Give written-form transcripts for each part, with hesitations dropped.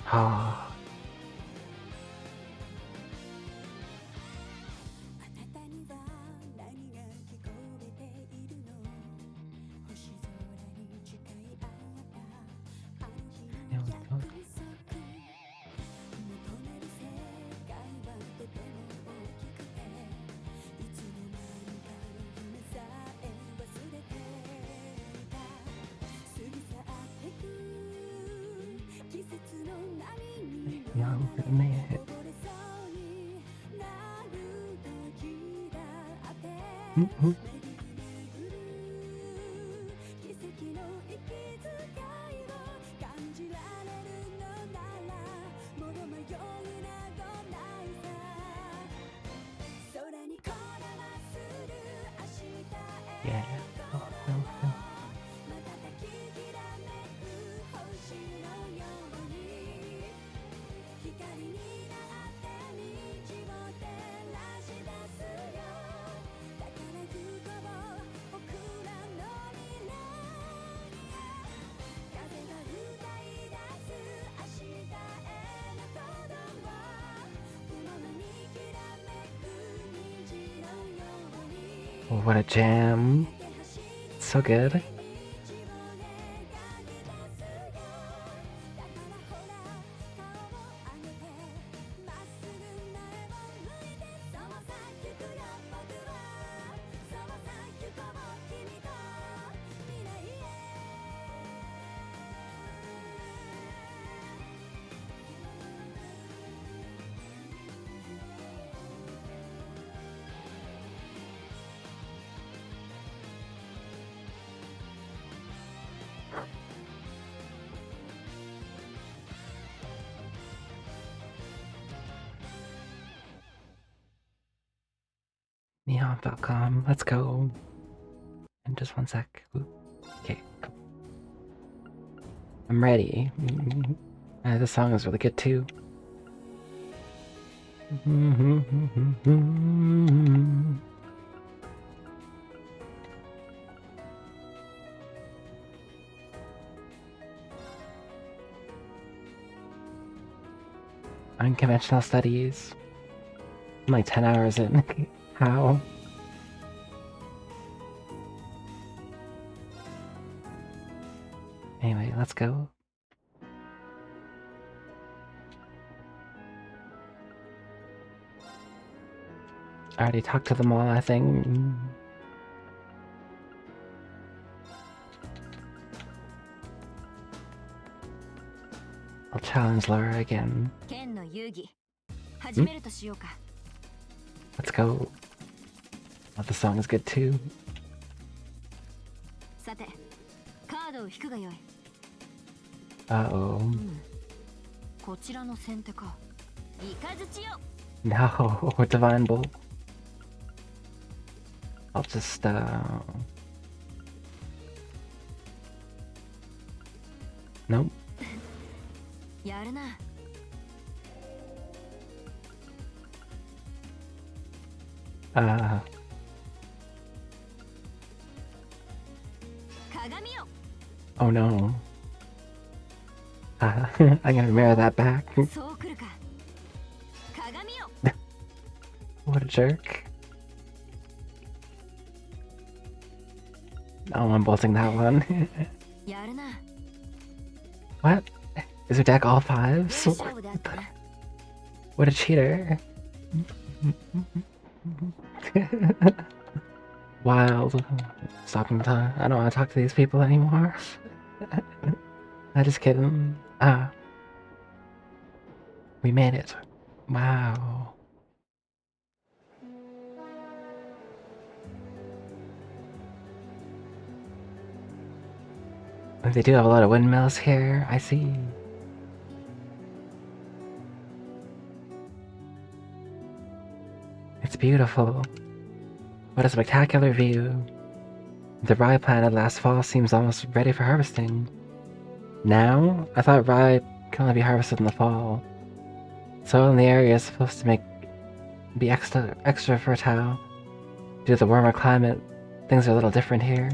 Ah. Young for the minute. Yeah. Oh, no. Oh, what a jam. So good. Neon.com. Let's go. In just one sec. Okay. I'm ready. This song is really good too. Unconventional studies. I'm like 10 hours in. How? Anyway, let's go. I already talked to them all, I think. I'll challenge Laura again. Let's go. Oh, the song is good too. Uh-oh. No, Divine Bolt. I'll just, Nope. Oh no. I'm gonna mirror that back. What a jerk. Oh, I'm bolting that one. What? Is her deck all fives? What a cheater. Wild. Stopping time. I don't want to talk to these people anymore. I just kidding. We made it. Wow. They do have a lot of windmills here, I see. It's beautiful. What a spectacular view. The rye planted last fall seems almost ready for harvesting. Now? I thought rye can only be harvested in the fall. Soil in the area is supposed to be extra fertile. Due to the warmer climate, things are a little different here.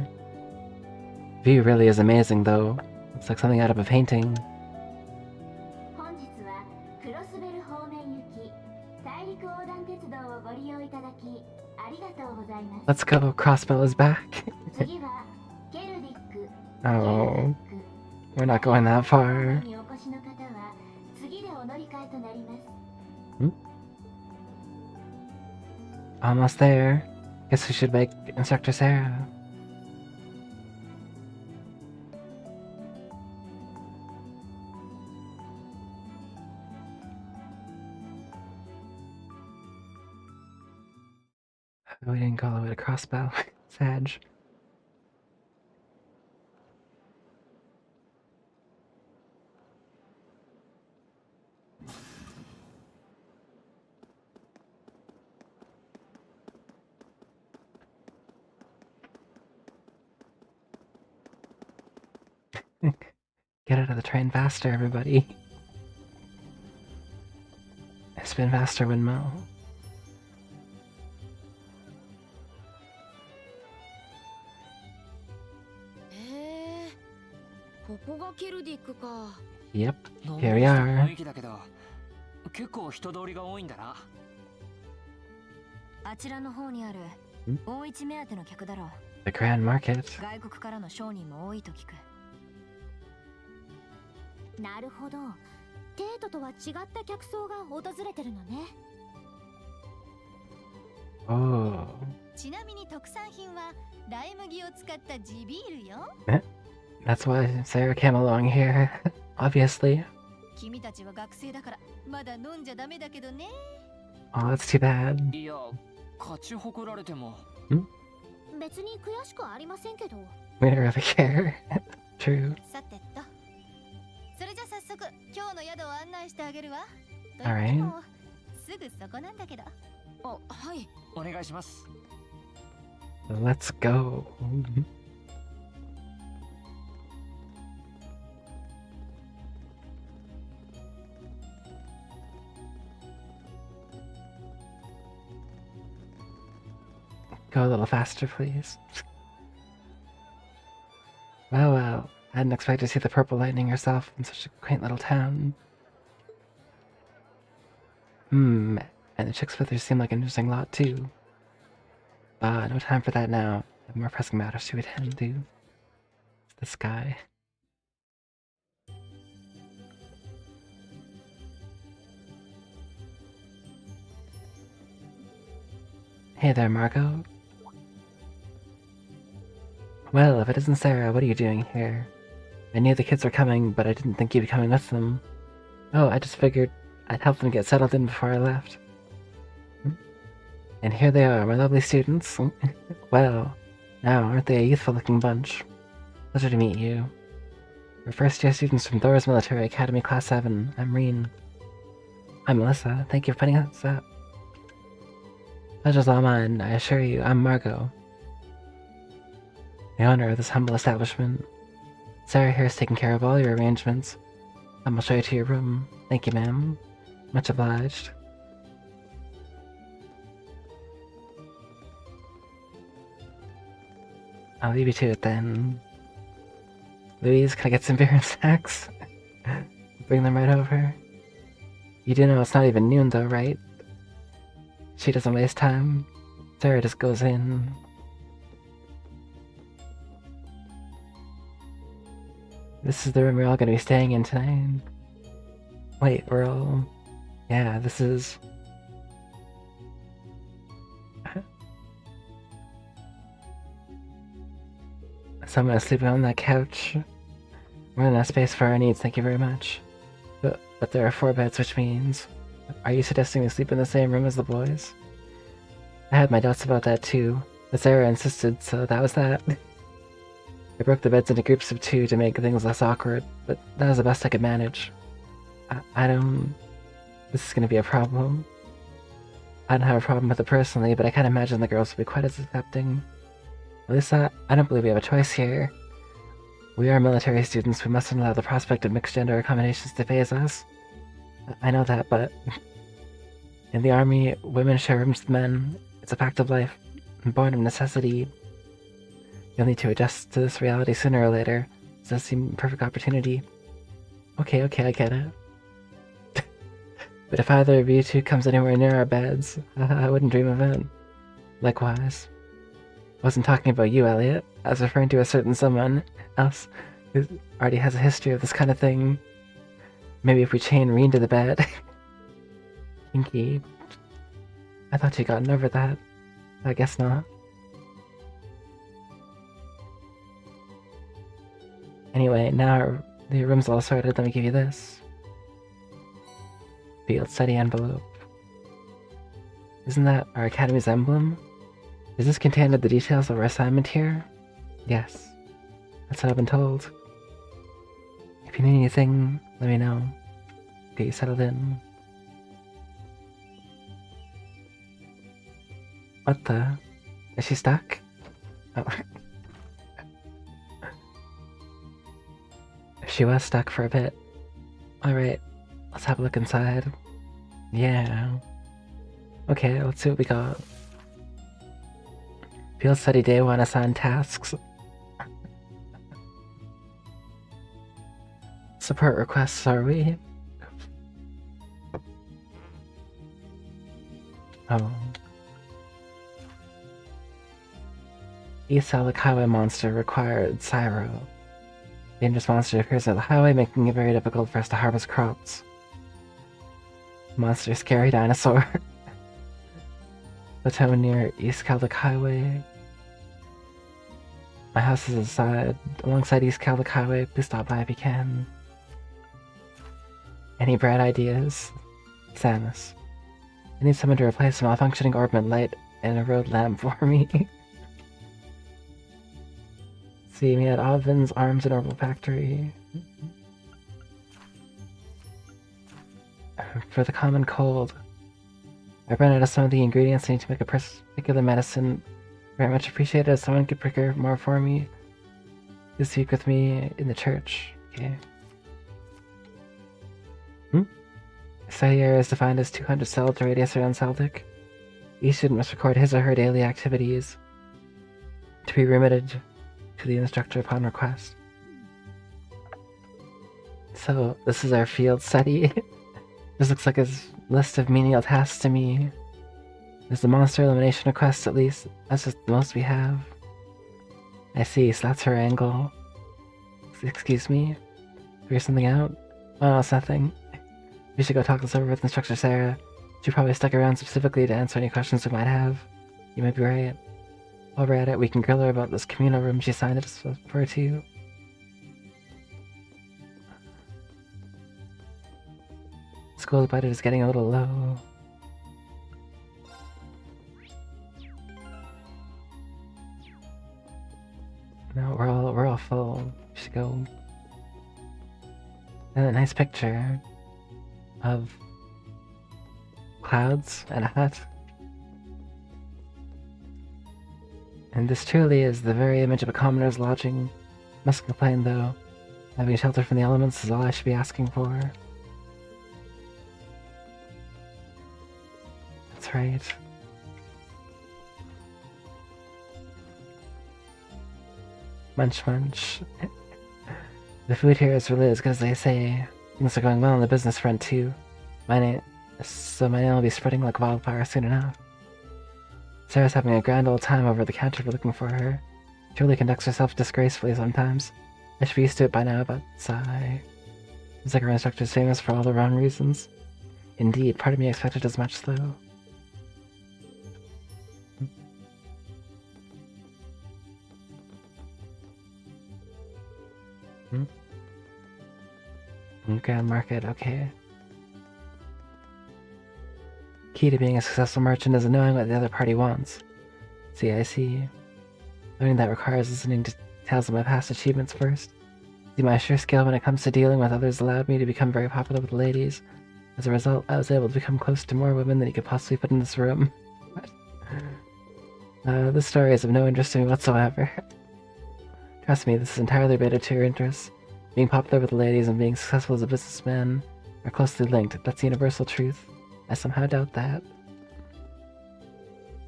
View really is amazing though. It's like something out of a painting. Let's go, Crossbell is back. 次はケルディック。 Oh, we're not going that far. にお越しの方は次でお乗り換えとなります。 Almost there. Guess we should wake Instructor Sarah. We didn't go all the way to Crossbow. Sag. Get out of the train faster, everybody. Spin faster, windmill. ここがケルディックか。 Yep, here we are. 雰囲気だけど、結構人通りが多いんだな。あちらの方にある大市目当ての客だろう。 The Grand Market. 外国からの商人も多いと聞く。なるほど。デートとは違った客層が訪れてるのね。 Oh. ちなみに特産品はライ麦を使った地ビールよ。 That's why Sarah came along here. Obviously. 君たちは学生だからまだ飲んじゃダメだけどね。 Oh, that's too bad. いや、勝ち誇られても。別に悔しくありませんけど。 We don't really care. True. さてと。それじゃ早速今日の宿を案内してあげるわ。 Alright. すぐそこなんだけど。あ、はい。お願いします。 Let's go. Go a little faster, please. Well, well, I didn't expect to see the Purple Lightning herself in such a quaint little town. And the Chick Smithers seem like an interesting lot, too. No time for that now. I have more pressing matters to attend to. It's the sky. Hey there, Margot. Well, if it isn't Sarah, what are you doing here? I knew the kids were coming, but I didn't think you'd be coming with them. Oh, I just figured I'd help them get settled in before I left. And here they are, my lovely students. Well, now, aren't they a youthful-looking bunch? Pleasure to meet you. We're first-year students from Thor's Military Academy Class 7. I'm Reen. I'm Melissa. Thank you for putting us up. Pleasure's all mine, I assure you. I'm Margot, the owner of this humble establishment. Sarah here is taking care of all your arrangements. I'm gonna show you to your room. Thank you, ma'am. Much obliged. I'll leave you to it then. Louise, can I get some beer and snacks? Bring them right over. You do know it's not even noon though, right? She doesn't waste time. Sarah just goes in. This is the room we're all gonna be staying in tonight. Wait, we're all... Yeah, this is... Someone is sleeping on that couch. We're in enough space for our needs, thank you very much. But there are 4 beds, which means... Are you suggesting we sleep in the same room as the boys? I had my doubts about that too, but Sarah insisted, so that was that. I broke the beds into groups of 2 to make things less awkward, but that was the best I could manage. I don't... This is gonna be a problem. I don't have a problem with it personally, but I can't imagine the girls will be quite as accepting. At least I don't believe we have a choice here. We are military students, we mustn't allow the prospect of mixed-gender accommodations to faze us. I know that, but... In the army, women share rooms with men. It's a fact of life, born of necessity. You'll need to adjust to this reality sooner or later. It does seem a perfect opportunity. Okay, I get it. But if either of you 2 comes anywhere near our beds, I wouldn't dream of it. Likewise. wasn't talking about you, Elliot. I was referring to a certain someone else who already has a history of this kind of thing. Maybe if we chain Reen to the bed. Kinky. I thought you'd gotten over that. I guess not. Anyway, now the room's all sorted. Let me give you this. Field study envelope. Isn't that our academy's emblem? Does this contain the details of our assignment here? Yes. That's what I've been told. If you need anything, let me know. Get you settled in. What the? Is she stuck? Oh. She was stuck for a bit. Alright, let's have a look inside. Yeah. Okay, let's see what we got. Field study day 1 assigned tasks. Support requests, are we? Oh. East Salic Highway monster required Cyro. Dangerous monster appears at the highway, making it very difficult for us to harvest crops. Monster scary dinosaur. Plateau near East Calic Highway. My house is alongside East Calic Highway. Please stop by if you can. Any bright ideas? Samus. I need someone to replace a malfunctioning orbment light and a road lamp for me. See me at Oven's Arms and Orbital Factory. For the common cold. I ran out of some of the ingredients I need to make a particular medicine. Very much appreciated if someone could procure more for me. Please speak with me in the church. Okay. Study area is defined as 200 cells to radius around Celtic. Each student must record his or her daily activities to be remitted to the instructor upon request. So, this is our field study. This looks like a list of menial tasks to me. There's the monster elimination request at least. That's just the most we have. I see, so that's her angle. Excuse me? Figure something out? Oh no, it's nothing. We should go talk this over with Instructor Sarah. She probably stuck around specifically to answer any questions we might have. You might be right. While we're at it, we can grill her about this communal room she signed us for too. School's budget is getting a little low. No, we're all full. We should go. And a nice picture of clouds and a hut. And this truly is the very image of a commoner's lodging. Must complain though. Having shelter from the elements is all I should be asking for. That's right. Munch munch. The food here is really as good as they say. Things are going well on the business front too. My name will be spreading like wildfire soon enough. Sarah's having a grand old time over the counter looking for her. She really conducts herself disgracefully sometimes. I should be used to it by now, but sigh. Seems like our instructor's famous for all the wrong reasons. Indeed, part of me expected as much though. Grand Market, okay. Key to being a successful merchant is knowing what the other party wants. See, I see. Learning that requires listening to tales of my past achievements first. See, my sure skill when it comes to dealing with others allowed me to become very popular with the ladies. As a result, I was able to become close to more women than you could possibly put in this room. What? This story is of no interest to me whatsoever. Trust me, this is entirely related to your interests. Being popular with the ladies and being successful as a businessman are closely linked. That's universal truth. I somehow doubt that.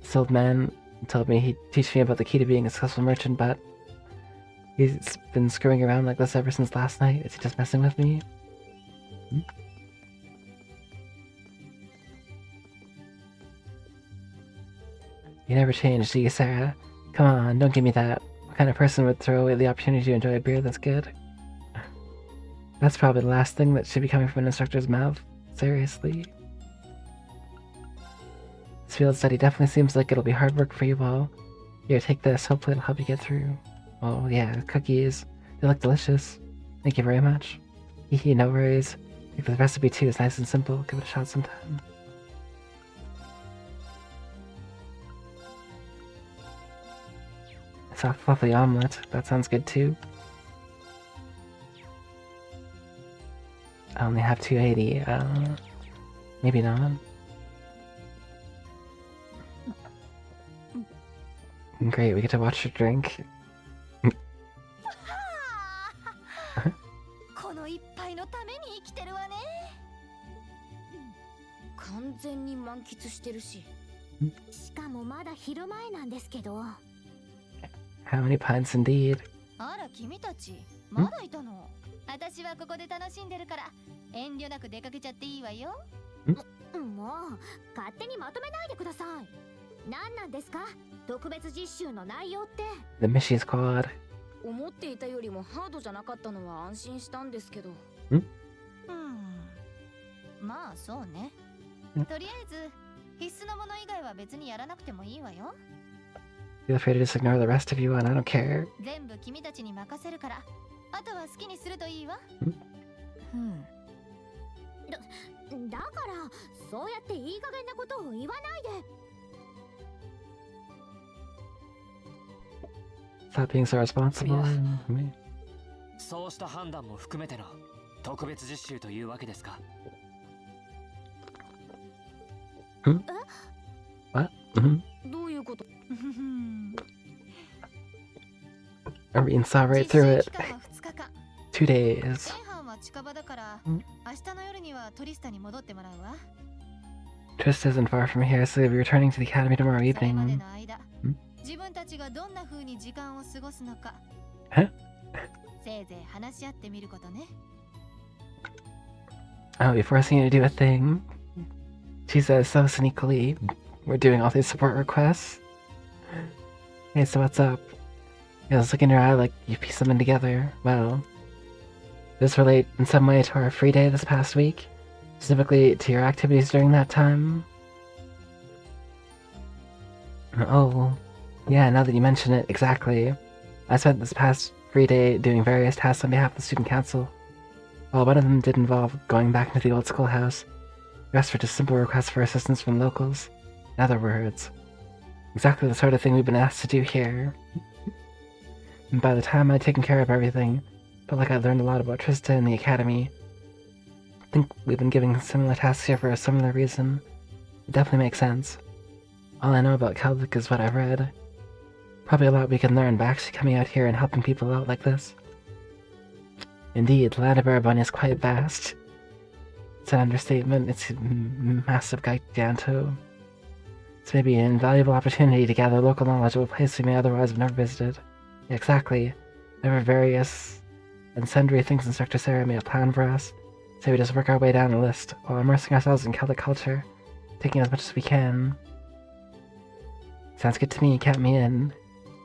This old man told me he'd teach me about the key to being a successful merchant, but he's been screwing around like this ever since last night. Is he just messing with me? You never changed, do you, Sarah? Come on, don't give me that. What kind of person would throw away the opportunity to enjoy a beer that's good? That's probably the last thing that should be coming from an instructor's mouth. Seriously. This field study definitely seems like it'll be hard work for you all. Here, take this. Hopefully it'll help you get through. Oh yeah, cookies. They look delicious. Thank you very much. Hehe, no worries. The recipe too is nice and simple. Give it a shot sometime. Soft, fluffy omelet. That sounds good too. I only have 280. Maybe not. Great, we get to watch her drink. この一杯のために生きてるわね。完全に満喫してるし。しかもまだ昼前なんですけど。How many pints indeed? あら君たち、まだいたの。私はここで楽しんでるから遠慮なく出かけちゃっていいわよ。もう勝手にまとめないでください。何なんですか？特別実習の内容って。The Mishi Squad. 思っていたよりもハードじゃなかったのは安心したんですけど。まあそうね。とりあえず必須のもの以外は別にやらなくてもいいわよ。Feel free to just ignore the rest of you and I don't care. 全部君たちに任せるから、あとは好きにするといいわ。だからそうやっていい加減なことを言わないで。Stop being so responsible. そうした判断も含めての特別実習というわけですか。What? どういうこと？ Irene saw right through it. 実習期間は2日間。 2 days. 前半は近場だから、明日の夜にはトリスタに戻ってもらうわ。Twist isn't far from here, so we'll be returning to the academy tomorrow それまで evening. の間、自分たちがどんな風に時間を過ごすのか。え？せいぜい話し合ってみることね。Oh, we're forcing you to do a thing. She says so sneakily. We're doing all these support requests. Hey, so what's up? I was looking in your eye like you pieced something together. Well, does this relate in some way to our free day this past week? Specifically to your activities during that time? Oh, yeah, now that you mention it, exactly. I spent this past free day doing various tasks on behalf of the student council. While one of them did involve going back into the old schoolhouse, the rest were just simple requests for assistance from locals. In other words, exactly the sort of thing we've been asked to do here. And by the time I'd taken care of everything, I felt like I'd learned a lot about Trista and the academy. I think we've been giving similar tasks here for a similar reason. It definitely makes sense. All I know about Celtic is what I've read. Probably a lot we can learn by actually coming out here and helping people out like this. Indeed, the land of Erebon is quite vast. It's an understatement. It's a massive giganto. It's maybe an invaluable opportunity to gather local knowledge of a place we may otherwise have never visited. Yeah, exactly. There are various and sundry things Instructor Sarah may have planned for us, so we just work our way down the list while immersing ourselves in Celtic culture, taking as much as we can. Sounds good to me, count me in.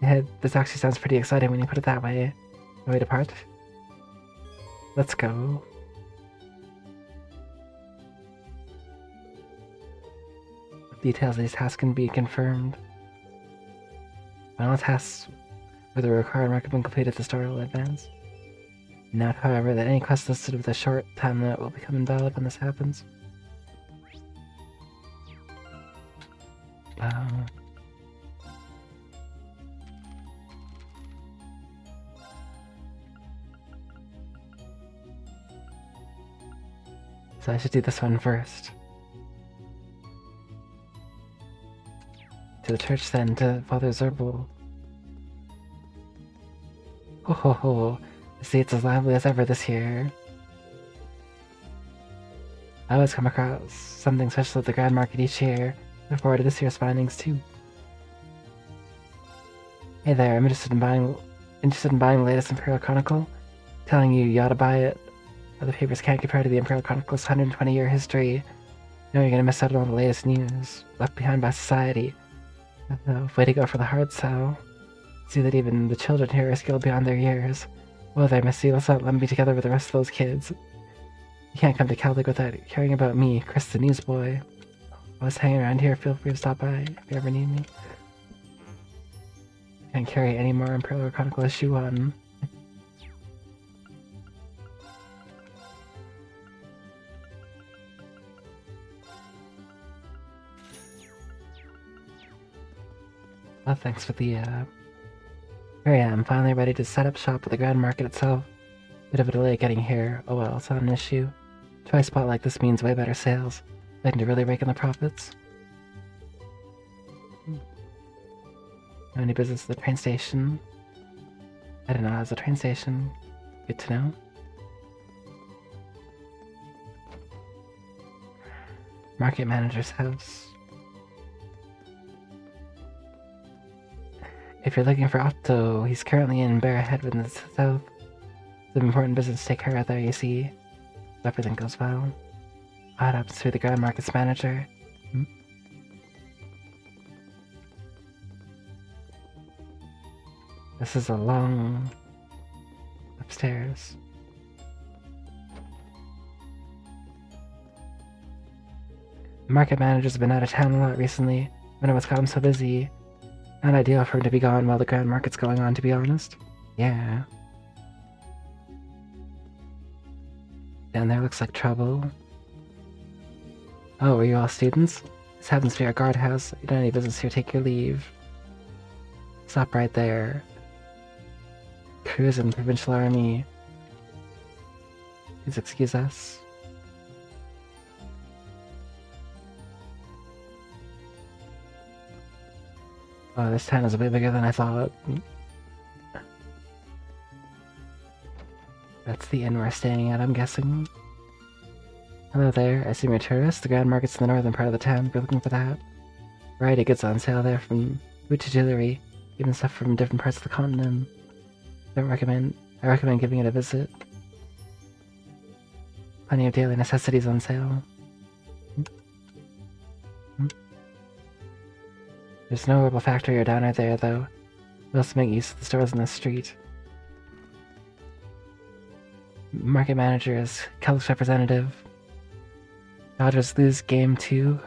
Yeah, this actually sounds pretty exciting when you put it that way. No way to part. Let's go. Details of these tasks can be confirmed. When all tasks with the required mark have been completed, the story will advance. Note, however, that any quest listed with a short time limit will become invalid when this happens. So I should do this one first. To the church then, to Father Zerbal. Ho ho ho, I see it's as lively as ever this year. I always come across something special at the Grand Market each year. Look forward to this year's findings too. Hey there, I'm interested in buying the latest Imperial Chronicle. Telling you ought to buy it. Other papers can't compare to the Imperial Chronicle's 120-year history. You know you're gonna miss out on all the latest news, left behind by society. Way to go for the hard sell. See that even the children here are skilled beyond their years. Whoa there, Missy, let's not lump me together with the rest of those kids. You can't come to Caldec without caring about me, Chris the newsboy. I was hanging around here, feel free to stop by if you ever need me. Can't carry any more Imperial Chronicle issue 1. Oh, thanks for the, Here I am, finally ready to set up shop at the Grand Market itself. Bit of a delay getting here. Oh well, it's not an issue. Try a spot like this means way better sales. Looking to really rake in the profits. Know any business at the train station? I don't know, how's the train station? Good to know. Market manager's house. If you're looking for Otto, he's currently in Bear Head in the south. It's an important business to take care of there, you see. If everything goes well. Odd happens to be the Grand Market's manager. This is a long upstairs. The market manager's been out of town a lot recently. I wonder what's got him so busy. Not ideal for him to be gone while the Grand Market's going on, to be honest. Yeah. Down there looks like trouble. Oh, are you all students? This happens to be our guardhouse. You don't have any business here, take your leave. Stop right there. Cruising Provincial Army. Please excuse us. Oh, this town is a bit bigger than I thought. That's the inn we're staying at, I'm guessing. Hello there, I assume you're tourists. The Grand Market's in the northern part of the town, if you're looking for that. Variety goods on sale there, from food to jewelry, even stuff from different parts of the continent. I recommend giving it a visit. Plenty of daily necessities on sale. There's no herbal factory or diner there, though. We also make use of the stores on the street. Market manager is Calyx representative. Dodgers lose game 2.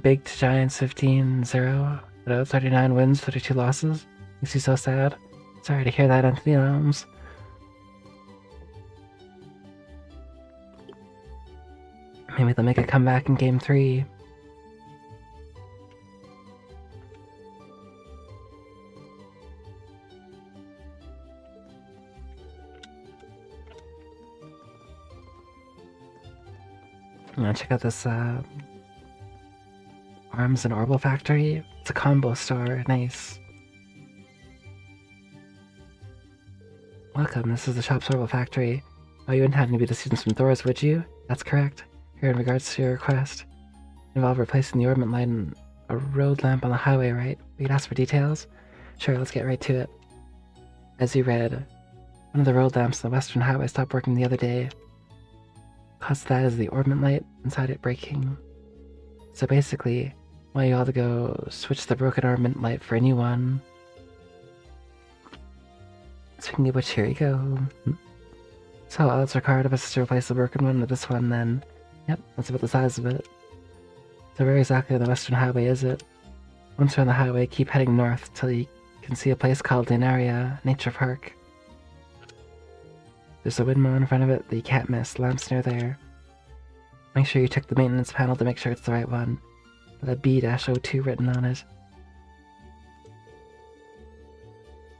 Big to Giants 15-0. 39 wins, 32 losses. Makes you so sad. Sorry to hear that, Anthony Elms. Maybe they'll make a comeback in game 3. Check out this Arms and Orbital Factory. It's a combo store. Nice. Welcome, this is the shop's Orbital Factory. Oh, you wouldn't happen to be the students from Thor's, would you? That's correct. Here in regards to your request. Involve replacing the orbit light and a road lamp on the highway, right? We could ask for details? Sure, let's get right to it. As you read, one of the road lamps on the western highway stopped working the other day. Cause that is the orbit light inside it breaking. So basically, I want you all to go switch the broken orbit light for a new one. Speaking of which, here you go. So all that's required of us is to replace the broken one with this one, then. Yep, that's about the size of it. So where exactly on the western highway is it? Once you're on the highway, keep heading north till you can see a place called Denaria Nature Park. There's a windmill in front of it that you can't miss. Lamps near there. Make sure you check the maintenance panel to make sure it's the right one. With a B-02 written on it.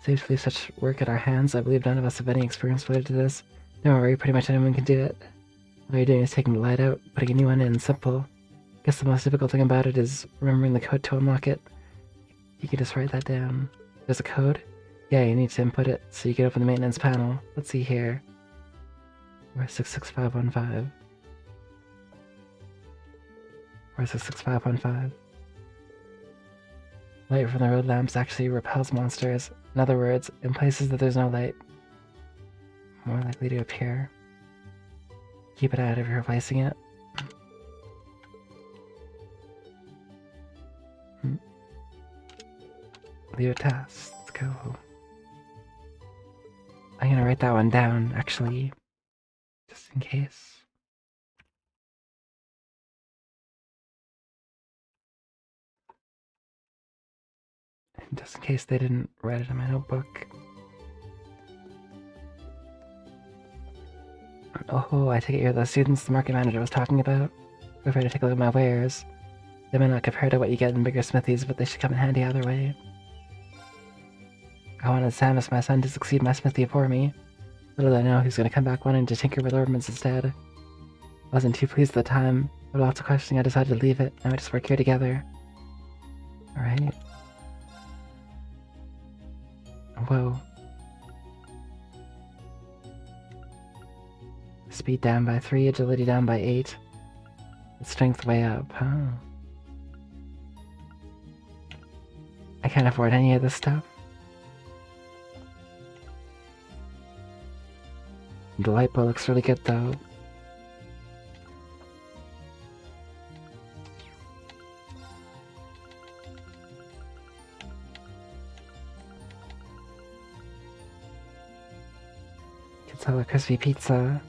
Safe to leave such work in our hands. I believe none of us have any experience related to this. Don't worry, pretty much anyone can do it. All you're doing is taking the light out, putting a new one in. Simple. Guess the most difficult thing about it is remembering the code to unlock it. You can just write that down. There's a code? Yeah, you need to input it so you can open the maintenance panel. Let's see here. We're 66515. We're 66515. Light from the road lamps actually repels monsters. In other words, in places that there's no light, more likely to appear. Keep it out if you're replacing it. Leave a test. Let's go. I'm gonna write that one down, actually, just in case. Just in case they didn't write it in my notebook. Oh, I take it you're the students the market manager was talking about? Feel free to take a look at my wares. They may not compare to what you get in bigger smithies, but they should come in handy either way. I wanted Samus, my son, to succeed my smithy for me. Little did I know he's gonna come back wanting to tinker with ornaments instead. I wasn't too pleased at the time, but after questioning I decided to leave it, and we just work here together. Alright. Whoa. Speed down by 3, agility down by 8. Strength way up, huh? I can't afford any of this stuff. The light bow looks really good though. Could sell a crispy pizza.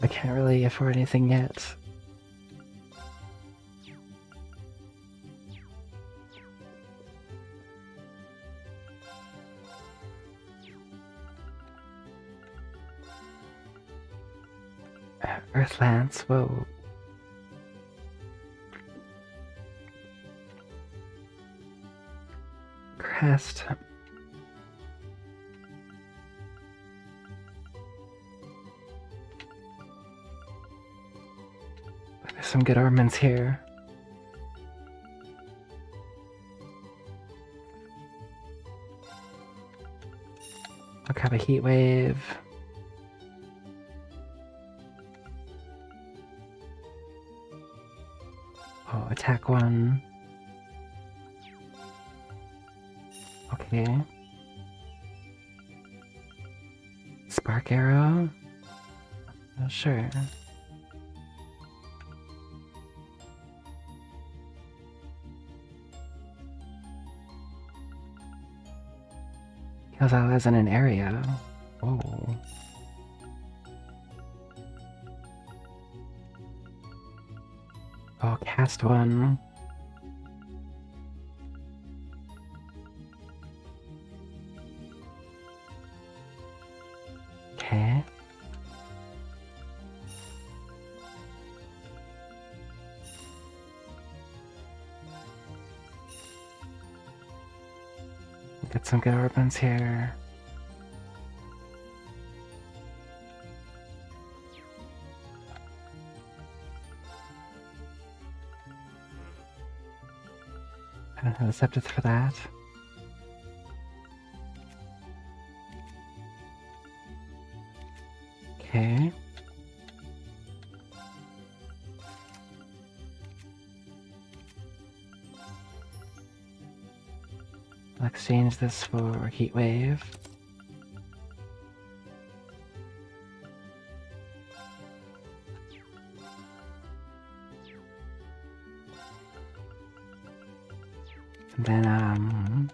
I can't really afford anything yet. Earthlance, whoa. Crest. There's some good ornaments here. I'll grab a heat wave. Oh, attack one. Okay. Spark arrow? Oh, sure. Heals allies in an area. Oh. Oh, cast one. Okay. Get some good ornaments here. I don't have the scepters for that. Okay. I'll exchange this for heat wave. And then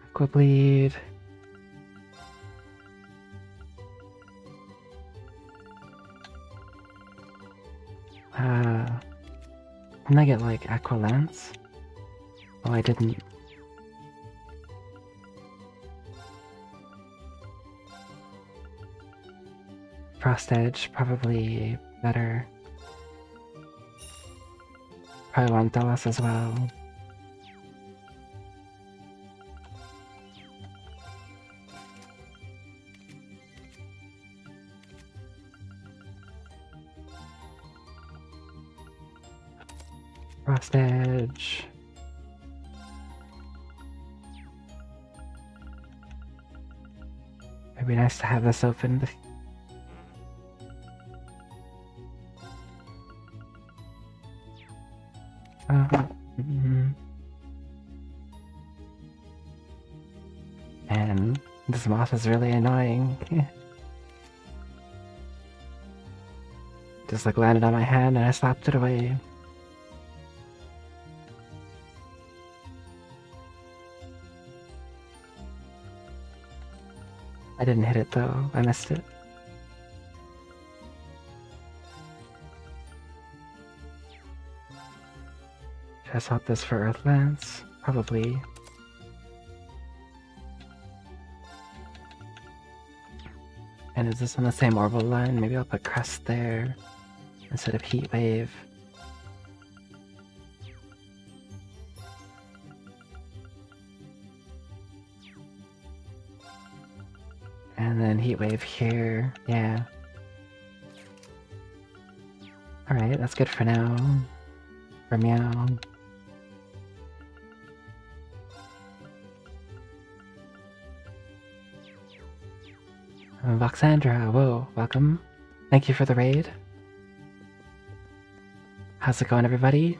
Aqua Bleed. Didn't I get like Aqua Lance? Oh, I didn't. Frost Edge, probably better. Probably want Dallas as well. Frost Edge. It'd be nice to have this opened. Mhm. And this moth is really annoying. Just like landed on my hand and I slapped it away. I didn't hit it though, I missed it. Should I swap this for Earth Lance? Probably. And is this on the same orbital line? Maybe I'll put Crest there instead of Heat Wave. And then Heat Wave here. Yeah. Alright, that's good for now. For Meow. Voxandra, whoa, welcome. Thank you for the raid. How's it going, everybody?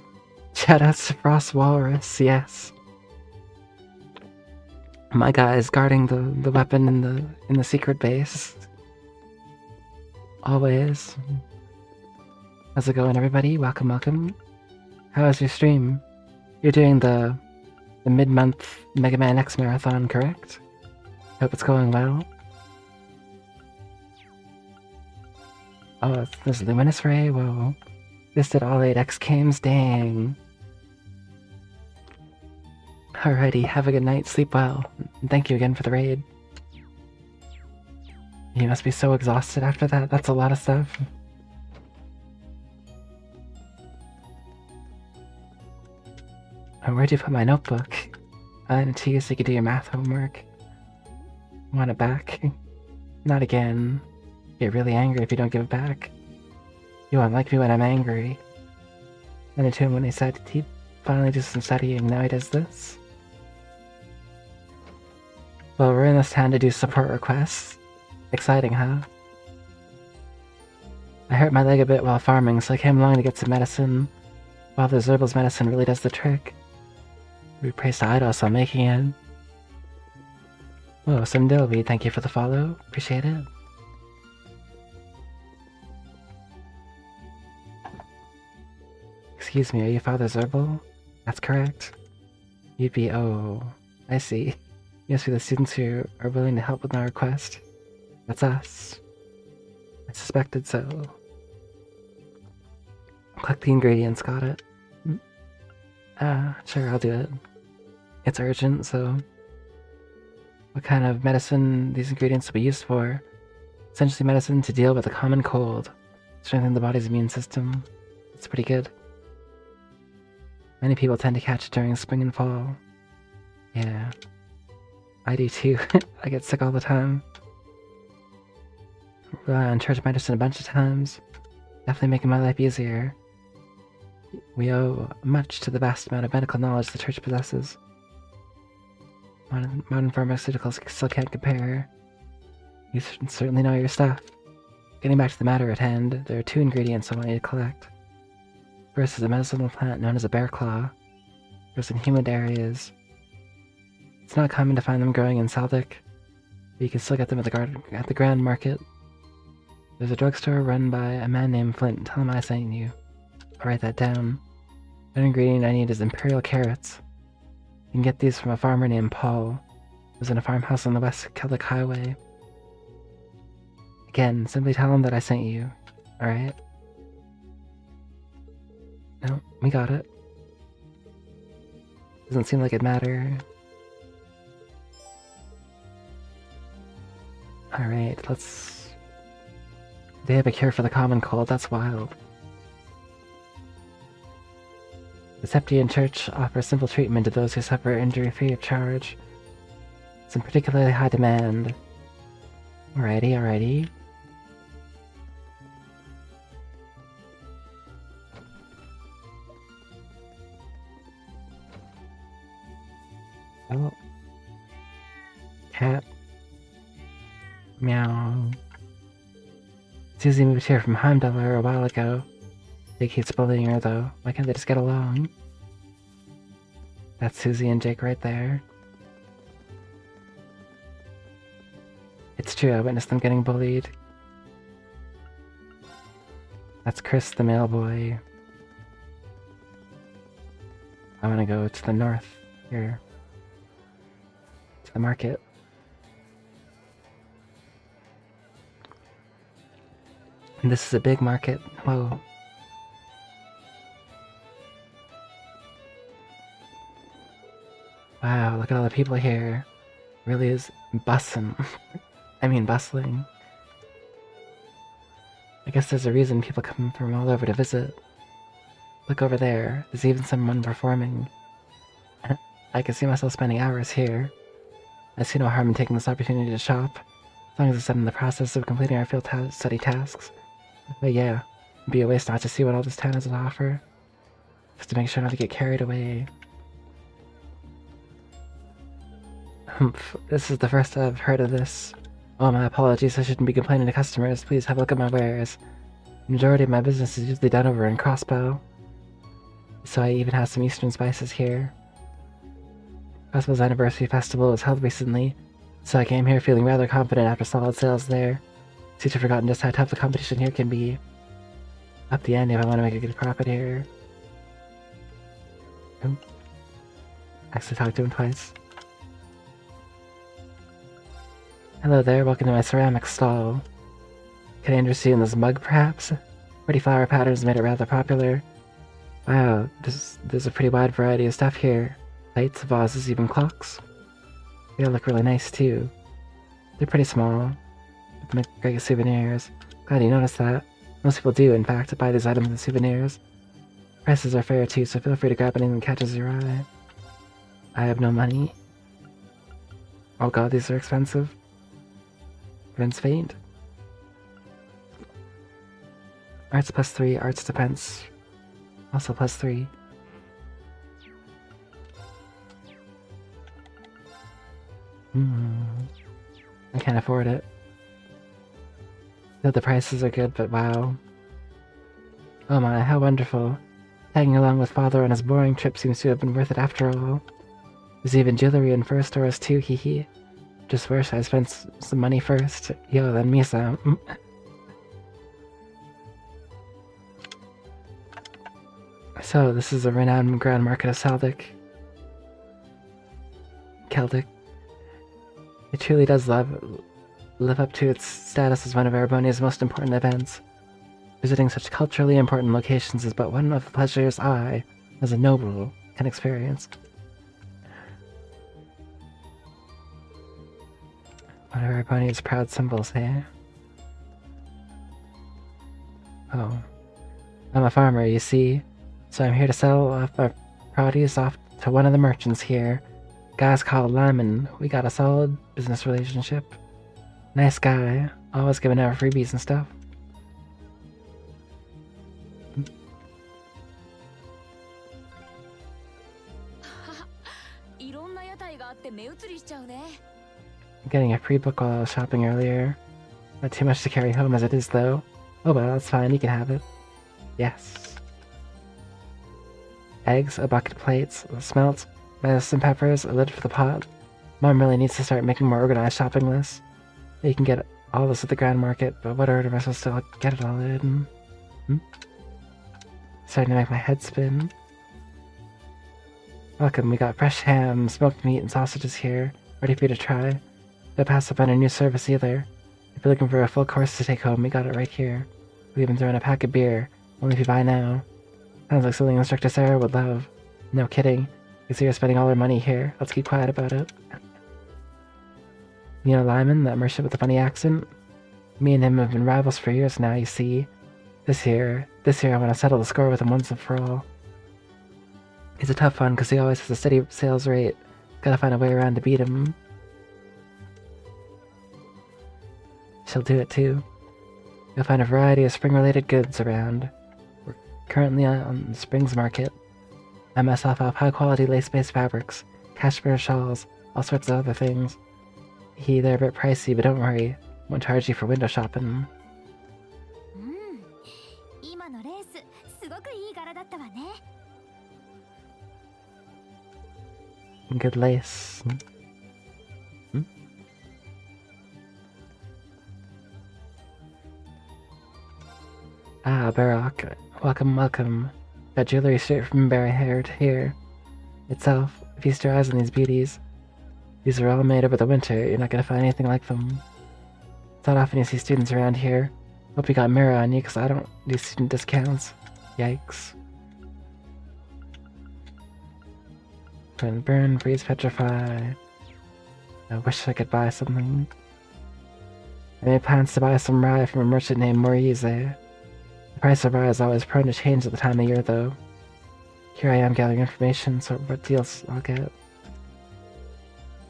Shout outs to Frost Walrus, yes. My guy is guarding the weapon in the secret base. Always. How's it going, everybody? Welcome, welcome. How is your stream? You're doing the mid-month Mega Man X marathon, correct? Hope it's going well. Oh, there's Luminous Ray, whoa. This did all 8 X games, dang. Alrighty, have a good night, sleep well. And thank you again for the raid. You must be so exhausted after that, that's a lot of stuff. Oh, where'd you put my notebook? I didn't to you so you could do your math homework. Want it back? Not again. Get really angry if you don't give it back. You won't like me when I'm angry. And to him when he said he'd finally do some studying, now he does this. Well, we're in this town to do support requests. Exciting, huh? I hurt my leg a bit while farming, so I came along to get some medicine. While the Zerbil's medicine really does the trick. We praise to Eidos on making it. Whoa, Sundilby, thank you for the follow. Appreciate it. Excuse me, are you Father Zerbal? That's correct. You'd be, oh, I see. You must be the students who are willing to help with my request. That's us. I suspected so. Collect the ingredients, got it. Sure, I'll do it. It's urgent, so... What kind of medicine these ingredients will be used for? Essentially medicine to deal with a common cold. Strengthen the body's immune system. It's pretty good. Many people tend to catch it during spring and fall. Yeah. I do too. I get sick all the time. Rely on church medicine a bunch of times. Definitely making my life easier. We owe much to the vast amount of medical knowledge the church possesses. Modern pharmaceuticals still can't compare. You certainly know your stuff. Getting back to the matter at hand, there are 2 ingredients I want you to collect. First is a medicinal plant known as a bear claw. Grows in humid areas. It's not common to find them growing in Saldic, but you can still get them at the Grand Market. There's a drugstore run by a man named Flint. Tell him I sent you. I'll write that down. One ingredient I need is imperial carrots. You can get these from a farmer named Paul, who's in a farmhouse on the West Celtic Highway. Again, simply tell him that I sent you. Alright? No, we got it. Doesn't seem like it'd matter. Alright, let's... They have a cure for the common cold, that's wild. The Septian Church offers simple treatment to those who suffer injury free of charge. It's in particularly high demand. Alrighty, alrighty. Oh. Cat. Meow. Susie moved here from Heimdallr a while ago. They keeps bullying her though. Why can't they just get along? That's Susie and Jake right there. It's true, I witnessed them getting bullied. That's Chris, the mailboy. I want to go to the north here. To the market. And this is a big market. Whoa. Wow, look at all the people here. Really is bussin'. I mean bustling. I guess there's a reason people come from all over to visit. Look over there, there's even someone performing. I can see myself spending hours here. I see no harm in taking this opportunity to shop, as long as it's in the process of completing our field study tasks. But yeah, it'd be a waste not to see what all this town has to offer. Just to make sure not to get carried away. Humph, this is the first I've heard of this. Oh, my apologies, I shouldn't be complaining to customers. Please have a look at my wares. The majority of my business is usually done over in Crossbow. So I even have some Eastern spices here. Crossbow's anniversary festival was held recently, so I came here feeling rather confident after solid sales there. Seem to have forgotten just how tough the competition here can be. Up the ante if I want to make a good profit here. Oh. Actually talked to him twice. Hello there, welcome to my ceramics stall. Can I interest you in this mug, perhaps? Pretty flower patterns made it rather popular. Wow, there's a pretty wide variety of stuff here. Plates, vases, even clocks. They all look really nice, too. They're pretty small, but they make great souvenirs. Glad you noticed that. Most people do, in fact, buy these items as souvenirs. Prices are fair, too, so feel free to grab anything that catches your eye. I have no money. Oh god, these are expensive. Vince faint. Arts +3, arts defense. Also +3. I can't afford it. Though the prices are good, but wow. Oh my, how wonderful. Tagging along with father on his boring trip seems to have been worth it after all. There's even jewelry in fur stores too, hee hee. Just wish I spent some money first. Yo, then me some. So, this is a renowned Grand Market of Celtic. Celtic. It truly does live up to its status as one of Erebonia's most important events. Visiting such culturally important locations is but one of the pleasures I, as a noble, can experience. One of Erebonia's proud symbols, eh? Oh. I'm a farmer, you see, so I'm here to sell off my produce off to one of the merchants here. Guy's called Lyman. We got a solid business relationship. Nice guy, always giving out freebies and stuff. いろんな屋台があって目移りしちゃうね。 Getting a free book while I was shopping earlier. Not too much to carry home as it is, though. Oh well, that's fine, you can have it. Yes. Eggs, a bucket of plates, smelts, medicine peppers, a lid for the pot. Mom really needs to start making more organized shopping lists. You can get all this at the Grand Market, but what order am I supposed to get it all in? Starting to make my head spin. Welcome, we got fresh ham, smoked meat, and sausages here, ready for you to try. Don't pass up on a new service either. If you're looking for a full course to take home, we got it right here. We even throw in a pack of beer, only if you buy now. Sounds like something Instructor Sarah would love. No kidding. You see her spending all her money here. Let's keep quiet about it. You know Lyman, that merchant with the funny accent? Me and him have been rivals for years now, you see. This year I want to settle the score with him once and for all. He's a tough one because he always has a steady sales rate. Gotta find a way around to beat him. She'll do it too. You'll find a variety of spring-related goods around. We're currently on the Springs Market. I myself have high-quality lace-based fabrics, cashmere shawls, all sorts of other things. They're a bit pricey, but don't worry. Won't charge you for window shopping. 今のレースすごくいい柄だったわね。Good lace. Hmm? Ah, Barak. Welcome, welcome. Got jewelry straight from Barry-haired here itself. Feast your eyes on these beauties. These are all made over the winter. You're not gonna find anything like them. It's not often you see students around here. Hope you got mirror on you, because I don't do student discounts. Yikes. Burn, freeze, petrify. I wish I could buy something. I made plans to buy some rye from a merchant named Morise. The price of rye is always prone to change at the time of year, though. Here I am gathering information, so what deals I'll get.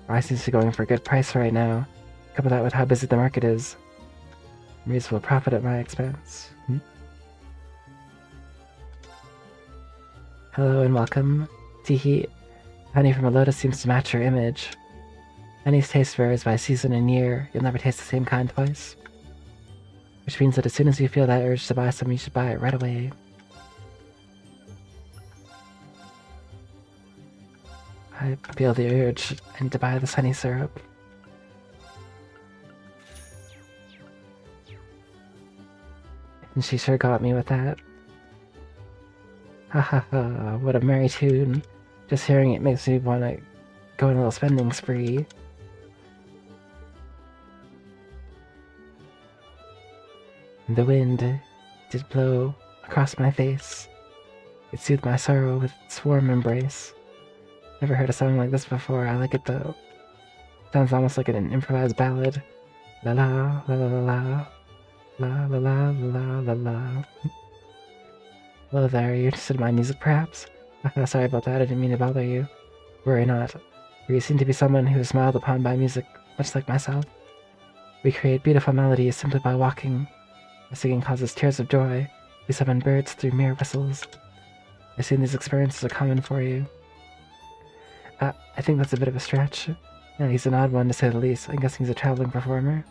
Rye seems to be going for a good price right now. Couple that with how busy the market is. Morise will profit at my expense. Hello and welcome. Teehee. Honey from a lotus seems to match your image. Honey's taste varies by season and year. You'll never taste the same kind twice. Which means that as soon as you feel that urge to buy some, you should buy it right away. I feel the urge. I need to buy this honey syrup. And she sure got me with that. Ha ha ha, what a merry tune. Just hearing it makes me want to go on a little spending spree. The wind did blow across my face. It soothed my sorrow with its warm embrace. Never heard a song like this before. I like it though. Sounds almost like an improvised ballad. La la la la la la la la la la la. Hello there. Are you interested in my music, perhaps? Sorry about that. I didn't mean to bother you. Worry not. For you seem to be someone who is smiled upon by music, much like myself. We create beautiful melodies simply by walking. Our singing causes tears of joy. We summon birds through mere whistles. I assume these experiences are common for you. I think that's a bit of a stretch. Yeah, he's an odd one to say the least. I'm guessing he's a traveling performer.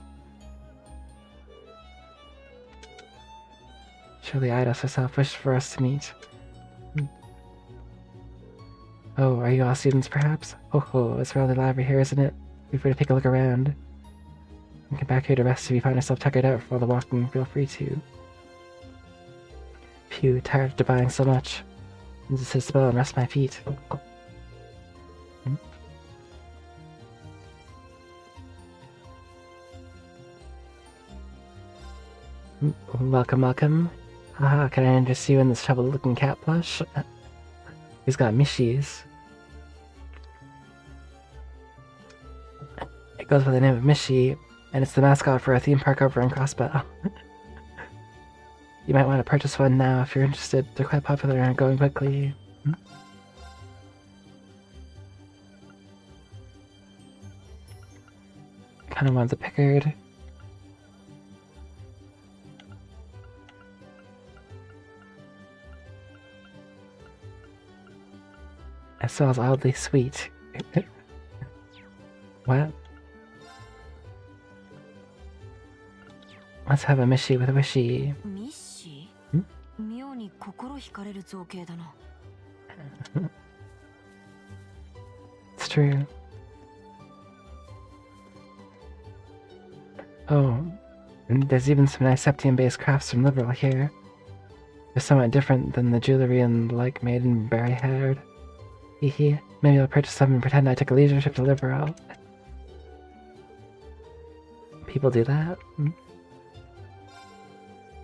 Surely Eidos herself wished for us to meet. Oh, are you all students, perhaps? Oh, it's rather lively here, isn't it? Feel free to take a look around. And come back here to rest if you find yourself tuckered out for all the walking. Feel free to. Phew, tired after buying so much. I'll just sit still and rest my feet. Welcome, welcome. Haha, can I interest you in this troubled-looking cat plush? He's got Mishies. It goes by the name of Mishi, and it's the mascot for a theme park over in Crossbow. You might want to purchase one now if you're interested. They're quite popular and are going quickly. Kind of wants a Pickard. It smells oddly sweet. What? Let's have a Mishi with a Wishy. ミッシんー妙に心惹かれる造形だな。 It's true. Oh, and there's even some nice Septium-based crafts from Liberal here. They're somewhat different than the jewelry and the like made in Barry-haired. Hehe, maybe I'll purchase some and pretend I took a leisure trip to Liberal. People do that?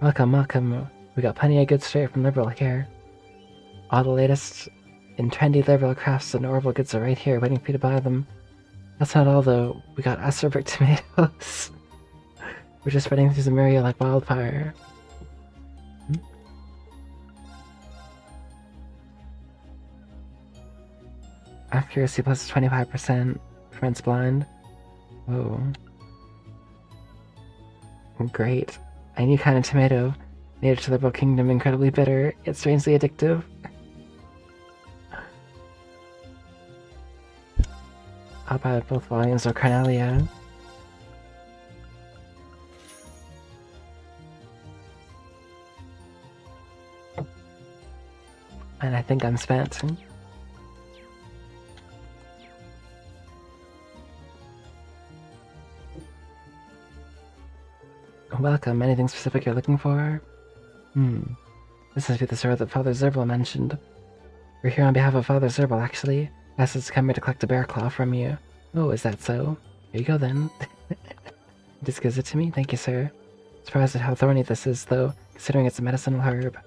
Welcome, welcome. We got plenty of goods straight from Liberal here. All the latest in trendy Liberal crafts and Orville goods are right here waiting for you to buy them. That's not all though. We got Esserbrick tomatoes. We're just spreading through some area like wildfire. Accuracy plus 25%. Prevents blind. Whoa. Great. A new kind of tomato. Native to the Liberal Kingdom, incredibly bitter, yet strangely addictive. I'll buy both volumes of Carnelia. And I think I'm spent. welcome. Anything specific you're looking for? This must be the store that Father Zerbal mentioned. We're here on behalf of Father Zerbal, actually. Asked us to come here to collect a bear claw from you. Oh, is that so? Here you go, then. Just gives it to me? Thank you, sir. Surprised at how thorny this is, though, considering it's a medicinal herb.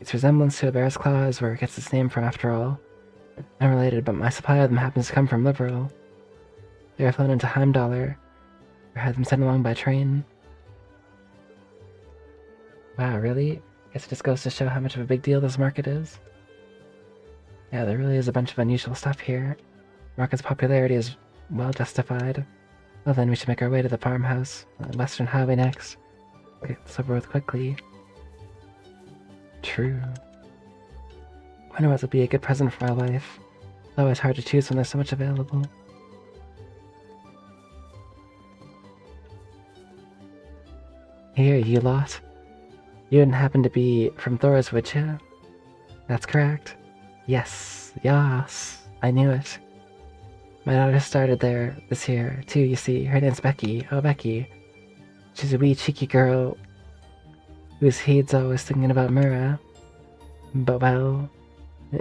Its resemblance to a bear's claw is where it gets its name from, after all. Unrelated, but my supply of them happens to come from Liberal. They are flown into Heimdallr, or had them sent along by train. Wow, really? Guess it just goes to show how much of a big deal this market is. Yeah, there really is a bunch of unusual stuff here. The market's popularity is well justified. Well then, we should make our way to the farmhouse, Western Highway next. Get this over with quickly. True. Wonder what would be a good present for my wife. It's always hard to choose when there's so much available. Here, you lot. You didn't happen to be from Thor's, would you? That's correct. Yes, I knew it. My daughter started there this year, too, you see. Her name's Becky. Oh, Becky. She's a wee cheeky girl whose head's always thinking about Mura. But, well,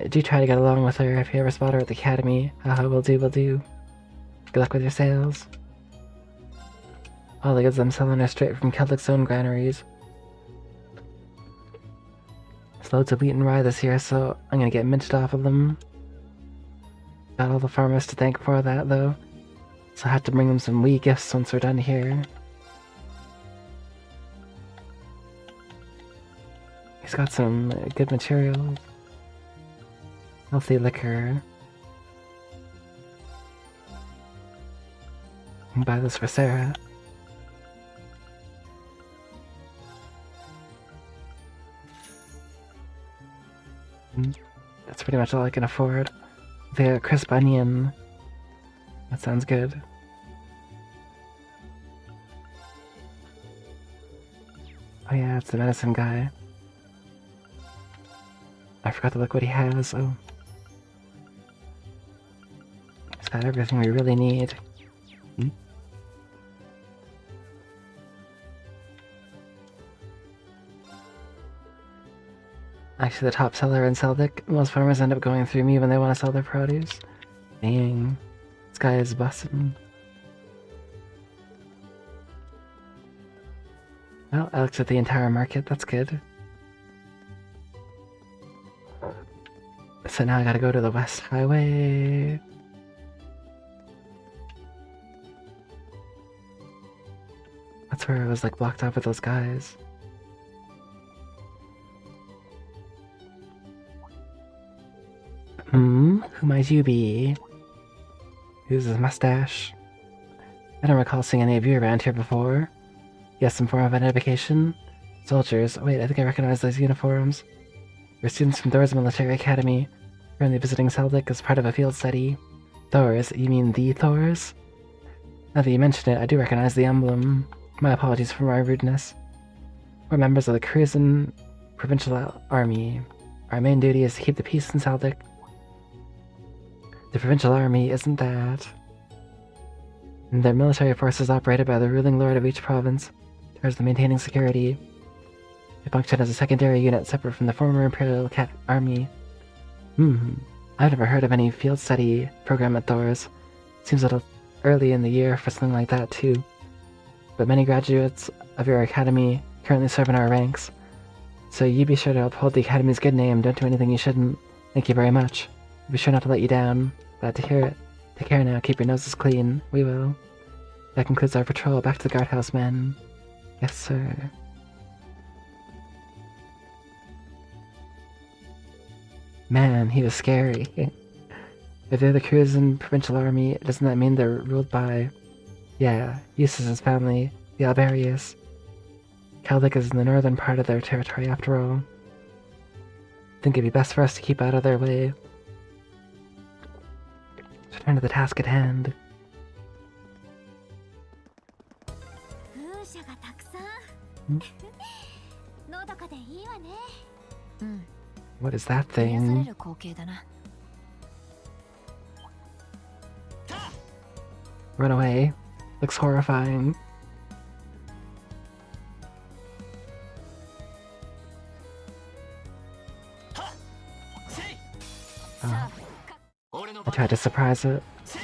do try to get along with her if you ever spot her at the academy. Haha, will do. Good luck with your sales. All the goods I'm selling are straight from Celtic's own granaries. There's loads of wheat and rye this year, so I'm gonna get minced off of them. Got all the farmers to thank for that, though, so I have to bring them some wee gifts once we're done here. He's got some good materials. Healthy liquor. I'll buy this for Sarah. That's pretty much all I can afford. The crisp onion. That sounds good. Oh yeah, it's the medicine guy. I forgot to look what he has. Oh. He's got everything we really need. Actually, the top seller in Celtic. Most farmers end up going through me when they want to sell their produce. Dang. This guy is bussin'. Well, I looked at the entire market. That's good. So now I gotta go to the West Highway. That's where I was like blocked off with those guys. Who might you be? Who's his mustache? I don't recall seeing any of you around here before. Yes, some form of identification? Soldiers. Wait, I think I recognize those uniforms. We're students from Thor's Military Academy, currently visiting Celtic as part of a field study. Thor's? You mean the Thor's? Now that you mention it, I do recognize the emblem. My apologies for my rudeness. We're members of the Cruisin Provincial Army. Our main duty is to keep the peace in Celtic. The Provincial Army isn't that. And their military forces operated by the ruling lord of each province, towards the maintaining security. They function as a secondary unit separate from the former Imperial Army. I've never heard of any field study program at Thor's. Seems a little early in the year for something like that, too. But many graduates of your academy currently serve in our ranks. So you be sure to uphold the academy's good name, don't do anything you shouldn't. Thank you very much. Be sure not to let you down. Glad to hear it. Take care now, keep your noses clean. We will. That concludes our patrol. Back to the guardhouse, men. Yes, sir. Man, he was scary. If they're the Cruisin Provincial Army, doesn't that mean they're ruled by... Yeah, Eustace's family, the Alberius. Celtic is in the northern part of their territory, after all. I think it'd be best for us to keep out of their way. Return to the task at hand. What is that thing? Run away. Looks horrifying. 俺の I tried to surprise it. せい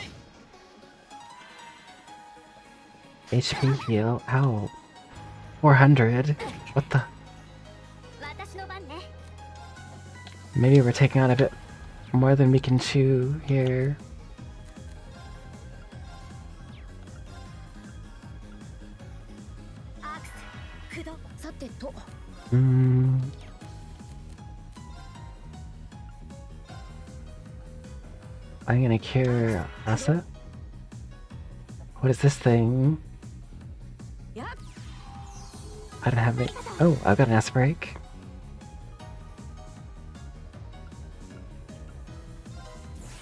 HP heal. Ow. 400? What the? 私の番ね。 Maybe we're taking on a bit more than we can chew here. アクス、駆動。さてと。 Mm. I'm gonna cure Asa. What is this thing? I don't have it. Oh, I've got an Asa break.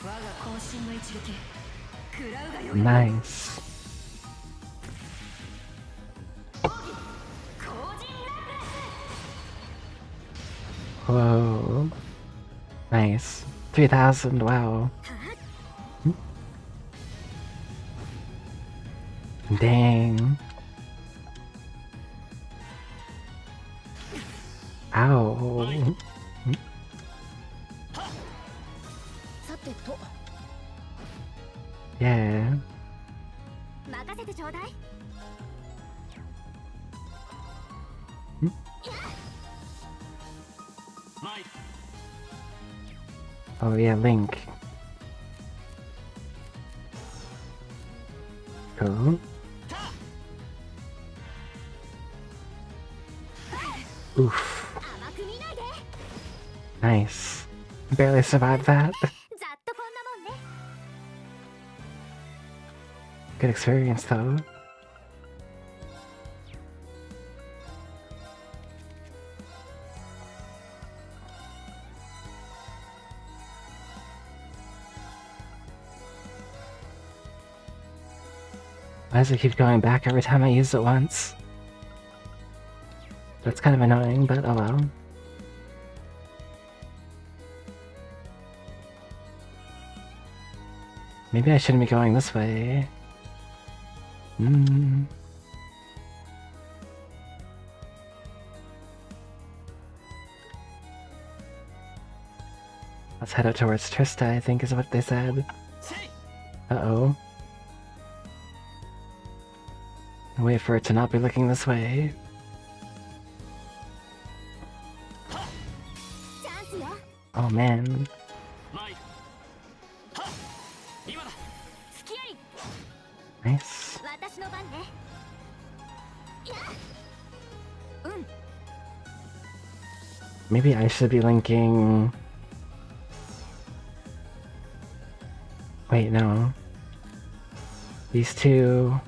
我が渾身の一撃食らうがよい。 Nice. Whoa. Nice. 3,000, wow. Dang. Ow. さてと。 Yeah. 任せてちょうだい。 マイル Oh yeah, Link. Cool. Oof. 甘く見ないで。 Nice. Barely survived that. ざっとこんなもんね。 Good experience though. Why does it keep going back every time I use it once? That's kind of annoying, but oh well. Maybe I shouldn't be going this way. Hmm. Let's head out towards Trista, I think is what they said. せい Uh-oh. Wait for it to not be looking this way. チャンスよ。 Oh man. マイルはっ今だ 隙あり。 Nice. 私の番ね。やっ。うん。 Maybe I should be linking... Wait, no. These two...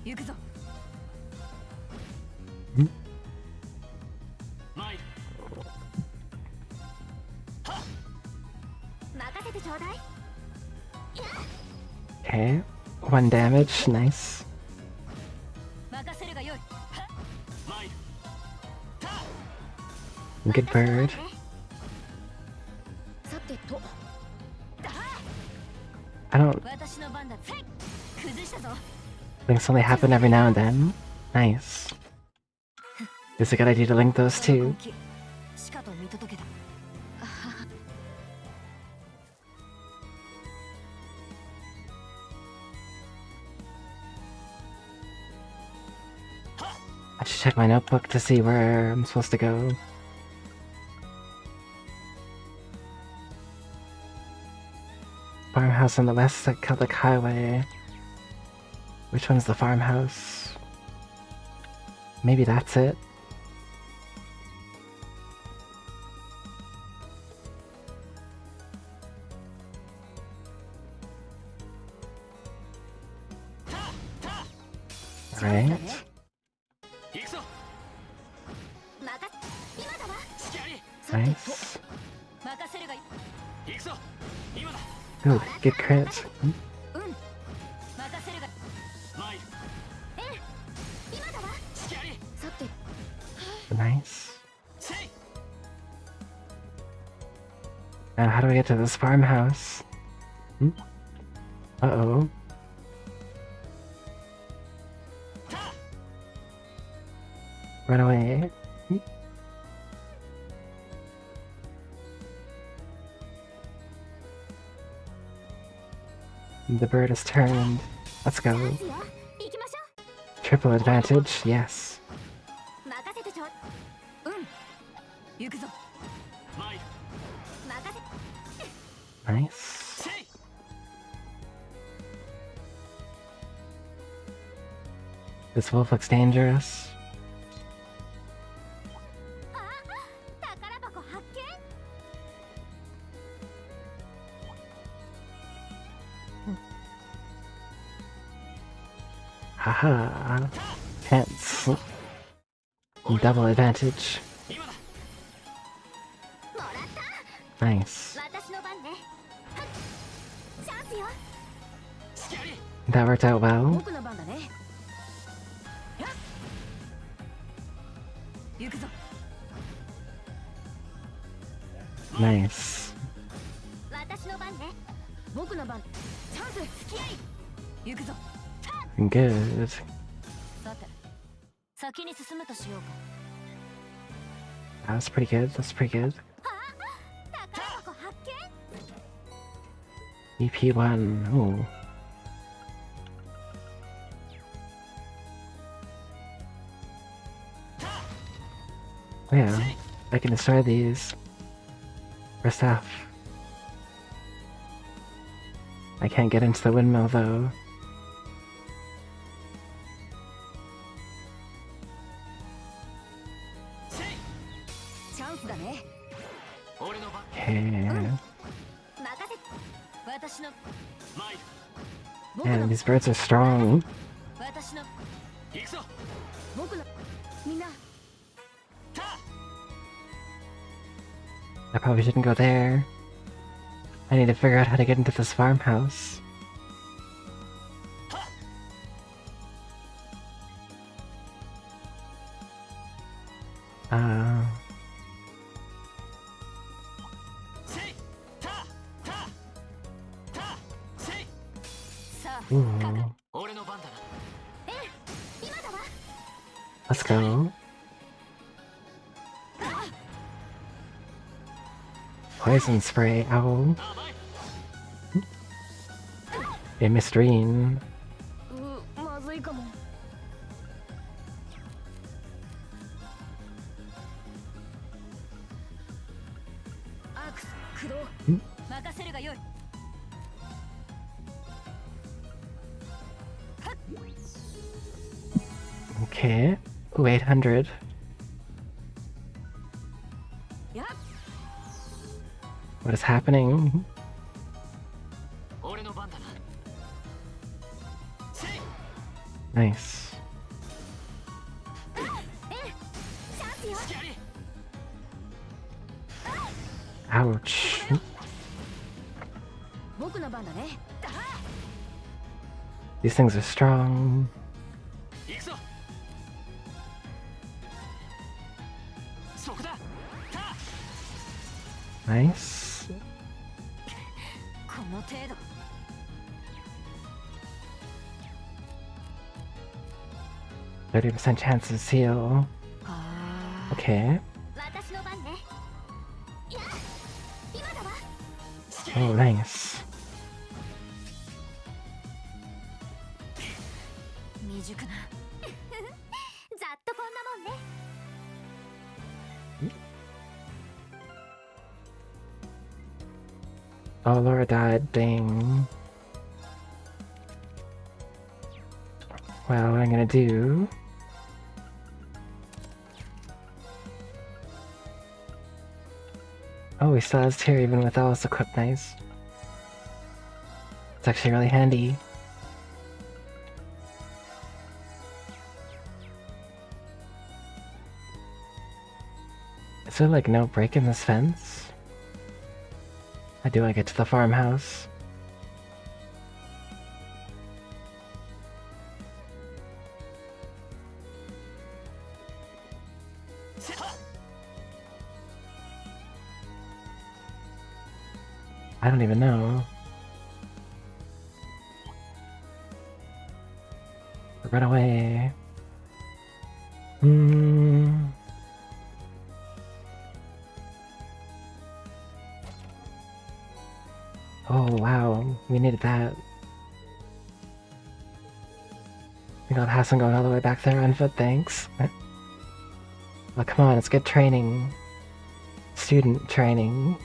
行くぞ。マイル 任せてちょうだい。 Okay. 1 damage, nice. 任せるがよい。マイル Good bird. さてと。 I don't... 私の番だ。崩したぞ。 Links only happen every now and then. Nice. It's a good idea to link those two. しかと見届けた。 I should check my notebook to see where I'm supposed to go. Farmhouse on the west at Celtic Highway. Which one's the farmhouse? Maybe that's it. Alright. 行くぞ 任今だわ。 隙あり Nice. 任せるがいい。行くぞ今だ Ooh, good crit. 任せるが。マイル今だわ。隙あり さて Nice. せい Now how do I get to this farmhouse? Uh-oh. Run away. The bird is turned. Let's go. チャンスよ。行きましょ Triple advantage, yes. う。任せてちょ。行くぞ。参る。任せ。 Nice. せい。 This wolf looks dangerous. 宝箱発見。 Haha. Hence. Double advantage. 今だ。もらった。 Nice. 私の番ね。はっチャンスよ。しきあり。 That worked out well. 僕の番だね。やっ行くぞ。 Nice. 私の番ね。僕の番。チャンス。付き合い。行くぞ。 Good. さて、先に進むとしようか。 That was pretty good. That's pretty good. 宝箱発見。 EP1. Ooh. Oh yeah, I can destroy these. For stuff. I can't get into the windmill though. せい。チャンスだね。俺の番。 Okay. 任せ。私の。参る。僕の Man,。these birds are strong. 私の。行くぞ。僕の。みんな。 I probably shouldn't go there. I need to figure out how to get into this farmhouse. Uh, せい。た。た。た。せい。さあ。 ooh. 俺の番だな。今だわ。 Let's go. Poison spray. Ow. 甘い。 It missed Reen. まずいかも。アークス駆動。任せるがよい。 Okay. Ooh, 800. やっ What is happening? 俺の番だな。せい。 Nice. チャンスよ。しきあり。 Ouch. 僕の番だね。 These things are strong. 行くぞ。そこだ。た。 Nice. この程度。 30% chance to seal. あ Okay. 私の番ね。いや、今だわ。 Oh, nice. 未熟な。ざっとこんなもんね。 Oh, Laura died. Dang. Well, what I'm gonna do... Oh, he still has tear even with all his equipped. Nice. It's actually really handy. Is there like no break in this fence? How do I get to the farmhouse? I don't even know. Run away. Hmm. Oh wow, we needed that. We got Hassan going all the way back there on foot, thanks. Oh, come on, it's good training. Student training.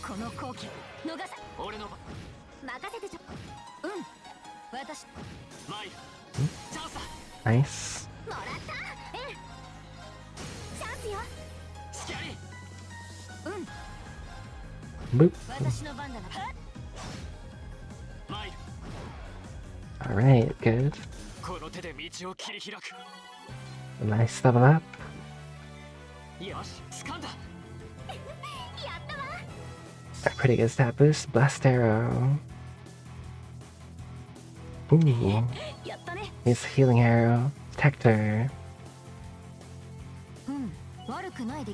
この好機逃さ俺の任せてちょ私マイルチャンスだ Nice. もらったチャンスよスキャリー Boop. 私の番だなマイル Alright, good. この手で道を切り開く Nice level up. よし掴んだ A pretty good stat boost. Blast arrow. Ooh. やったね He's healing arrow. Protector. 悪くないで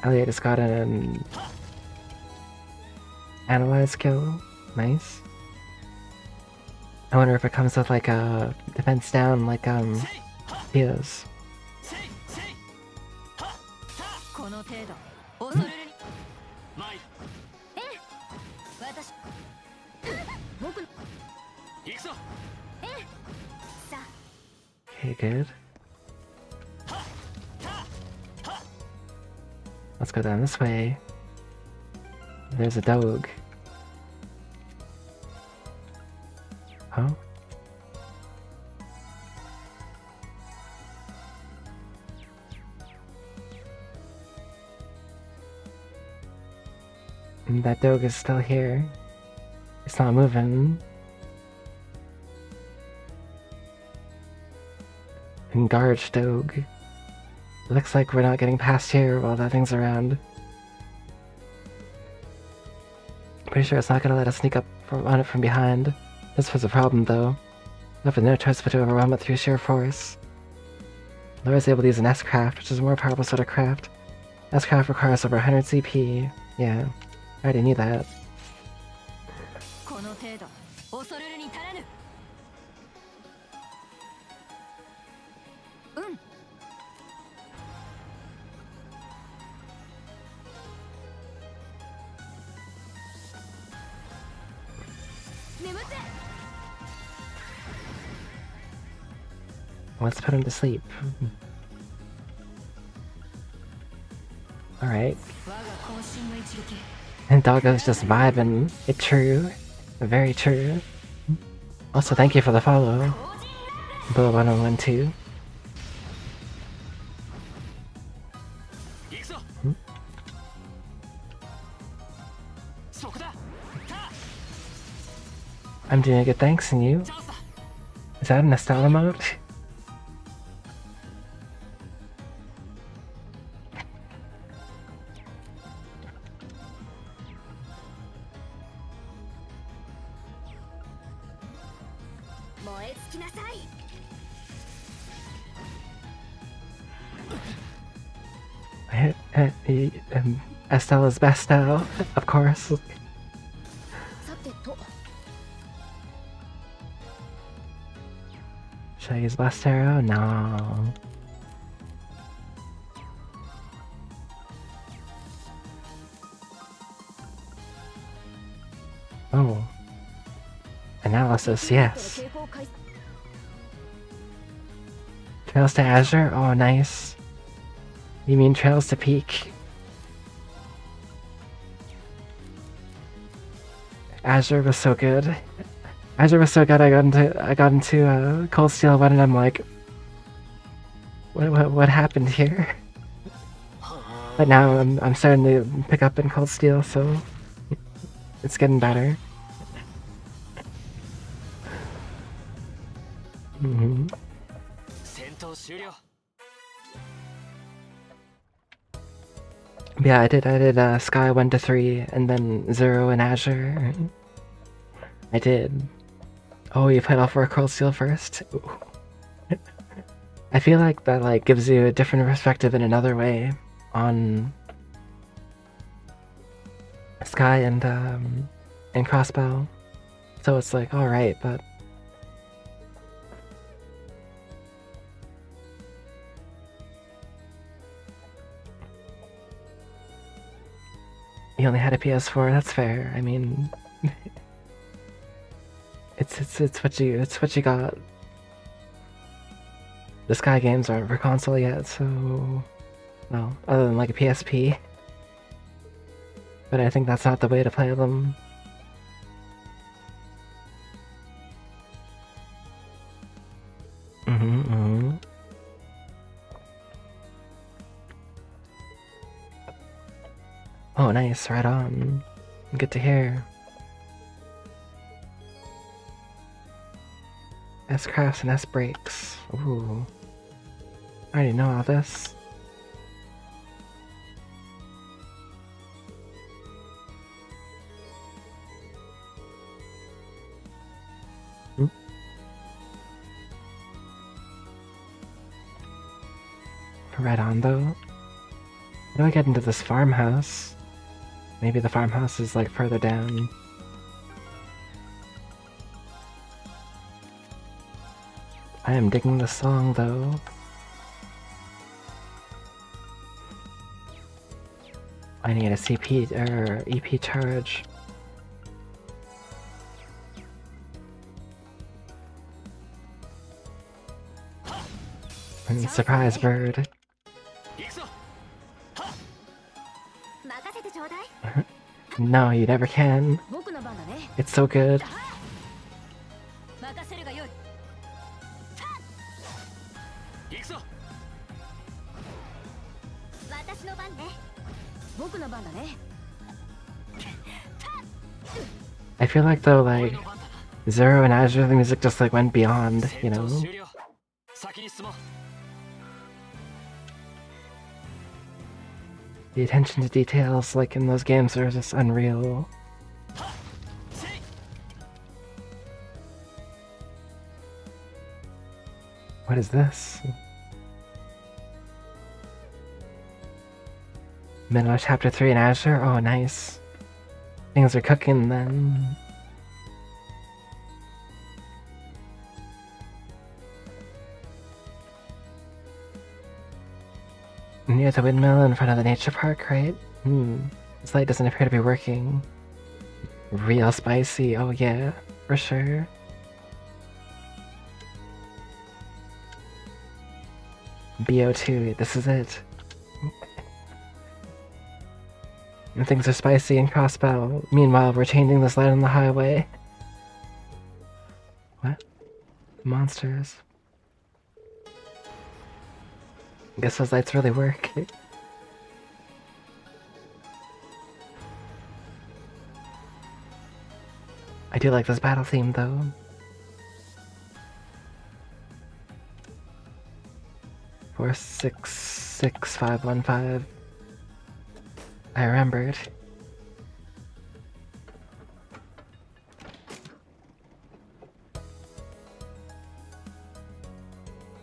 Elliot has got an analyze skill. Nice. I wonder if it comes with like a defense down like Theo's. せいせいはっさこの程度恐れるにあマイル私僕の行くぞさ Okay, good. Let's go down this way. There's a dog. Huh? That dog is still here. It's not moving. Engaged dog. Looks like we're not getting past here while that thing's around. Pretty sure it's not gonna let us sneak up on it from behind. This was a problem though. Left with no choice but to overwhelm it through sheer force. Laura's able to use an S-Craft, which is a more powerful sort of craft. S-Craft requires over 100 CP. Yeah, I already knew that. この程度恐れるに足らぬ眠って Let's put him to sleep. Alright. 我が渾身の一撃 And Doggo's just vibing. It's true. Very true. Also, thank you for the follow. Bull1012. 行くぞそこだ I'm doing good, thanks, and you? チャンスだ Is that an Estella mode? 燃え尽きなさい Estella's best style, of course. さてと Should I use Blast Arrow? No. Oh. Analysis, yes. 抵抗回 Trails to Azure? Oh, nice. You mean Trails to Peak? Azure was so good. Azure was so good. I got into Cold Steel 1 and I'm like, what happened here? But now I'm starting to pick up in Cold Steel, so it's getting better. Mm-hmm. 戦闘終了 Yeah, I did Sky 1 to 3 and then 0 in Azure. I did. Oh, you played all 4 Cold Steel first? Ooh. I feel like that like gives you a different perspective in another way on Sky and Crossbow. So it's like, alright, but He only had a PS4. That's fair. I mean, it's what you got. The Sky games aren't for console yet, so no, other than like a PSP. But I think that's not the way to play them. Oh, nice, right on. Good to hear. S crafts and S breaks. Ooh. I already know all this. Right on though. How do I get into this farmhouse? Maybe the farmhouse is like further down. I am digging the song though. I need a CP or EP charge. Surprise bird. 行くぞ。 任せてちょうだい。 No, you never can. 僕の番だね。 It's so good. 任せるがよい。行くぞ。 私の番ね。僕の番だね。 I feel like though, like Zero and Azure, the music just like went beyond, you 戦闘 know. 終了。先に進もう。 The attention to details, like in those games, are just unreal. What is this? Middle of chapter 3 in Azure? Oh, nice. Things are cooking then. Near the windmill in front of the nature park, right? This light doesn't appear to be working. Real spicy, oh yeah, for sure. BO2, this is it. And things are spicy in Crossbow. Meanwhile, we're changing this light on the highway. What? Monsters. Guess those lights really work. I do like this battle theme though. Four, 6, 6, 5, 1, 5. I remembered.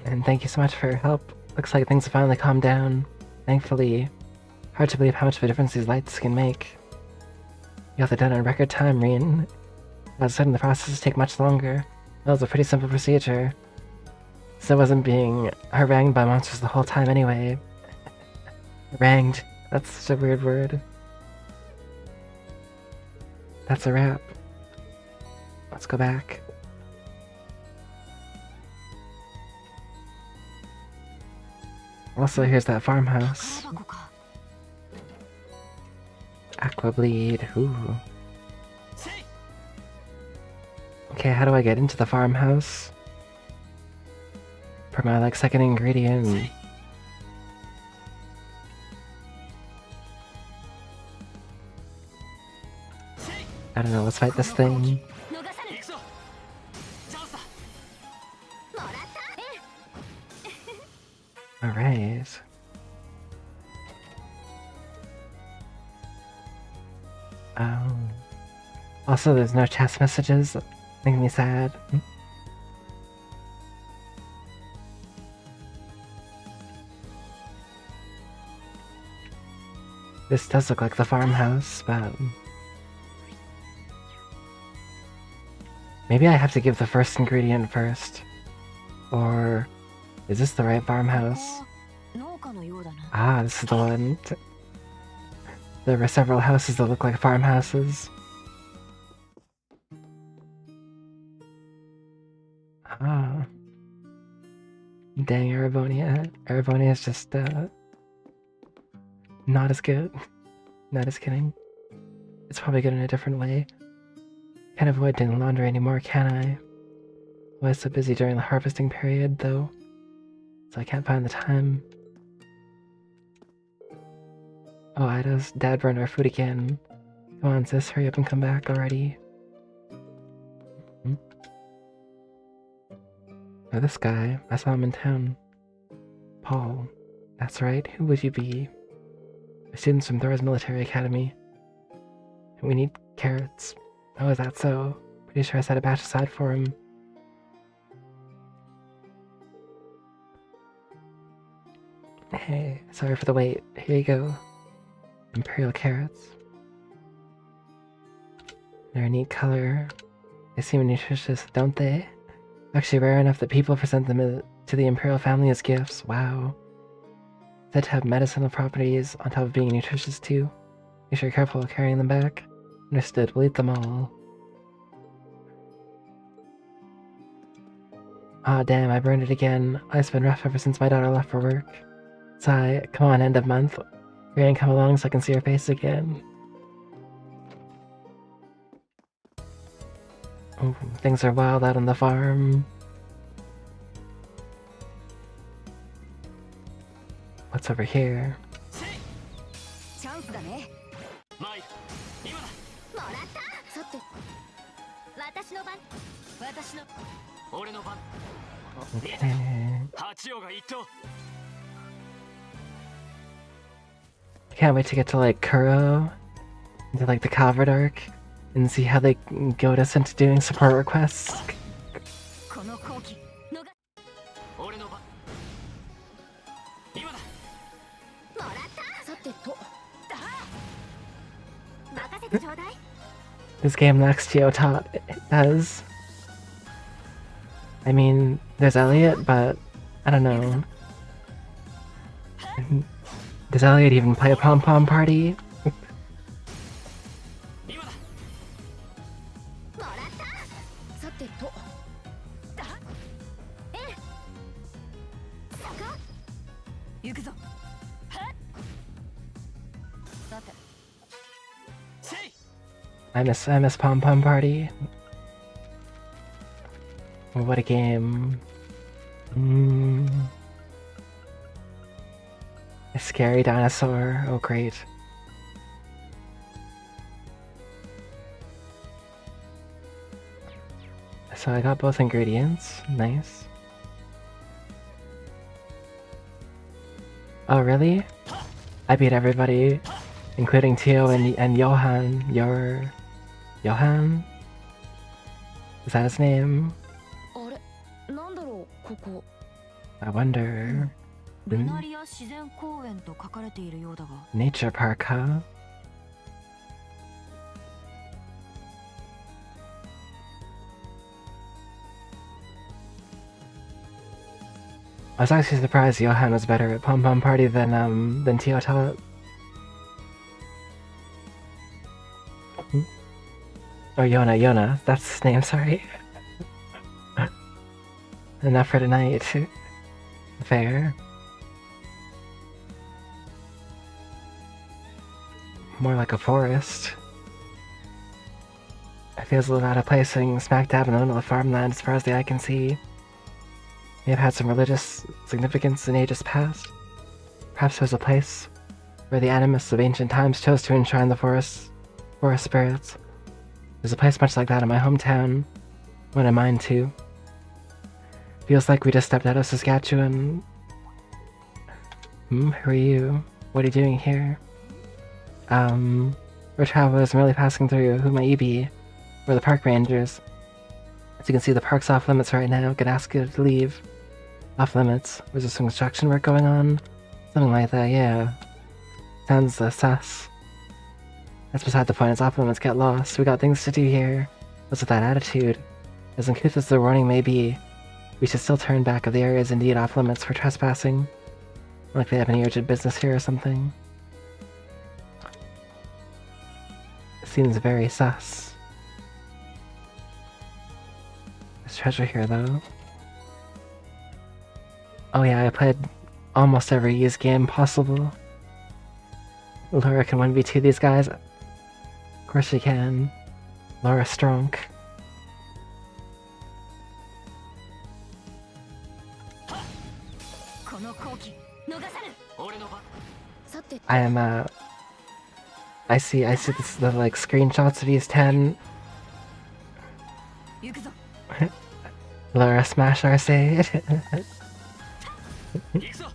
And thank you so much for your help. Looks like things have finally calmed down. Thankfully. Hard to believe how much of a difference these lights can make. You got that done in record time, Rien. All of a sudden the processes take much longer. That was a pretty simple procedure. So I wasn't being harangued by monsters the whole time anyway. Harangued. That's such a weird word. That's a wrap. Let's go back. Also, here's that farmhouse. 川箱か。 Aqua bleed. Ooh. Okay, how do I get into the farmhouse? For my like second ingredient. I don't know, let's fight this thing. 逃さぬ。行くぞ。チャンスだ。もらった。 Alright. Also, there's no chest messages. Making me sad. This does look like the farmhouse, but... maybe I have to give the first ingredient first. Or... is this the right farmhouse? 農家のようだな。 Ah, this is the one. There were several houses that looked like farmhouses. Ah. Dang, Erebonia. Erebonia is just, not as good. Not as kidding. It's probably good in a different way. Can't avoid doing laundry anymore, can I? I was so busy during the harvesting period, though, so I can't find the time. Oh, Ida's dad burned our food again. Come on, sis, hurry up and come back already. Oh, this guy. I saw him in town. Paul. That's right. Who would you be? We're students from Thor's Military Academy. And we need carrots. Oh, is that so? Pretty sure I set a batch aside for him. Hey, sorry for the wait. Here you go. Imperial carrots. They're a neat color. They seem nutritious, don't they? Actually rare enough that people present them to the Imperial family as gifts. Wow. Said to have medicinal properties on top of being nutritious too. Be sure you're careful while carrying them back. Understood, we'll eat them all. Ah, damn, I burned it again. Life's been rough ever since my daughter left for work. Sigh, come on, end of month. Hurry and come along so I can see your face again. Oh, things are wild out on the farm. What's over here? チャンスだね。マイ今だ。もらったさて、私の番。私の俺の番。 Okay. 八王が一等。 Can't wait to get to like Kuro, into like the Calvert arc, and see how they goad us into doing support requests. この好機、逃俺の番。今だ。もらったさてと、任せてちょうだい This game lacks Geotaught. It does. I mean, there's Elliot, but I don't know. Does Elliot even play a pom-pom party? 今だ。もらったさてと、そこ行くぞ。さて せい。 I miss pom-pom party. What a game. A scary dinosaur. Oh, great. So I got both ingredients. Nice. Oh, really? I beat everybody, including Tio and Johan. Johan? Is that his name? あれ、なんだろう、ここ。 I wonder. ルナリア自然公園と書かれているようだが。 Nature park, huh? I was actually surprised Johan was better at Pom Pom Party than Teotot. Oh, Yona, that's his name, sorry. Enough for tonight. Fair. More like a forest. It feels a little out of place sitting smack dab in the middle of farmland as far as the eye can see. May have had some religious significance in ages past. Perhaps there's a place where the animists of ancient times chose to enshrine the forest spirits. There's a place much like that in my hometown, one of mine too. Feels like we just stepped out of Saskatchewan. Who are you? What are you doing here? We're travelers merely passing through. Who might you be? We're the park rangers. As you can see, the park's off limits right now. Could ask you to leave. Off limits? Was there some construction work going on? Something like that, yeah. Sounds sus. That's beside the point. It's off limits. Get lost. We got things to do here. What's with that attitude? As uncouth as the warning may be, we should still turn back if the area is indeed off limits for trespassing. Like they have any urgent business here or something. seems very sus. There's treasure here, though. Oh yeah, I played almost every Ys game possible. Laura can 1v2 these guys. Of course she can. Laura Strunk. この好機逃さぬ。俺の番。さて I am I see this the like screenshots of Ys 10. 行くぞ。 Laura Smash Arcade. 行くぞ。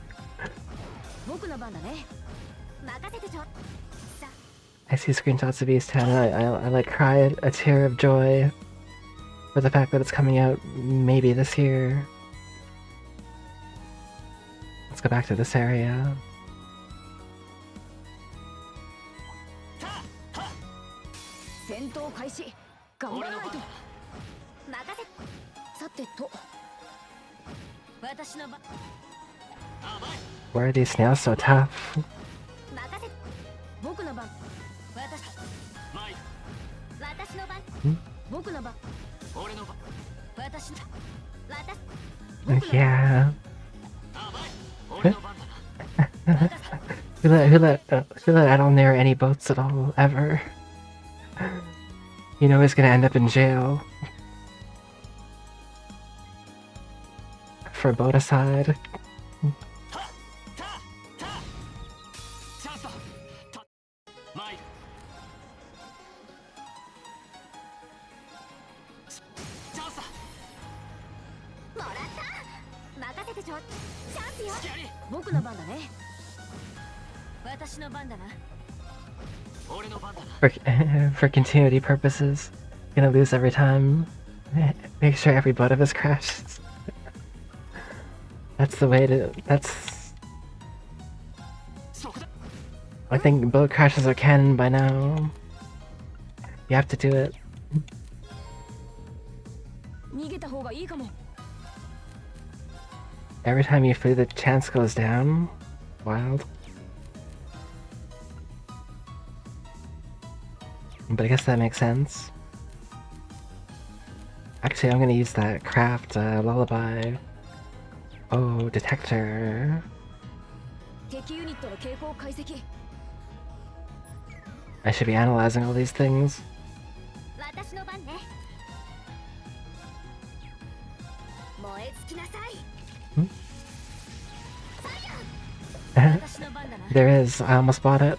僕の番だね。任せてちょ。さ I see screenshots of Ys 10 and I like cry a tear of joy for the fact that it's coming out maybe this year. Let's go back to this area. 戦闘開始。頑張らないと。任せ。さてと。私の番。 Why are these snails so tough? 任せ。僕の番。私。参る。私の番。僕の番。俺の番。私の。私。 Yeah. 俺の番だな。 Who let Adel near any boats at all, ever? You know he's gonna end up in jail. For boaticide. チャンスだ。参る。チャンスだ。もらった。任せてちょ。チャンスよ。やり。僕の番だね。私の番だな。俺の番だな。 For continuity purposes. Gonna lose every time. Make sure every boat of his crashes. That's the way to. That's. そこだ。 I think boat crashes are canon by now. You have to do it. 逃げた方がいいかも。 Every time you flee, the chance goes down. Wild. But I guess that makes sense. Actually, I'm gonna use that craft lullaby. Oh, detector. 敵ユニットの傾向解析。 I should be analyzing all these things. 私の番ね。燃え尽きなさい。 私の番だな。 There is. I almost bought it.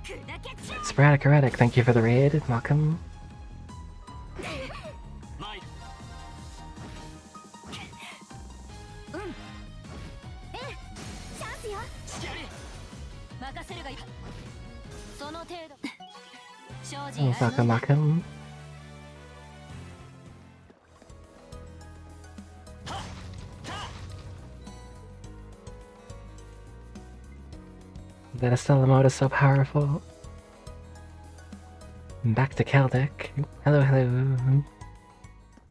砕けちゃう。 Sporadic Heretic, thank you for the raid. Welcome. 参る。チャンスよ。やり。任せるがいい。その程度。精 Oh, 進 welcome, welcome. That Estella mode is so powerful. Back to Celtic. Hello, hello.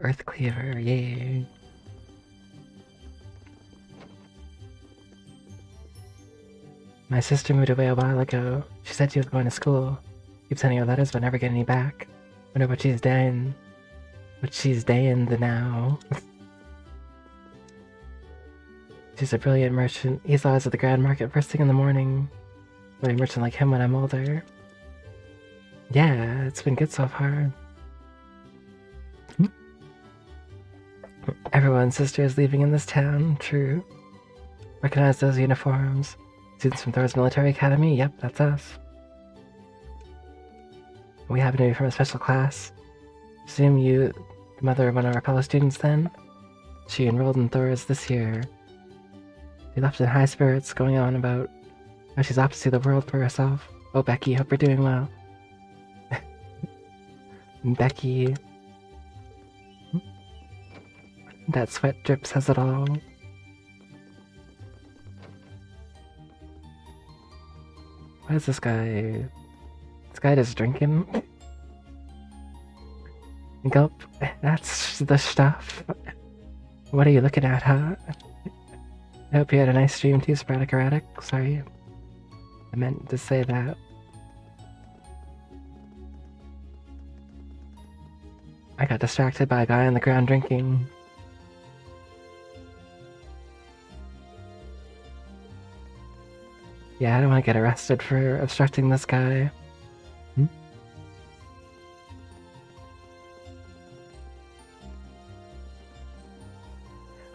Earth Cleaver, yay. My sister moved away a while ago. She said she was going to school. Keep sending her letters but never get any back. Wonder what she's doing. What she's doing the now. She's a brilliant merchant. He's always at the Grand Market first thing in the morning. I'll be a merchant like him when I'm older. Yeah, it's been good so far. Everyone's sister is leaving in this town, true. Recognize those uniforms. Students from Thor's Military Academy? Yep, that's us. We happen to be from a special class. Assume you the mother of one of our fellow students then? She enrolled in Thor's this year. She left in high spirits, going on about how she's off to see the world for herself. Oh, Becky, hope you're doing well. Becky. That sweat drip says it all. What is this guy? This guy just drinking? Gulp. That's the stuff. What are you looking at, huh? I hope you had a nice stream too, Sporadic Erratic. Sorry. I meant to say that. I got distracted by a guy on the ground drinking. Yeah, I don't want to get arrested for obstructing this guy.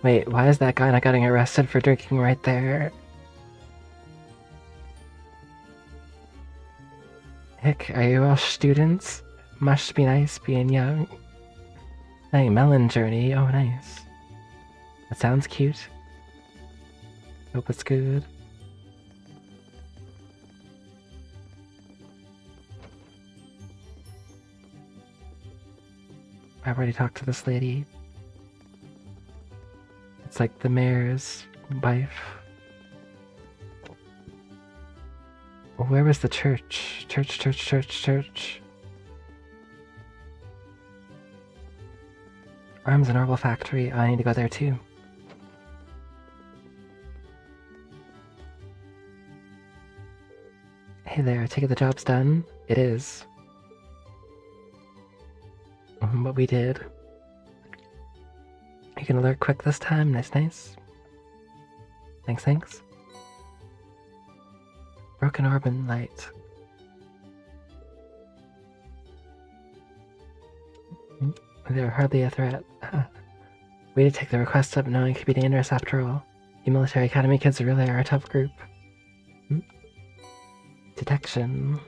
Wait, why is that guy not getting arrested for drinking right there? Heck, are you all students? Must be nice being young. Hey, melon journey. Oh, nice. That sounds cute. Hope it's good. I already talked to this lady. It's like the mayor's wife. Where was the church? Church. Arms and Herbal Factory. I need to go there too. Hey there, take it the job's done? It is. But we did. You can alert quick this time. Nice. Thanks. Broken Orban Light. They're hardly a threat. Way to take the request up knowing it could be dangerous after all. You military academy kids really are a tough group. Detection.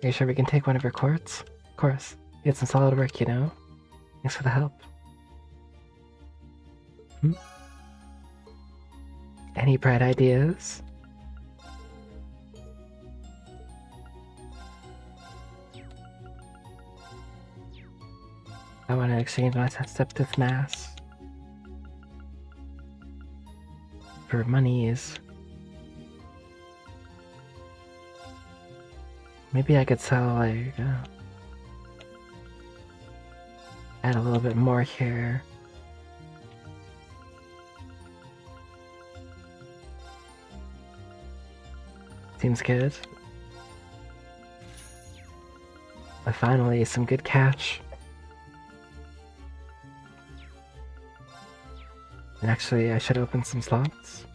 Are you sure we can take one of your courts? Of course. You did some solid work, you know. Thanks for the help. Any bright ideas? I want to exchange my Septith Mass for monies. Maybe I could sell, like, add a little bit more here. Seems good. But finally, some good cash. And actually, I should open some slots.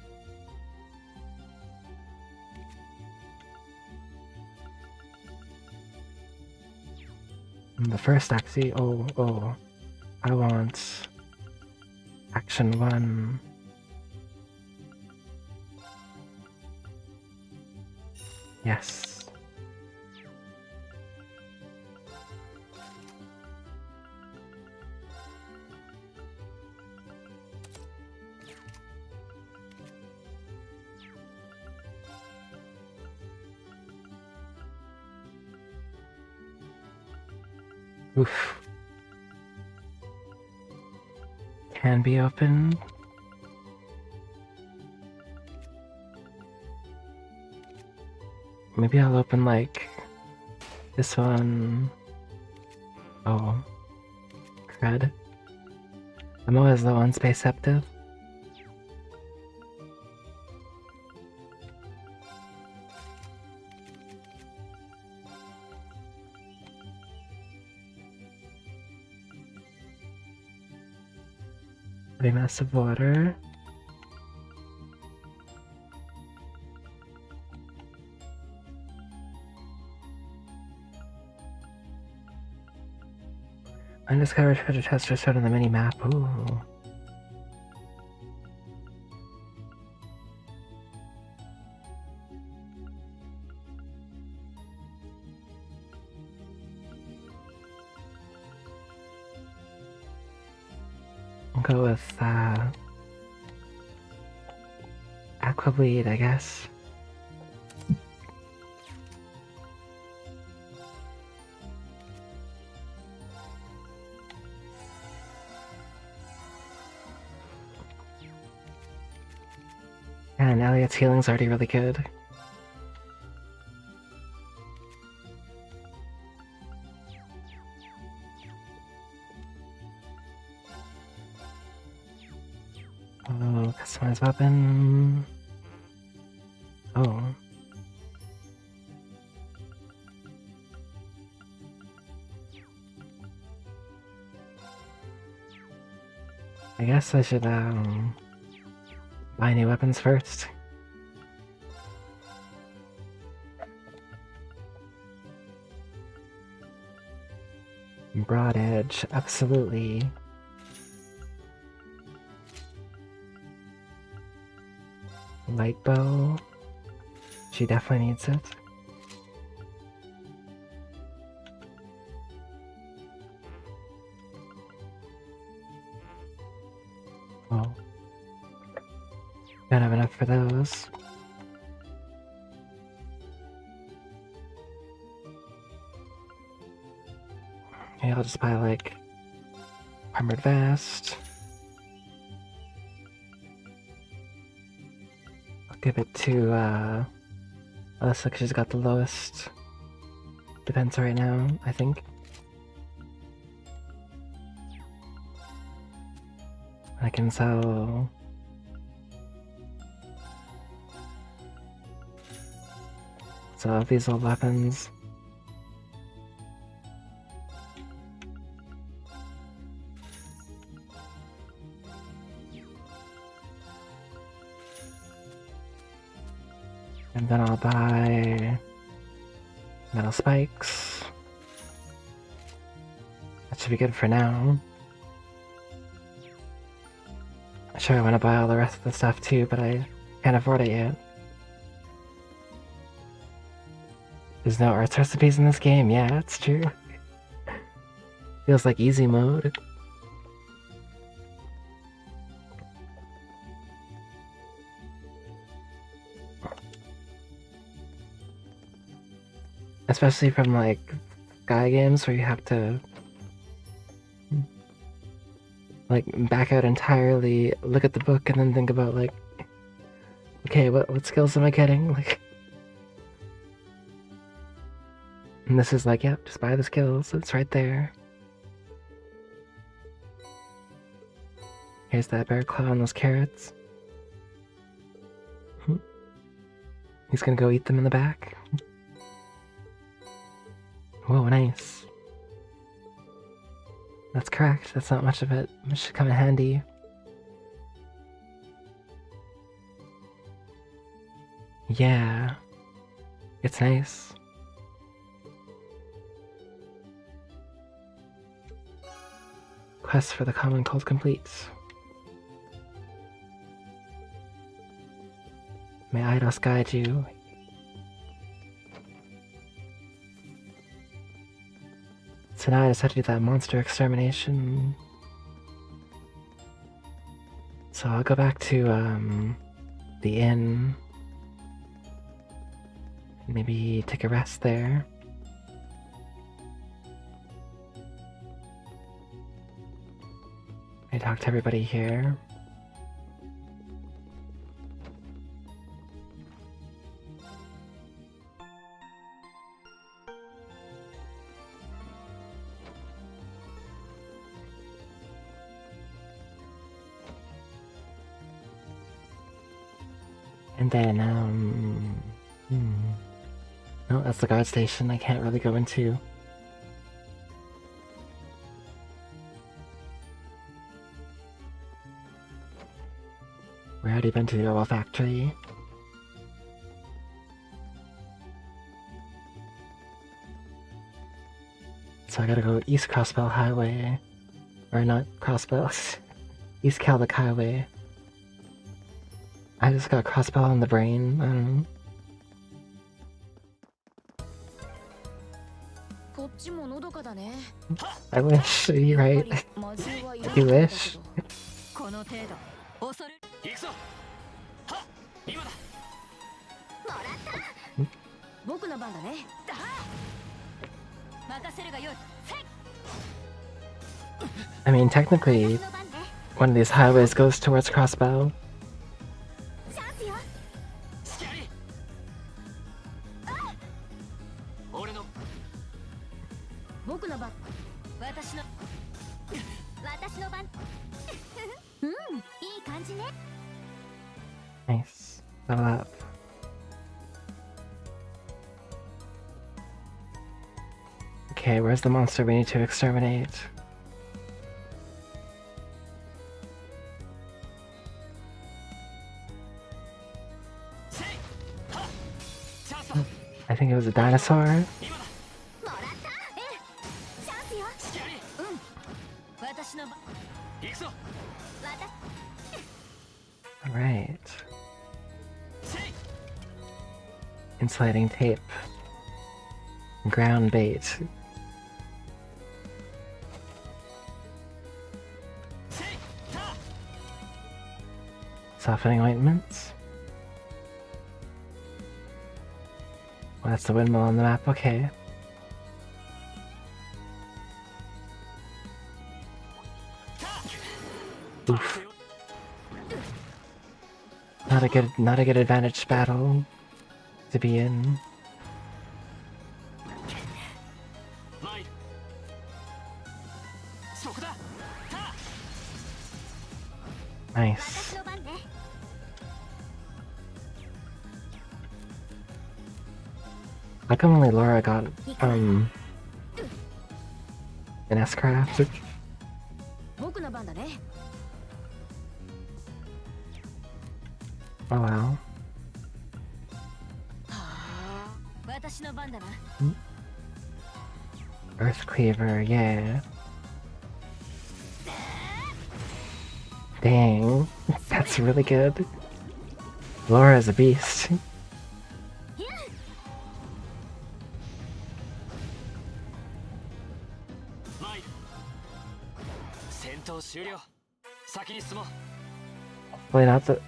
The first actually, I want action 1. Yes. Oof. Can be opened. Maybe I'll open like this one. Oh. Crud. I'm always low on space septive. Big massive water. Undiscovered treasure chests are shown on the mini map. Ooh. I'll go with Aqua Bleed, I guess. And Elliot's healing's already really good. Oh, customize weapon. Oh. I guess I should, buy new weapons first. Broad edge, absolutely. Light bow. She definitely needs it. Oh. Don't have enough for those. Okay, I'll just buy like armored vest. I'll give it to Alyssa because she's got the lowest defense right now, I think. I can sell these old weapons. And then I'll buy metal spikes. That should be good for now. Sure, I want to buy all the rest of the stuff too, but I can't afford it yet. There's no arts recipes in this game? Yeah, that's true. Feels like easy mode. Especially from like Sky games where you have to like back out entirely, look at the book, and then think about like, okay, what skills am I getting? Like, and this is like, yep, just buy the skills. It's right there. Here's that bear claw and those carrots. He's gonna go eat them in the back. Whoa, nice. That's correct. That's not much of it. It should come in handy. Yeah. It's nice. Quest for the common cold complete. May Eidos guide you. So now I just have to do that monster extermination. So I'll go back to the inn. Maybe take a rest there. I talk to everybody here. And then, no, that's the guard station. I can't really go into. We already been to the oil factory. So I gotta go East Crossbell Highway. Or not Crossbell. East Calvic Highway. I just got Crossbell on the brain. I don't know. こっちものどかだね。 I wish. You're やっ right. ぱり魔獣はいる You んだけど wish. この程度恐る行くぞ。はっ、今だ。僕の番だね。任せるがよい。 I mean, technically, 私の番ね。 one of these highways goes towards Crossbow. チャンスよ。スキャリ俺の僕の番。私の私の番。うん、いい感じね。 Nice. Level up. Okay, where's the monster we need to exterminate? was a dinosaur? もらったええチャンスよ隙あり私の番行くぞ私 Alright. せい Insulating tape. Ground bait. せいた Softening ointments. Well, that's the windmill on the map, okay. Oof. Not a good advantage battle to be in. 参るそこだた Nice. 私の番ね How come only Laura got, an S-craft? 僕の番だね Oh wow. はあ私の番だな Earth Cleaver, yeah. Dang, that's really good. Laura's a beast. 参る戦闘終了先に進もう Hopefully not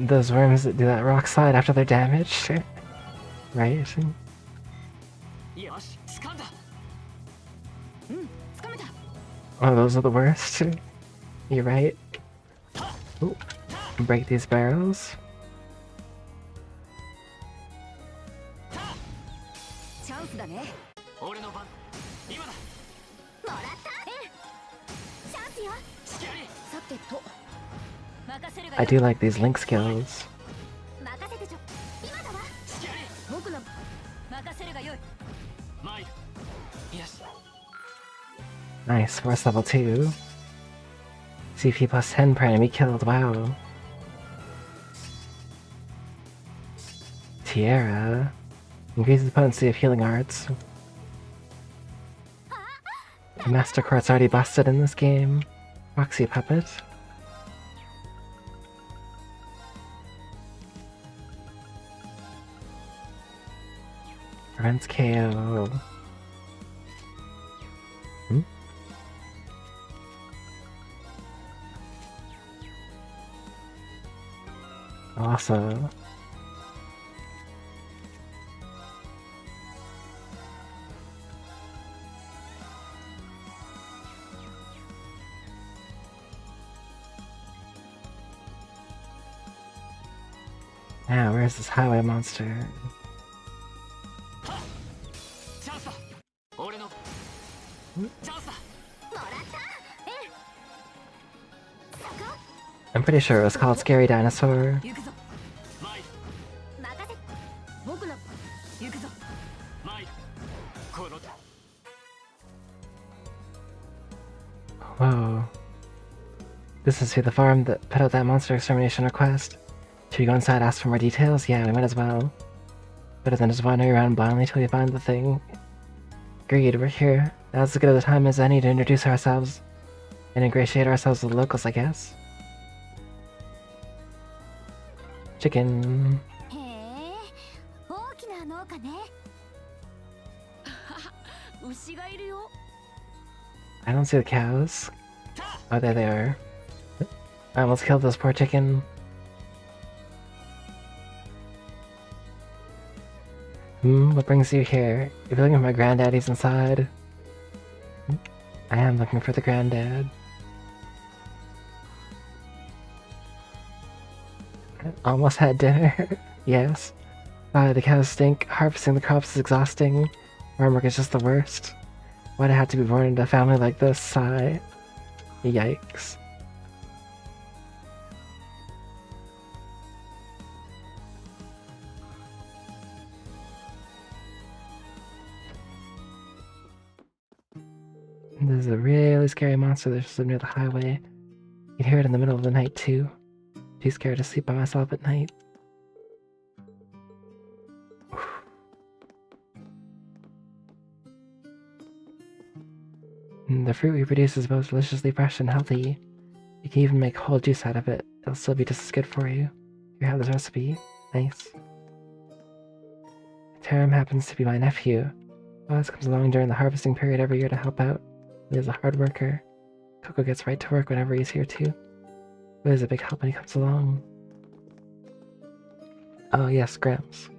those worms that do that rock slide after they're damaged. Right? よし掴んだつかめた Oh, those are the worst. You're right. Ooh. Break these barrels. チャンスだね俺の番今だもらったええチャンスよ隙ありさてと任せるが I do like these link skills. 任せてちょ今だわ隙あり僕の任せるがよい参るよし Nice, force level 2. CP plus 10 per enemy killed, wow. Tiara. Increases the potency of healing arts. The Master Court's already busted in this game. Roxy Puppet. Prevents KO. Awesome. Now, where's this highway monster? チャンスだ俺のチャンスだ もらったええそこ I'm pretty sure it was called Scary Dinosaur. 行くぞ参る任せ僕の行くぞ参るこの Whoa. This is to the farm that put out that monster extermination request. Should we go inside, ask for more details? Yeah, we might as well. Better than just wandering around blindly till we find the thing. Agreed, we're here. Now's as good a time as any to introduce ourselves and ingratiate ourselves with the locals, I guess. Chicken. へえ大きな農家ね牛がいるよ I don't see the cows. Oh, there they are. I almost killed this poor chicken. What brings you here? You're looking for my granddaddy's inside. I am looking for the granddad. Almost had dinner. Yes. The cows stink. Harvesting the crops is exhausting. Farm work is just the worst. Why'd I have to be born into a family like this? Sigh. Yikes. This is a really scary monster that's just near the highway. You'd hear it in the middle of the night too. Too scared to sleep by myself at night. And the fruit we produce is both deliciously fresh and healthy. You can even make whole juice out of it. It'll still be just as good for you. You have this recipe. Nice. Taram happens to be my nephew. Oz comes along during the harvesting period every year to help out. He is a hard worker. Coco gets right to work whenever he's here too. It is a big help when he comes along. Oh yes, Gramps.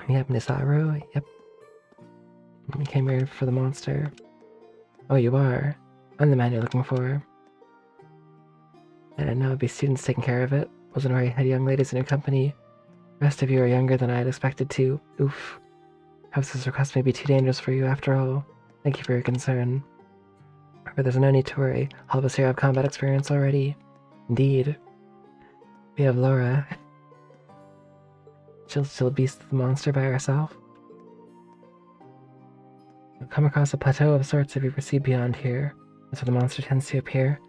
Yep, Nisaru. Yep. You came here for the monster. Oh, you are? I'm the man you're looking for. I didn't know it'd be students taking care of it. Wasn't worried I had young ladies in your company. The rest of you are younger than I had expected to. Oof. Perhaps this request may be too dangerous for you after all. Thank you for your concern. But there's no need to worry. All of us here have combat experience already. Indeed. We have Laura. She'll beast the monster by herself. You'll come across a plateau of sorts if you proceed beyond here. That's where the monster tends to appear.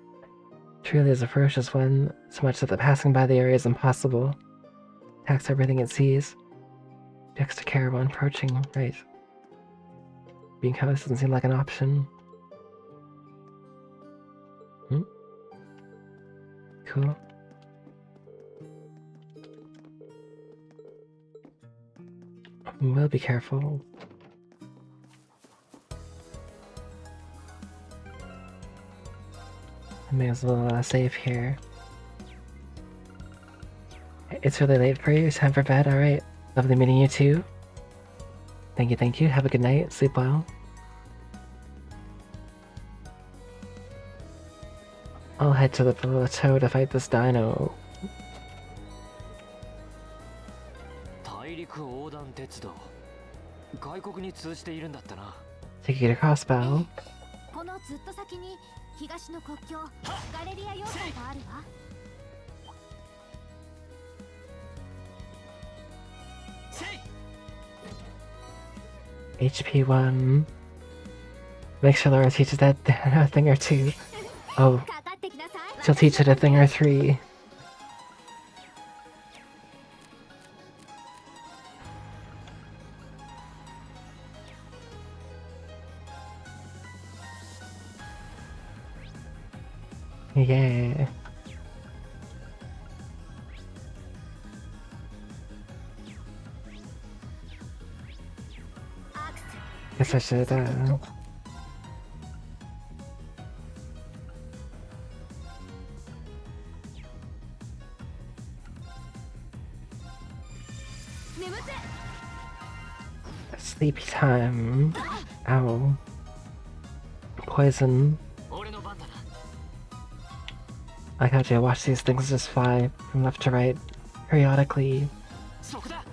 Truly is a ferocious one, so much that the passing by the area is impossible. Attacks everything it sees. Takes extra care when approaching, right. Being careless doesn't seem like an option. Cool. We'll be careful. I may as well save here. It's really late for you. It's time for bed. Alright. Lovely meeting you too. Thank you, thank you. Have a good night. Sleep well. I'll head to the plateau to fight this dino. 大陸横断鉄道。外国に通じているんだったな。Take you to Crossbow. このずっと先に東の国境ガレリア要塞があるわ。HP 1. Make sure Laura teaches that a thing or two. Oh, かかってきなさい。 she'll teach it a thing or three. Yeah. Guess I should, sleepy time. Ow. Poison. 俺の番だな。 I got you watch these things just fly from left to right periodically. そこだ。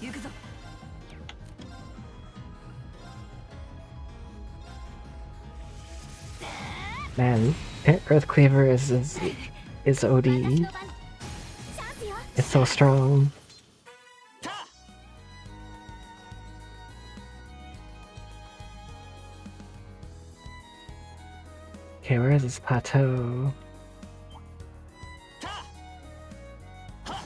行くぞ。 Man, Earth Cleaver is OD. 私の番。チャンスよ。 It's so strong. Okay, where is this plateau? Hmm.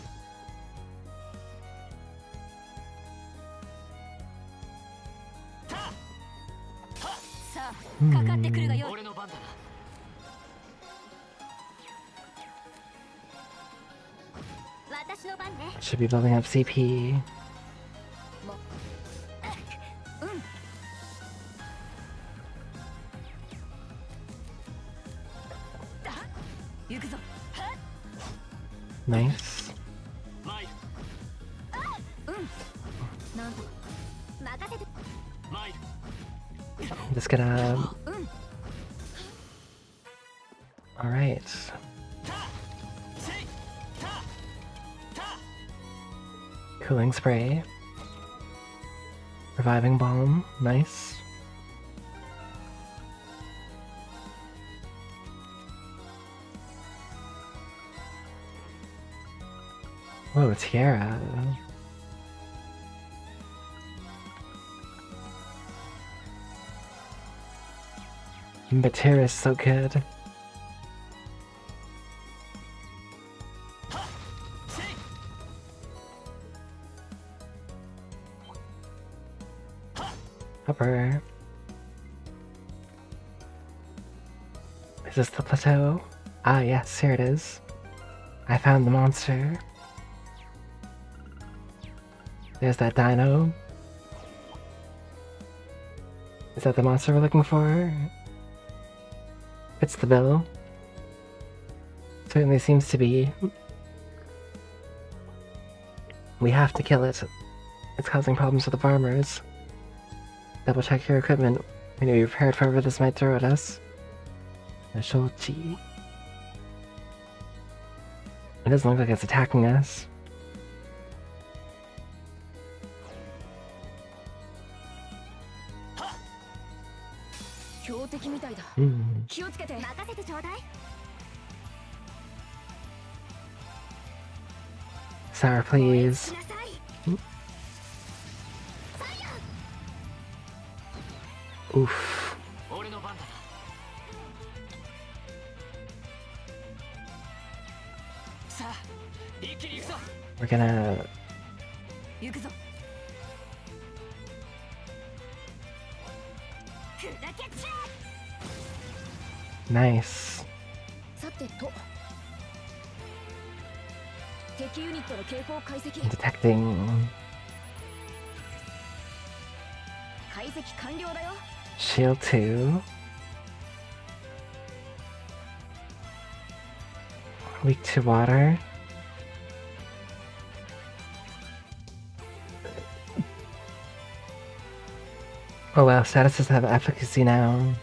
さあ、かかってくるがよい。俺の番だな。 私の番ね。 Should be building up CP. 行くぞ。 Nice. 参る。なんと任せて。参る。 I'm just gonna. Alright. Cooling spray. Reviving balm. Nice. Whoa, Tiara. But Tiara's so good. Upper. Is this the plateau? Ah, yes, here it is. I found the monster. There's that dino. Is that the monster we're looking for? Fits the bill. Certainly seems to be. We have to kill it. It's causing problems for the farmers. Double check your equipment. We need to be prepared for whatever this might throw at us. A Shochi. It doesn't look like it's attacking us. 強敵みたいだ。 気をつけて。 任せてちょうだい。 Sour, please. しなさい。 Oof. 俺の番だな。さあ、一気に行くぞ。 We're gonna 行くぞ。 nice. さてと。敵ユニットの警報解析。 Detecting 解析完了だよ。 shield 2. Weak to water. Oh wow, statuses have efficacy now.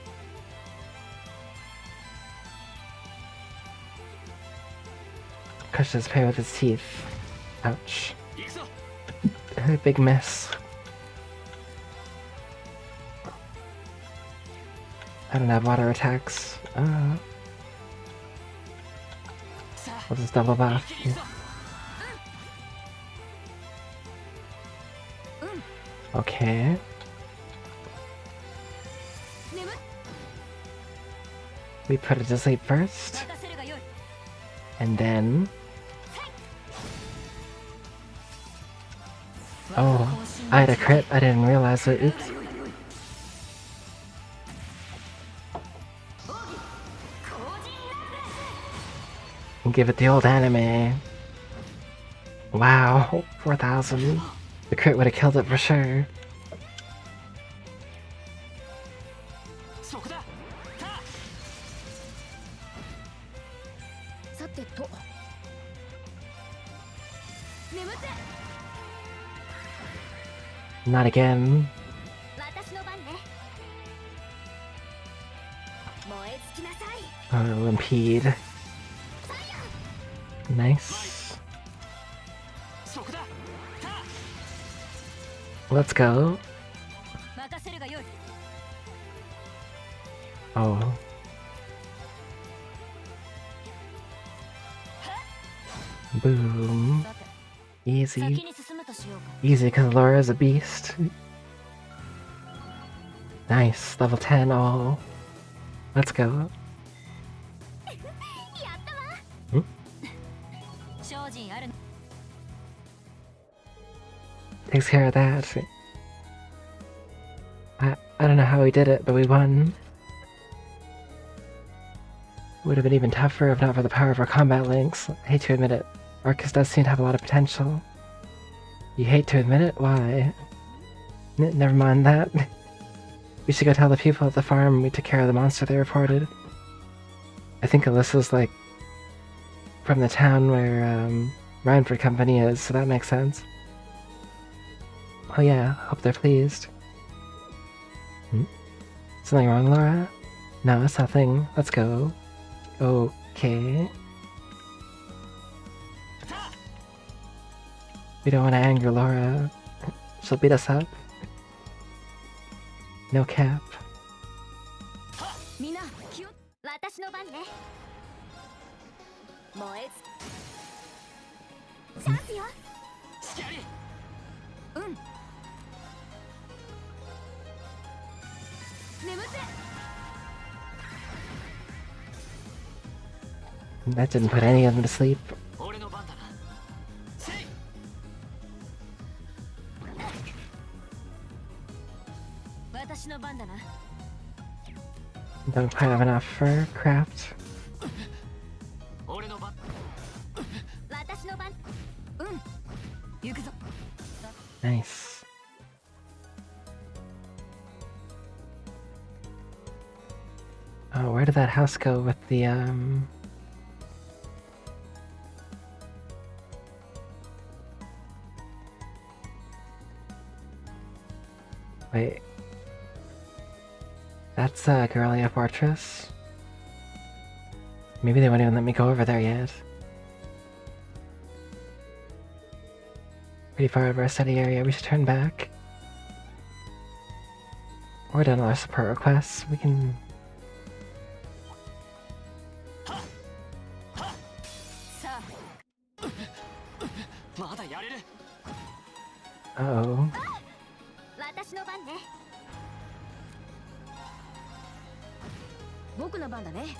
Crushes his prey with his teeth. Ouch. 行くぞ。 Big miss. I don't have water attacks. さあ、 We'll just double buff. 一気に行くぞ。 Okay. 眠っ。 We put it to sleep first, 任せるがよい。 and then... Oh, I had a crit. I didn't realize it. Oops. And give it the old anime. Wow, 4,000. The crit would have killed it for sure. そこだ。た。さてと。眠って。 Not again. 私の番ね。燃え尽きなさい。 Oh, impede. Nice. そこだ。た。 Let's go. 任せるがよい。 Oh. Boom. さて。 Easy. 先に進むとしようか。 Easy because Laura's a beast. Nice. Level 10 all. Let's go. 精進ある。 Takes care of that. I don't know how we did it, but we won. Would have been even tougher if not for the power of our combat links. I hate to admit it. Arcus does seem to have a lot of potential. You hate to admit it? Why? Never mind that. We should go tell the people at the farm we took care of the monster they reported. I think Alyssa's like from the town where Rhineford Company is, so that makes sense. Oh yeah, hope they're pleased. Something wrong, Laura? No, it's nothing. Let's go. Okay. We don't want to anger Laura. She'll beat us up. No cap. みんな気を。私の番ね。燃え尽き。チャンスよ。スキャリー。うん。眠って。 That didn't put any of them to sleep. 俺の番だな。せい。 私私の番だな。 Don't quite have enough for craft. 俺の番。私の番。行くぞ。 Nice. Oh, where did that house go with the, Wait. That's, Guerrilla Fortress? Maybe they won't even let me go over there yet. Pretty far out of our study area, we should turn back. We're done all our support requests, we can... さあ、まだやれる。 Uh-oh. 私の番ね。僕の番だね。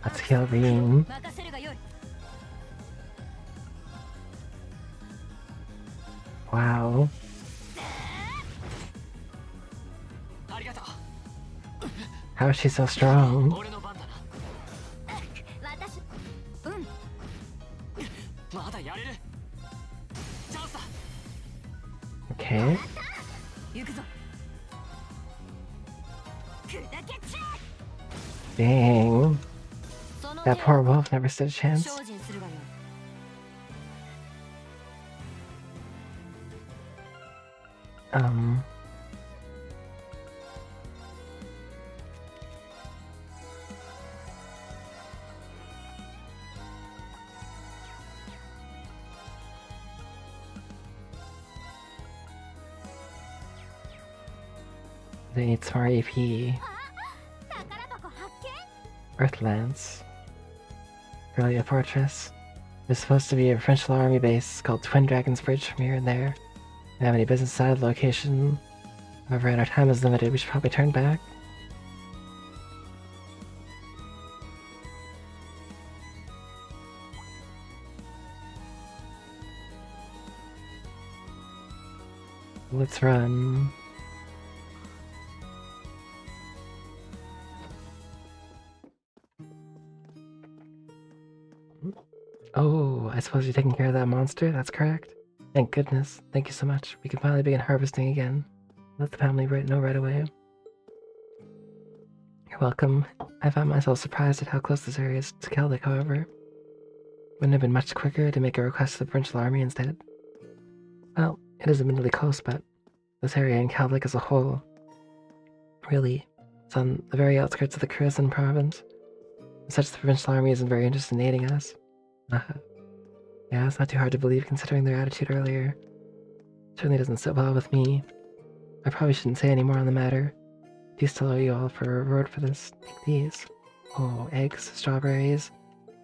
Let's heal Reen. 任せるがよい。 Wow. ありがとう。 How is she so strong? 俺の番だな。私。まだやれる。チャンスだ。 Okay. 行くぞ。砕けちゃ Dang. その That poor wolf never stood a chance. 精進するがよい。 They need some more AP. 宝箱発見。 Earthlands. Guerrilla Fortress. There's supposed to be a French army base called Twin Dragons Bridge from here and there. We don't have any business out of the location. However, our time is limited, we should probably turn back. Let's run. Oh, I suppose you're taking care of that monster? That's correct. Thank goodness. Thank you so much. We can finally begin harvesting again. Let the family know right away. You're welcome. I found myself surprised at how close this area is to Celtic, however. Wouldn't it have been much quicker to make a request to the provincial army instead? Well, it is admittedly close, but this area in Celtic as a whole, really, it's on the very outskirts of the Kherson province. As such, the provincial army isn't very interested in aiding us. Yeah, it's not too hard to believe considering their attitude earlier. Certainly doesn't sit well with me. I probably shouldn't say any more on the matter. I do still owe you all for a reward for this. Take these. Oh, eggs, strawberries,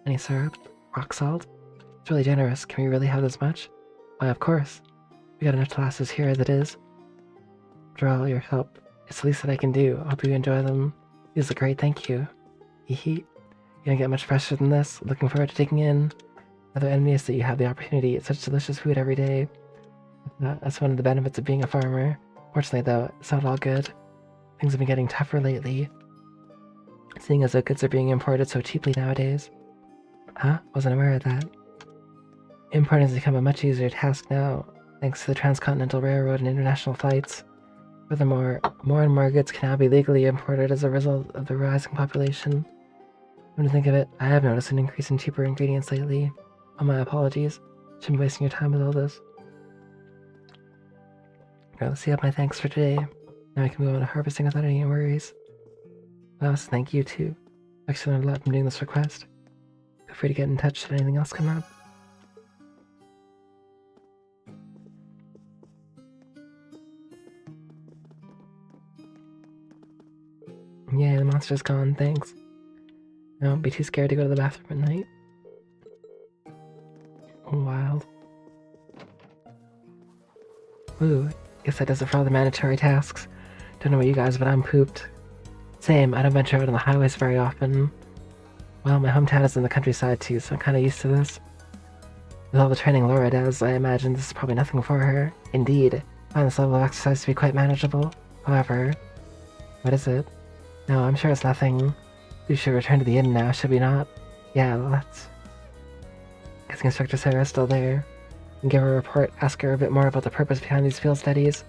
honey syrup, rock salt. It's really generous. Can we really have this much? Why, of course. We got enough to last us here as it is. After all your help, it's the least that I can do. I hope you enjoy them. These look great, thank you. Hee. You don't get much fresher than this. Looking forward to taking in. Rather envious that you have the opportunity to eat such delicious food every day. That's one of the benefits of being a farmer. Fortunately, though, it's not all good. Things have been getting tougher lately. Seeing as though goods are being imported so cheaply nowadays. Huh? Wasn't aware of that. Importing has become a much easier task now, thanks to the transcontinental railroad and international flights. Furthermore, more and more goods can now be legally imported as a result of the rising population. Come to think of it, I have noticed an increase in cheaper ingredients lately. Oh, my apologies. Shouldn't be wasting your time with all this. Well, see up my thanks for today. Now I can move on to harvesting without any worries. Well, so thank you too. I actually learned a lot from doing this request. Feel free to get in touch should anything else come up. Yeah, the monster's gone, thanks. Don't be too scared to go to the bathroom at night. Wild. Ooh, guess that does it for all the mandatory tasks. Don't know about you guys, but I'm pooped. Same, I don't venture out on the highways very often. Well, my hometown is in the countryside too, so I'm kinda used to this. With all the training Laura does, I imagine this is probably nothing for her. Indeed. find this level of exercise to be quite manageable. However, what is it? No, I'm sure it's nothing. We should return to the inn now, should we not? Yeah, let's. Guessing Instructor Sarah is still there. And give her a report, ask her a bit more about the purpose behind these field studies.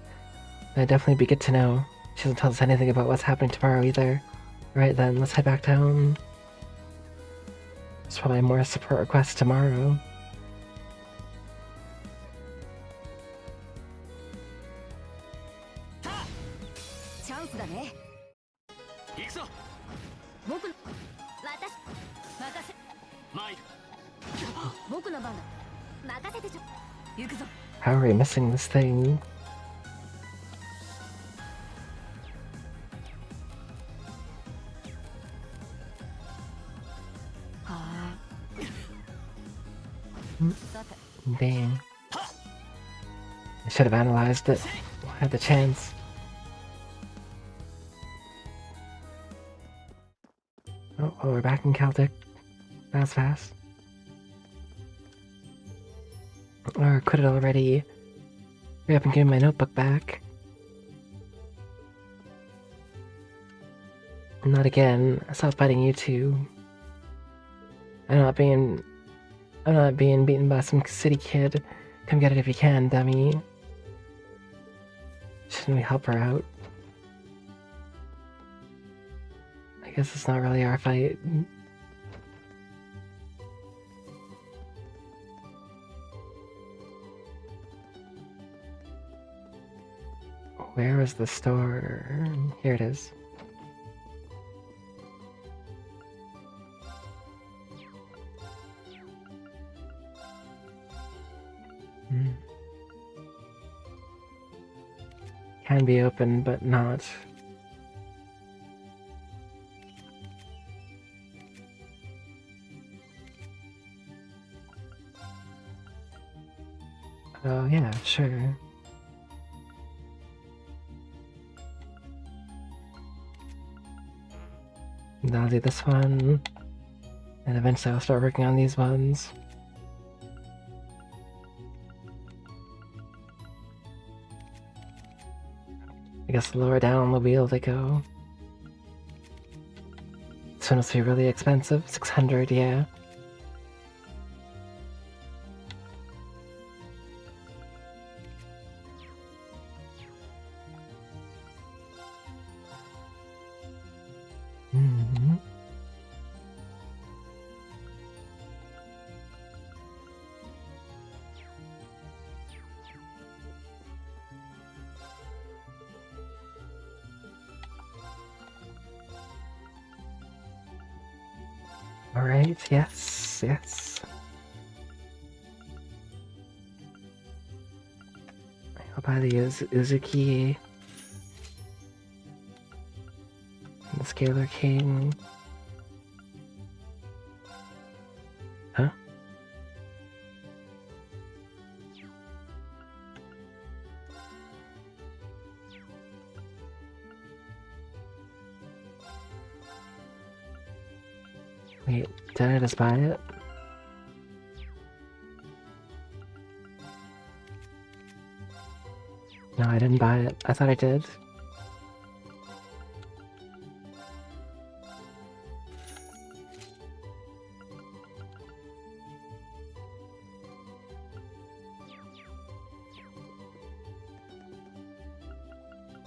That'd definitely be good to know. She doesn't tell us anything about what's happening tomorrow either. Right then, let's head back down. There's probably more support requests tomorrow. How are we missing this thing? Dang. I should have analyzed it. I had the chance. Oh, we're back in Celtic. That was fast. Or quit it already. Hurry up and give me my notebook back. Not again. Stop fighting you two. I'm not being beaten by some city kid. Come get it if you can, dummy. Shouldn't we help her out? I guess it's not really our fight. Where was the store? Here it is. Can be open, but not. Oh, yeah, sure. And I'll do this one, and eventually I'll start working on these ones. I guess lower down on the wheel they go. This one must be really expensive. 600, yeah. Alright, yes, yes. I'll buy the Uzuki. And the Scalar King. Huh? Wait, did I just buy it? No, I didn't buy it. I thought I did.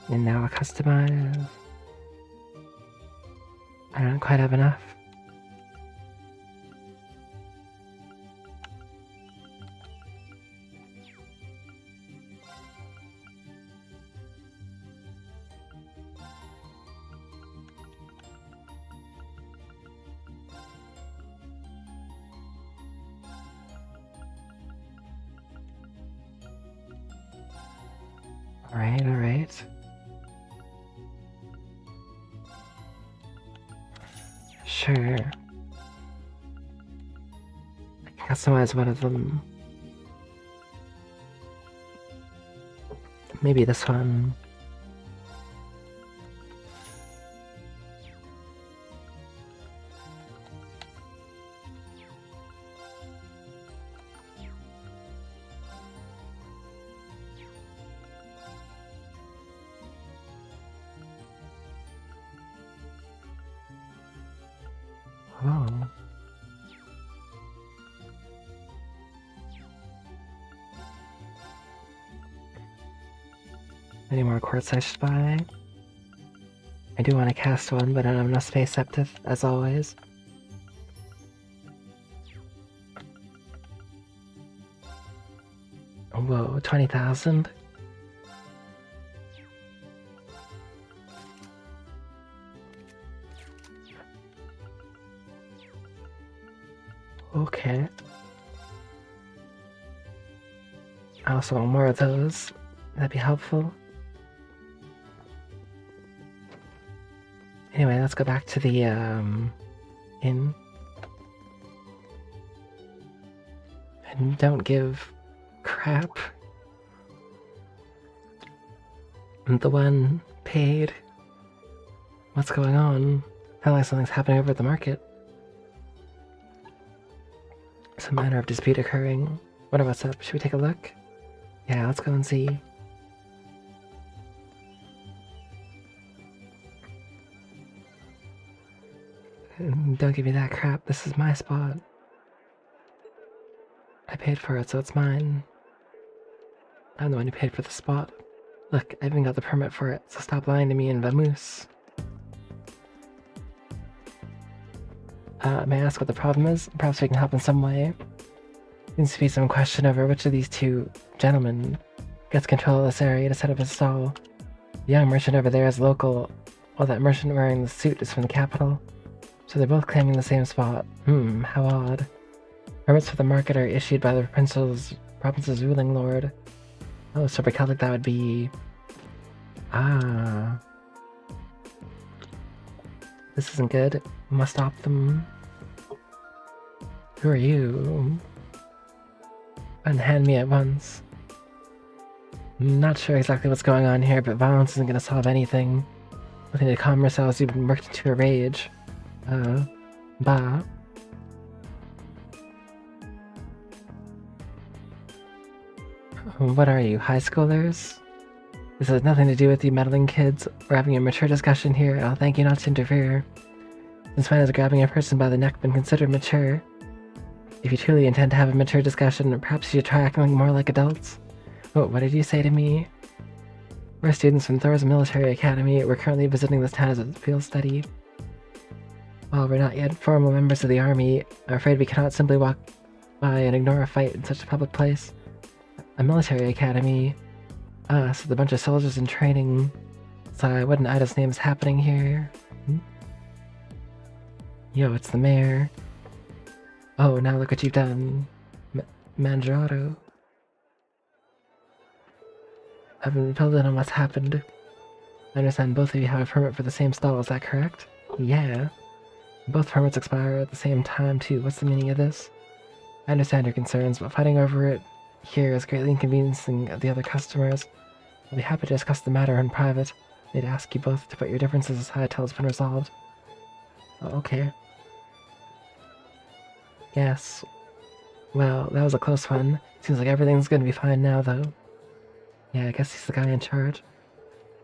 And now I'll customize. I don't quite have enough. Alright, alright. Sure. I can customize one of them. Maybe this one. Oh. Any more quartz I should buy? I do want to cast one, but I don't have enough space septith, as always. Whoa, 20,000? Okay. I also want more of those. That'd be helpful. Anyway, let's go back to the, inn. And don't give crap. I'm the one paid. What's going on? Sounds like something's happening over at the market. Some manner of dispute occurring. Wonder what's up. Should we take a look? Yeah, let's go and see. Don't give me that crap. This is my spot. I paid for it, so it's mine. I'm the one who paid for the spot. Look, I even got the permit for it, so stop lying to me and Vamoose. May I ask what the problem is? Perhaps we can help in some way. Seems to be some question over which of these two gentlemen gets control of this area to set up his stall. The young merchant over there is local, while that merchant wearing the suit is from the capital. So they're both claiming the same spot. How odd. Permits for the market are issued by the province's ruling lord. Oh, so for Celtic that would be... Ah. This isn't good. We must stop them. Who are you? Unhand me at once. I'm not sure exactly what's going on here, but violence isn't going to solve anything. Looking to calm ourselves, you've been worked into a rage. Bah. What are you, high schoolers? This has nothing to do with you meddling kids. We're having a mature discussion here. I'll thank you not to interfere. Since when has grabbing a person by the neck been considered mature? If you truly intend to have a mature discussion, perhaps you should try acting more like adults. Oh, what did you say to me? We're students from Thor's Military Academy. We're currently visiting this town as a field study. While we're not yet formal members of the army, I'm afraid we cannot simply walk by and ignore a fight in such a public place. A military academy. So the bunch of soldiers in training. So what in Ida's name is happening here? Yo, it's the mayor. Oh, now look what you've done. Mangiato. I've been filled in on what's happened. I understand both of you have a permit for the same stall, is that correct? Yeah. Both permits expire at the same time, too. What's the meaning of this? I understand your concerns, but fighting over it here is greatly inconveniencing the other customers. I'll be happy to discuss the matter in private. I'd ask you both to put your differences aside till it's been resolved. Oh, okay. Yes. Well, that was a close one. Seems like everything's gonna be fine now, though. Yeah, I guess he's the guy in charge.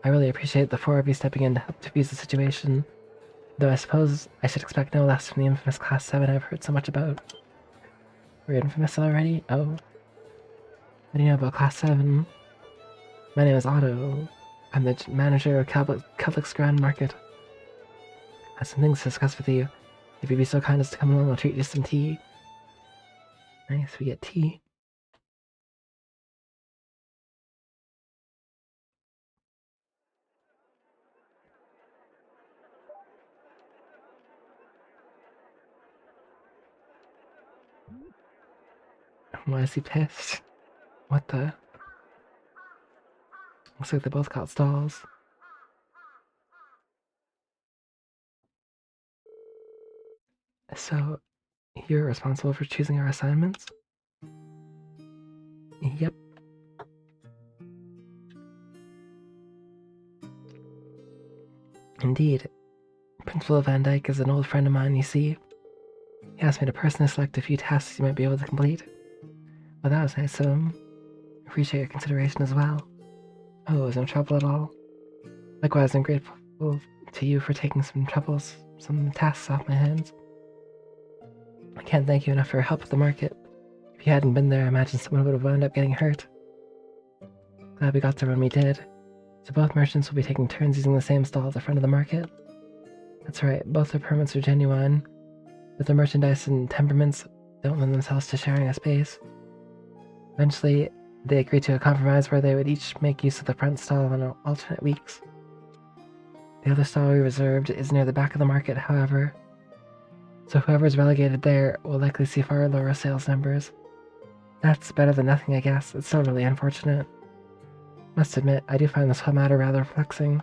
I really appreciate the four of you stepping in to help defuse the situation. Though I suppose I should expect no less from the infamous Class 7 I've heard so much about. We're infamous already? Oh. What do you know about Class 7? My name is Otto. I'm the manager of Celtic's Grand Market. I have some things to discuss with you. If you'd be so kind as to come along, I'll treat you to some tea. Nice, we get tea. Why is he pissed? What the? Looks like they both got stalls. So, you're responsible for choosing our assignments? Yep. Indeed. Principal Van Dyke is an old friend of mine, you see. He asked me to personally select a few tasks you might be able to complete. Well, that was nice of him. Appreciate your consideration as well. Oh, is no trouble at all. Likewise, I'm grateful to you for taking some tasks off my hands. I can't thank you enough for your help at the market. If you hadn't been there, I imagine someone would have wound up getting hurt. Glad we got there when we did. So both merchants will be taking turns using the same stall at the front of the market. That's right, both their permits are genuine, but their merchandise and temperaments don't lend themselves to sharing a space. Eventually, they agreed to a compromise where they would each make use of the front stall on alternate weeks. The other stall we reserved is near the back of the market, however, so whoever's relegated there will likely see far lower sales numbers. That's better than nothing, I guess. It's still really unfortunate. Must admit, I do find this whole matter rather perplexing.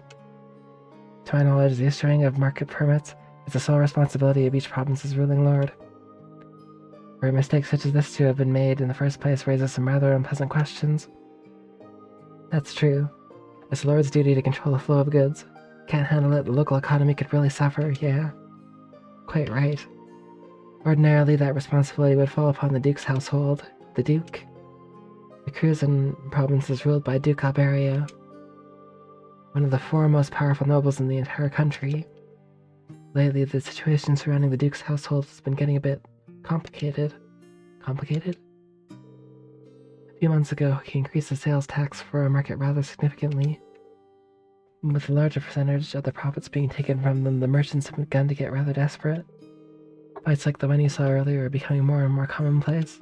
To my knowledge, the issuing of market permits is the sole responsibility of each province's ruling lord. For a mistake such as this to have been made in the first place raises some rather unpleasant questions. That's true. It's the lord's duty to control the flow of goods. Can't handle it, the local economy could really suffer, yeah. Quite right. Ordinarily, that responsibility would fall upon the Duke's household. The Duke. The Cruzan province is ruled by Duke Alberia, one of the four most powerful nobles in the entire country. Lately, the situation surrounding the Duke's household has been getting a bit complicated. Complicated? A few months ago, he increased the sales tax for our market rather significantly. With a larger percentage of the profits being taken from them, the merchants have begun to get rather desperate. Fights like the one you saw earlier are becoming more and more commonplace.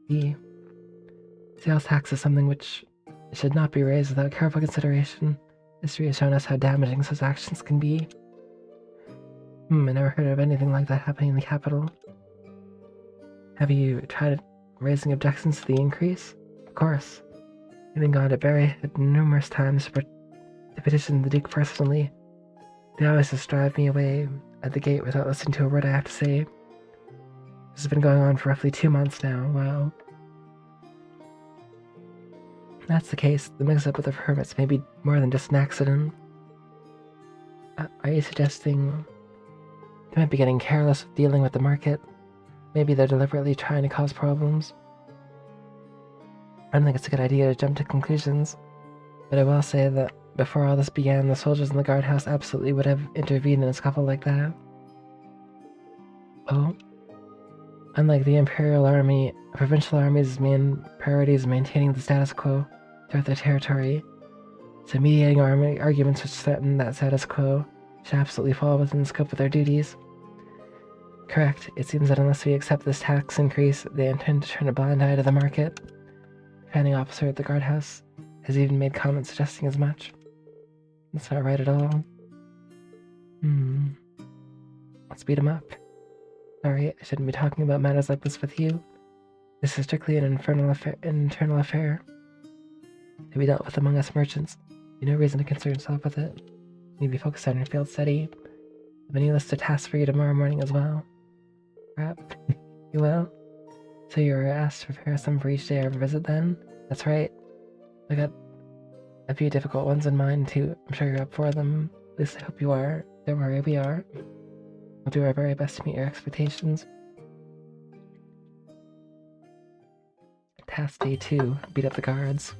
The sales tax is something which should not be raised without careful consideration. History has shown us how damaging such actions can be. I never heard of anything like that happening in the capital. Have you tried raising objections to the increase? Of course. Even gone to Berryhead numerous times to petition the Duke personally. They always just drive me away at the gate without listening to a word I have to say. This has been going on for roughly 2 months now. Wow. If that's the case, the mix-up with the permits may be more than just an accident. Are you suggesting they might be getting careless with dealing with the market? Maybe they're deliberately trying to cause problems? I don't think it's a good idea to jump to conclusions, but I will say that before all this began, the soldiers in the guardhouse absolutely would have intervened in a scuffle like that. Oh? Unlike the Imperial Army, provincial armies' main priority is maintaining the status quo throughout their territory, so mediating arguments which threaten that status quo should absolutely fall within the scope of their duties. Correct. It seems that unless we accept this tax increase, they intend to turn a blind eye to the market. The commanding officer at the guardhouse has even made comments suggesting as much. That's not right at all. Let's beat him up. Sorry, I shouldn't be talking about matters like this with you. This is strictly an internal affair. To be dealt with among us merchants. You no reason to concern yourself with it. You need to be focused on your field study. I have a new list of tasks for you tomorrow morning as well. Crap. You will? So you were asked to prepare some for each day of our visit then? That's right. I got a few difficult ones in mind too. I'm sure you're up for them. At least I hope you are. Don't worry, we are. We'll do our very best to meet your expectations. Task day 2. Beat up the guards.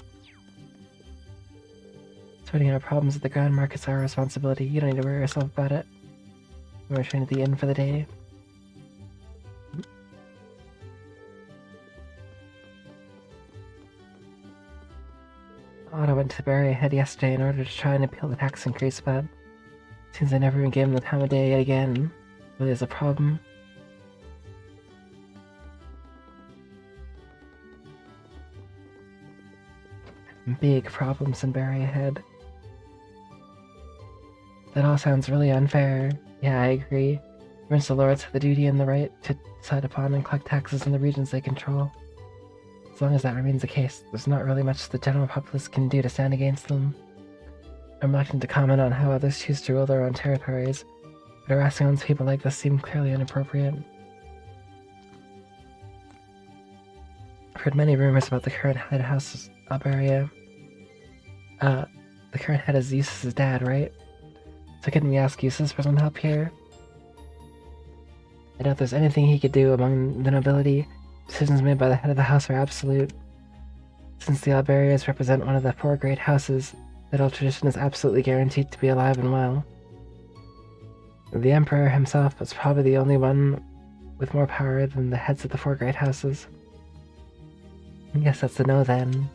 Sorting out problems at the ground market's our responsibility. You don't need to worry yourself about it. We're returning to the inn for the day. Otto went to Berryhead yesterday in order to try and appeal the tax increase, but seems I never even gave him the time of day yet again. Really is a problem. Big problems in Berryhead. That all sounds really unfair. Yeah, I agree. Provincial lords have the duty and the right to decide upon and collect taxes in the regions they control. As long as that remains the case, there's not really much the general populace can do to stand against them. I'm reluctant to comment on how others choose to rule their own territories, but harassing one's people like this seems clearly inappropriate. I've heard many rumors about the current head of House Alberia. The current head is Eustace's dad, right? So couldn't we ask Eustace for some help here? I doubt there's anything he could do among the nobility. Decisions made by the head of the house are absolute. Since the Alberias represent one of the 4 great houses, that old tradition is absolutely guaranteed to be alive and well. The Emperor himself is probably the only one with more power than the heads of the 4 great houses. I guess that's a no then.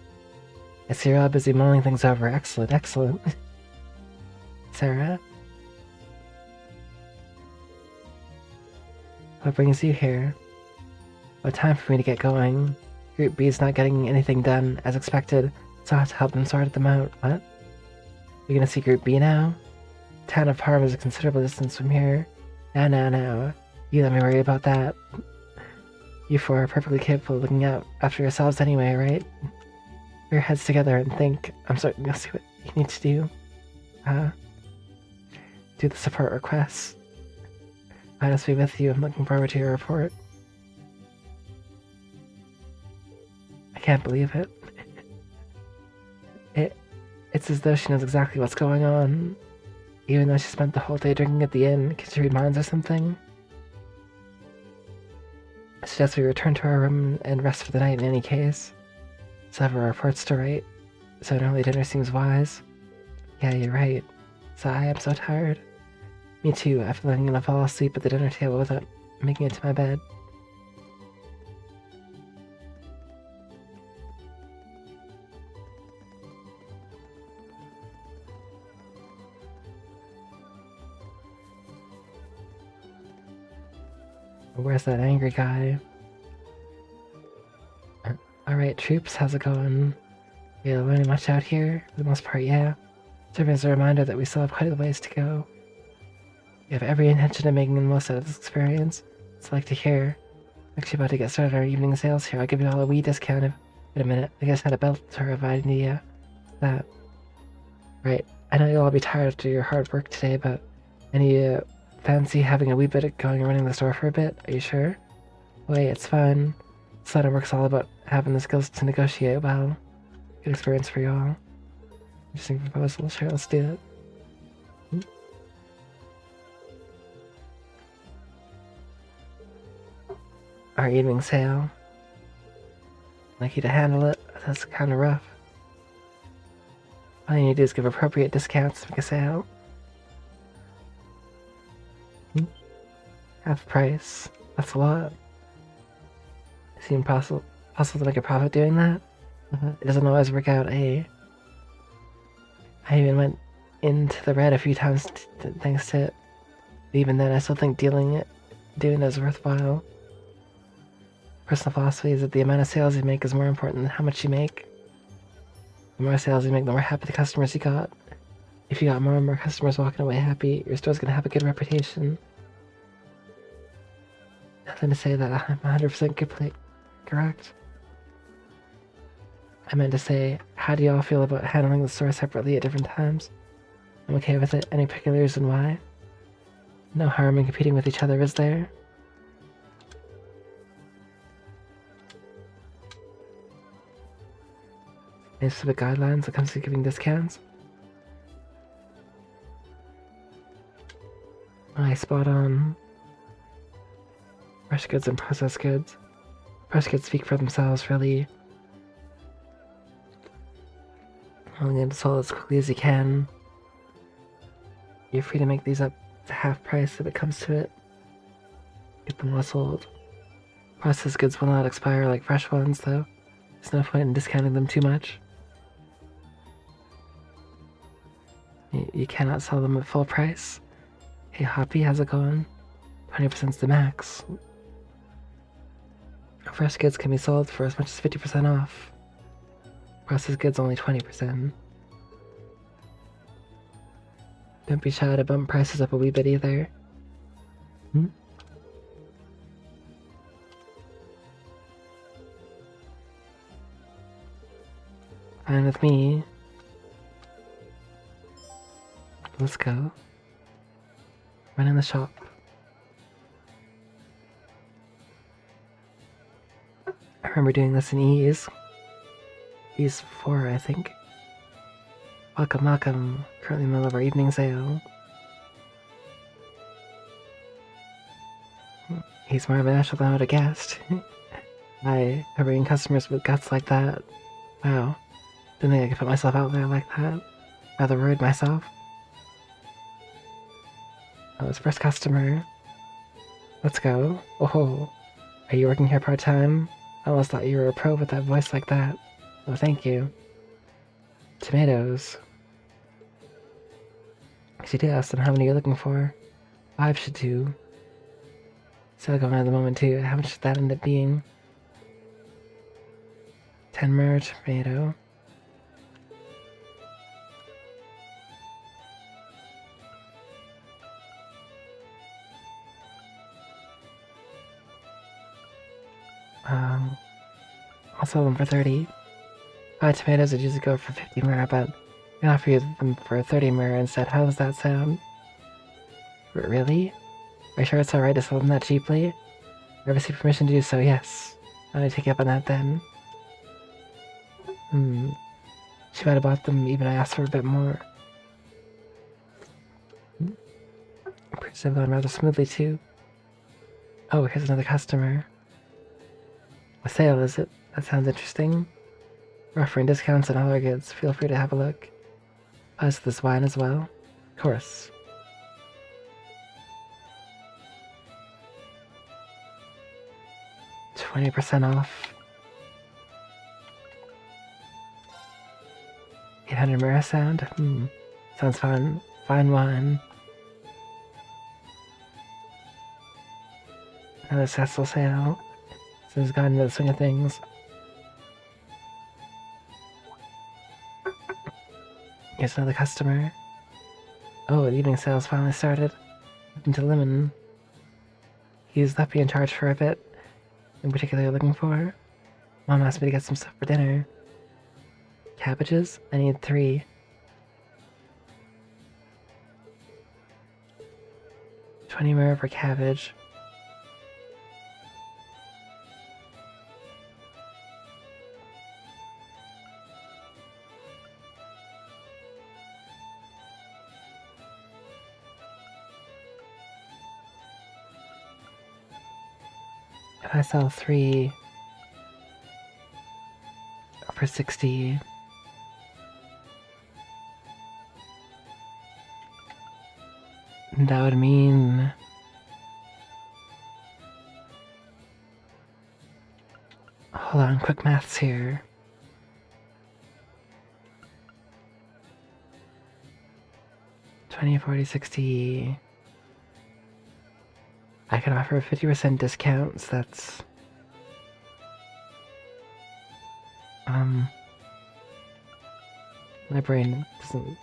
I see you're all busy mulling things over. Excellent, excellent. Sarah? What brings you here? Well, time for me to get going. Group B's not getting anything done as expected, so I have to help them sort them out. What? You're gonna see Group B now? The town of Parma is a considerable distance from here. Now. You let me worry about that. You 4 are perfectly capable of looking out after yourselves anyway, right? Put your heads together and think. I'm certain you'll see what you need to do. Do the support requests. I'll just be with you. I'm looking forward to your report. I can't believe it. It's as though she knows exactly what's going on, even though she spent the whole day drinking at the inn. Can she read minds or something? I suggest we return to our room and rest for the night in any case. So have our reports to write, so an early dinner seems wise. Yeah, you're right. Sigh, I'm so tired. Me too. I feel like I'm gonna fall asleep at the dinner table without making it to my bed. Where's that angry guy? Alright, troops, how's it going? You learning much out here? For the most part, yeah. Serving as a reminder that we still have quite a ways to go. We have every intention of making the most out of this experience. It's like to hear. I'm actually about to get started on our evening sales here. I'll give you all a wee discount if... Wait a minute, I guess I had a belt to of idea. That. Right, I know you'll all be tired after your hard work today, but any fancy having a wee bit of going and running the store for a bit? Are you sure? Wait, it's fun. This line of work's all about having the skills to negotiate well. Good experience for you all. Interesting proposal. Sure, let's do it. Our evening sale. I'd like you to handle it. That's kind of rough. All you need to do is give appropriate discounts to make a sale. Half price. That's a lot. Is it possible to make a profit doing that? It doesn't always work out, eh? I even went into the red a few times thanks to it. But even then, I still think doing it is worthwhile. Personal philosophy is that the amount of sales you make is more important than how much you make. The more sales you make, the more happy the customers you got. If you got more and more customers walking away happy, your store's gonna have a good reputation. Nothing to say that I'm 100% correct. I meant to say, how do you all feel about handling the store separately at different times? I'm okay with it. Any particular reason why? No harm in competing with each other, is there? Any specific guidelines when it comes to giving discounts? Spot on. Fresh goods and processed goods. Fresh goods speak for themselves, really. Only get sold as quickly as you can. You're free to make these up to half price if it comes to it. Get them all sold. Processed goods will not expire like fresh ones, though. There's no point in discounting them too much. You cannot sell them at full price. Hey Hoppy, how's it going? 20%'s the max. Fresh goods can be sold for as much as 50% off. Processed goods only 20%. Don't be shy to bump prices up a wee bit either. Fine with me. Let's go. Run in the shop. I remember doing this in Ease. Ease 4, I think. Welcome, welcome. Currently in the middle of our evening sale. He's more of an actual than I would have guessed. I hurrying customers with guts like that. Wow. Didn't think I could put myself out there like that. Rather rude myself. Oh, his first customer. Let's go. Oh, are you working here part-time? I almost thought you were a pro with that voice like that. Oh, thank you. Tomatoes. She did ask them how many you're looking for. 5 should do. Sale going on at the moment too. How much should that end up being? 10 mer tomato. I'll sell them for 30. 5 tomatoes would usually go for 50 mer, but I can offer you them for 30 mer instead. How does that sound? Really? Are you sure it's alright to sell them that cheaply? I received permission to do so, yes. I'm gonna take you up on that then. She might have bought them even I asked for a bit more. Pretty have gone rather smoothly too. Oh, here's another customer. A sale, is it? That sounds interesting. We're offering discounts on all our goods. Feel free to have a look. Plus this wine as well. Of course. $20% off. 800 Mira sound? Sounds fun. Fine wine. Another successful sale. Since gotten into the swing of things. Here's another customer. Oh, the evening sales finally started. Into lemon. He's left me in charge for a bit. In particular, looking for. Mom asked me to get some stuff for dinner. Cabbages? I need 3. 20 Mira per cabbage. If I sell 3 for 60, that would mean hold on, quick maths here. $20, $40, $60. I can offer a 50% discount, so that's my brain doesn't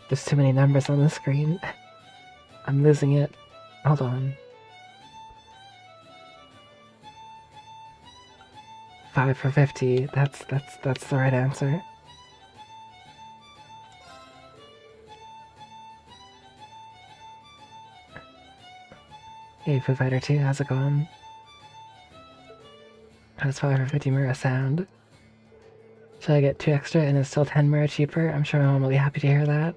there's too many numbers on the screen. I'm losing it. Hold on. 5 for 50. That's the right answer. Hey, Foo Fighter 2, how's it going? That's 5 for 50 Mira sound. Should I get 2 extra and it's still 10 Mira cheaper? I'm sure my mom will be happy to hear that.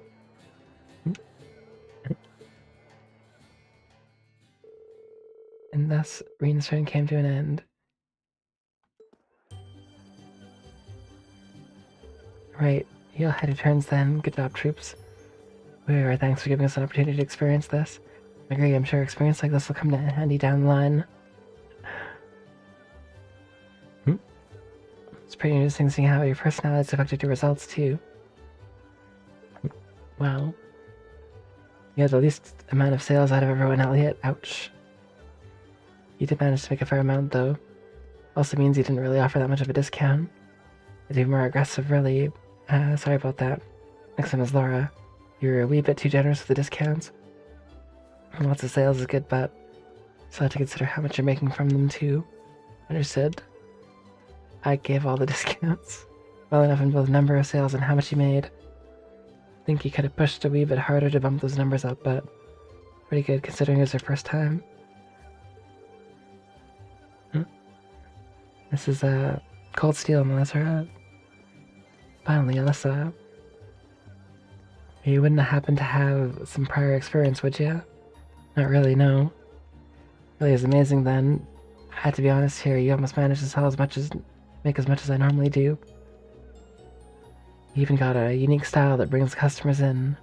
And thus, Reen's turn came to an end. Right, you'll head your turns then. Good job, troops. We are thanks for giving us an opportunity to experience this. I agree, I'm sure experience like this will come in handy down the line. It's pretty interesting seeing how your personality's affected your results too. Well, you had the least amount of sales out of everyone, Elliot. Ouch. You did manage to make a fair amount, though. Also means you didn't really offer that much of a discount. You'd be more aggressive, really. Sorry about that. Next time is Laura. You're a wee bit too generous with the discounts. Lots of sales is good, but still have to consider how much you're making from them, too. Understood. I gave all the discounts. Well enough in both number of sales and how much you made. I think you could have pushed a wee bit harder to bump those numbers up, but pretty good considering it was your first time. This is Cold Steel, Melissa. Finally, Alyssa. You wouldn't happen to have some prior experience, would you? Not really, no. Really is amazing then. I had to be honest here, you almost managed to sell make as much as I normally do. You even got a unique style that brings customers in.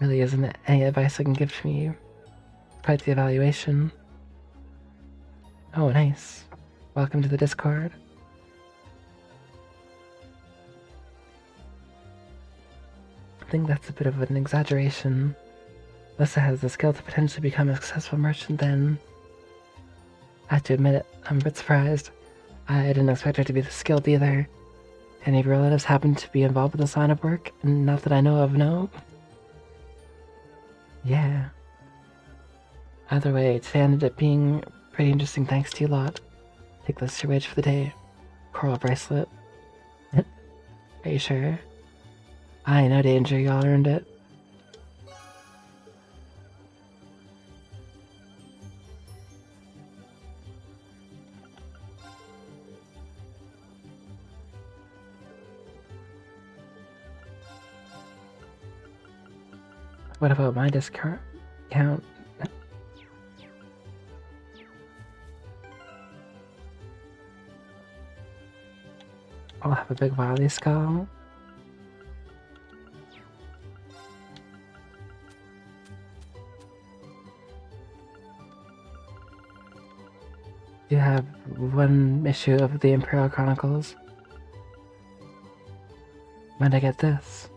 Really isn't any advice I can give to you. Quite the evaluation. Oh, nice. Welcome to the Discord. I think that's a bit of an exaggeration. Lissa has the skill to potentially become a successful merchant then. I have to admit it, I'm a bit surprised. I didn't expect her to be this skilled either. Any of your relatives happen to be involved with this line of work? Not that I know of, no? Yeah. Either way, today ended up being pretty interesting thanks to you lot. Take this to your wage for the day. Coral bracelet. Are you sure? I no danger, y'all earned it. What about my discount count? I'll have a big Wily skull. You have one issue of the Imperial Chronicles. When'd I get this?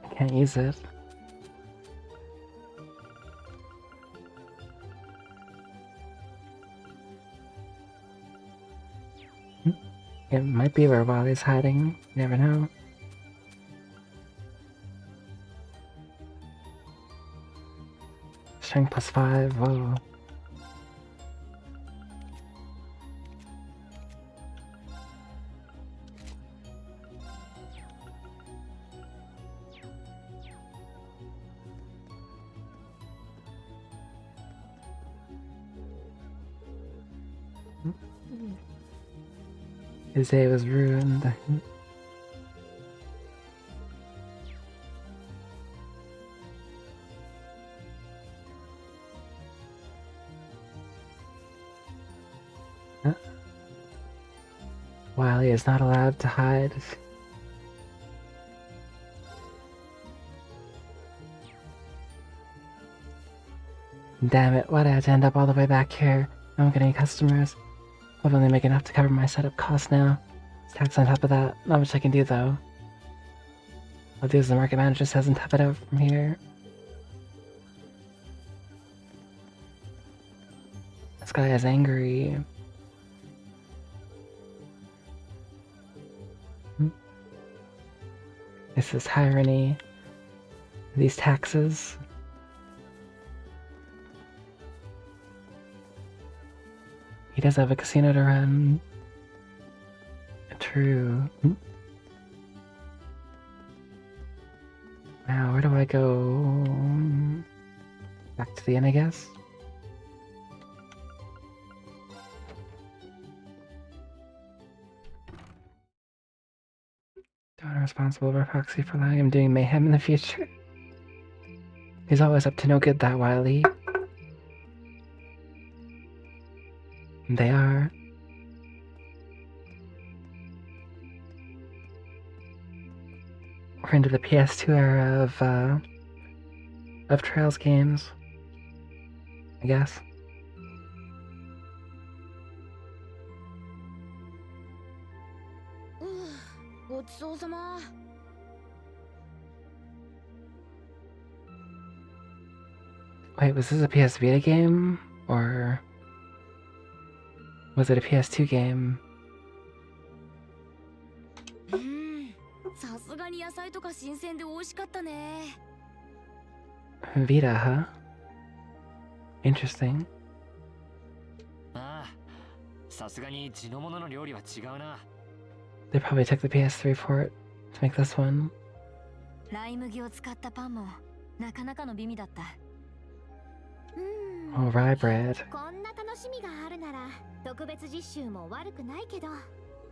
I can't use it. It might be where Wally's hiding. You never know. Strength +5, whoa. His day was ruined. Wily is not allowed to hide. Damn it, why'd I have to end up all the way back here? I don't get any customers. I'll only make enough to cover my setup costs now. It's tax on top of that. Not much I can do though. I'll do as the market manager says and tap it out from here. This guy is angry. This is tyranny. These taxes. He does have a casino to run. True. Now, where do I go? Back to the inn, I guess? Donor responsible for proxy for allowing him doing mayhem in the future. He's always up to no good, that Wily. They are. We're into the PS2 era of Trails games, I guess. Wait, was this a PS Vita game? Or was it a PS2 game? さすがに野菜とか新鮮で美味しかったね。Vita, huh? Interesting. ああ、さすがに地の物の料理は違うな。They probably took the PS3 port to make this one. ライ麦を使ったパンもなかなかの美味だった。Oh, rye bread. こんな楽しみがあるなら特別実習も悪くないけど、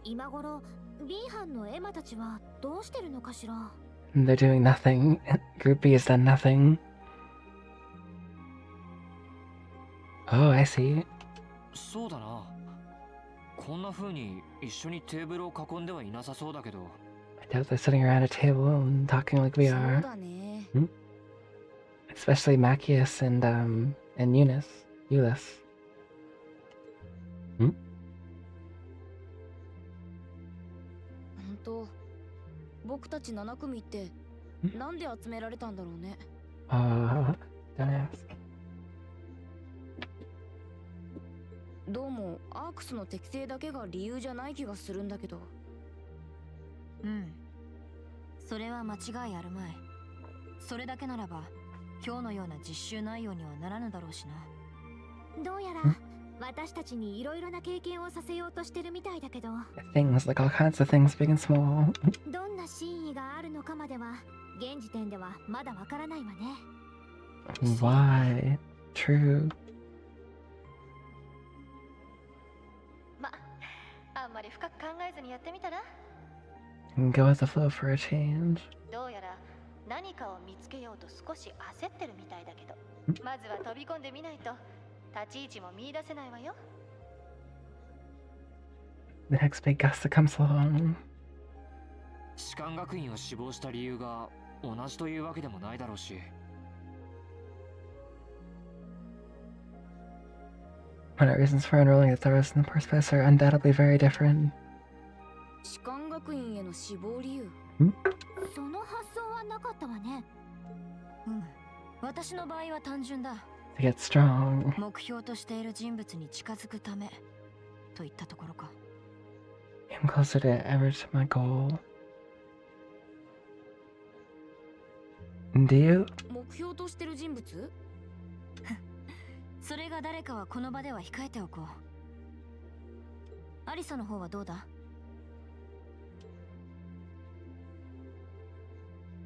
今頃 B 班のエマたちはどうしてるのかしら。 They're doing nothing. Group B has done nothing. Oh, I see. そうだな。こんな風に一緒にテーブルを囲んではいなさそうだけど。I doubt they're sitting around a table and talking like we そう are. だね。 Especially Machias and Eunice. 本当、僕たち7組ってなんで集められたんだろうね。Don't ask. どうもアークスの適性だけが理由じゃない気がするんだけど。うん、それは間違いあるまい。それだけならば今日のような実習内容にはならぬだろうしな。どうやら私たちにいろいろな経験をさせようとしてるみたいだけど、 Things, like all kinds of things, big and small. どんな真意があるのかまでは現時点ではまだわからないわね。 Why? True. ま、あんまり深く考えずにやってみたら。 Go with the flow for a change. どうやら何かを見つけようと少し焦ってるみたいだけど、まずは飛び込んでみないと立ち位置も見出せないわよ。 The next big gust that comes along. 士官学院を志望した理由が同じというわけでもないだろうし。When our reasons for enrolling at Thoros in the first place are undoubtedly very different. 士官学院への志望理由。その発想はなかったわね。私の場合は単純だ。 To get strong. 目標としている人物に近づくためといったところか。 I'm closer to ever to my goal. Do you? 目標としてる人物？それが誰かはこの場では控えておこう。アリサの方はどうだ？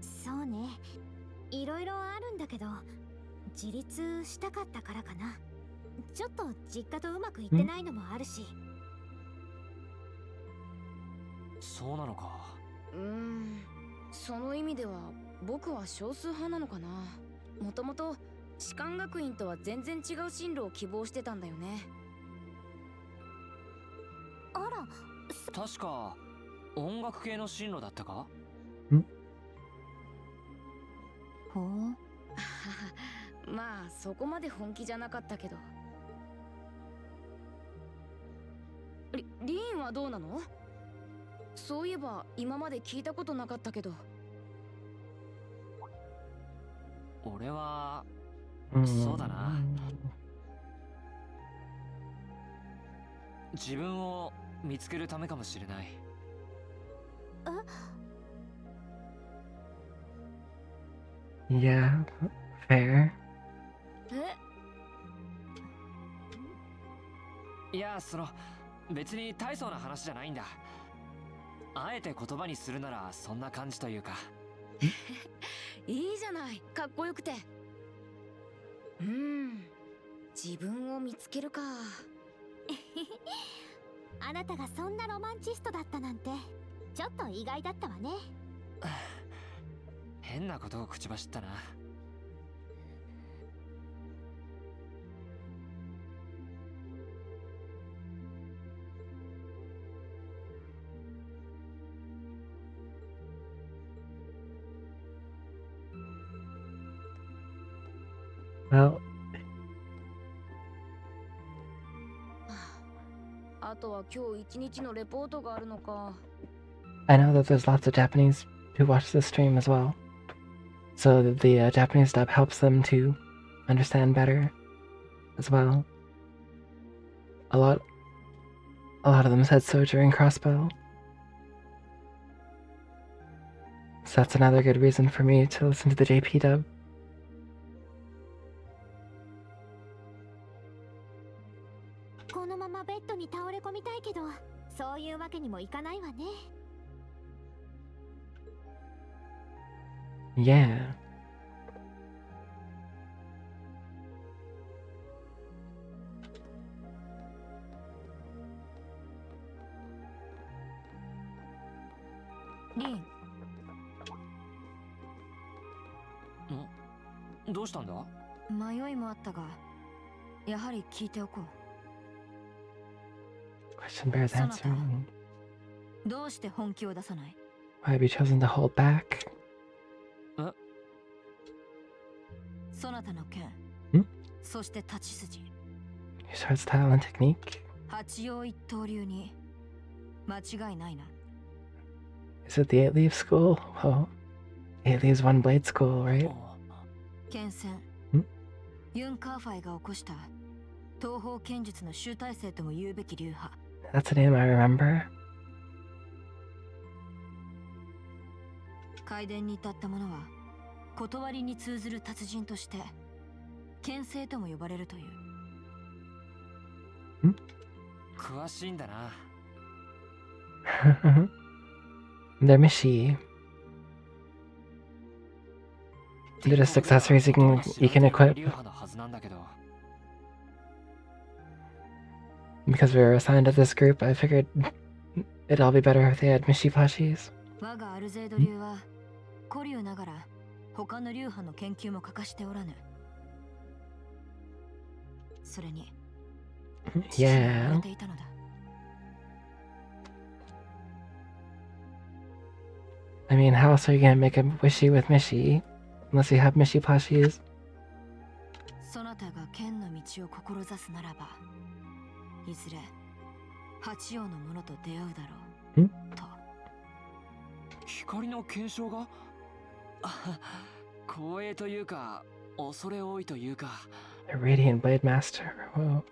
そうね、いろいろあるんだけど、自立したかったからかな。ちょっと実家とうまくいってないのもあるし。そうなのか。その意味では僕は少数派なのかな。もともと士官学院とは全然違う進路を希望してたんだよね。あら、確か音楽系の進路だったか。ほう。まあそこまで本気じゃなかったけど。リーンはどうなの？そういえば今まで聞いたことなかったけど。俺は Mm. そうだな。自分を見つけるためかもしれない。Yeah, fair. いや、別に大層な話じゃないんだ。あえて言葉にするならそんな感じというか。いいじゃない、かっこよくて。自分を見つけるか。あなたがそんなロマンチストだったなんてちょっと意外だったわね。変なことを口走ったな。Well, あとは今日一日のレポートがあるのか。 I know that there's lots of Japanese who watch this stream as well. So the Japanese dub helps them to understand better as well. A lot of them said so during Crossbow. So that's another good reason for me to listen to the JP dub. このままベッドに倒れ込みたいけど、そういうわけにもいかないわね。Yeah. Lin, どうしたんだ？迷いもあったが、やはり聞いておこう。 Question bears answering. どうして本気を出さない？ Why have you chosen to hold back? そなたの剣んそして立ち筋 Your sword style and technique? 八葉一刀流に間違いないな。 Is it the Eight Leaf School? Whoa. Eight Leaves One Blade School, right? 剣戦ユン・カーファイが起こした東方剣術の集大成とも言うべき流派。 That's a name I remember. 階殿に至った者は断りに通ずる達人として剣聖とも呼ばれるという。詳しいんだな。They're Mishi. They're just accessories you can equip. 流派のはずなんだけど。 Because we were assigned to this group, I figured it'd all be better if they had Mishi plushies. 我がアルゼード流は古流ながら他の流派の研究も欠かしておらぬ。それに父に言われ Yeah. ていたのだ。 I mean, how else are you gonna make a Wishy with Mishi? Unless you have Mishi plushies? そなたが剣の道を志すならばいずれ八葉の者と出会うだろうと。光の検証があ光栄というか恐れ多いというか。 A Radiant Blade Master. Whoa.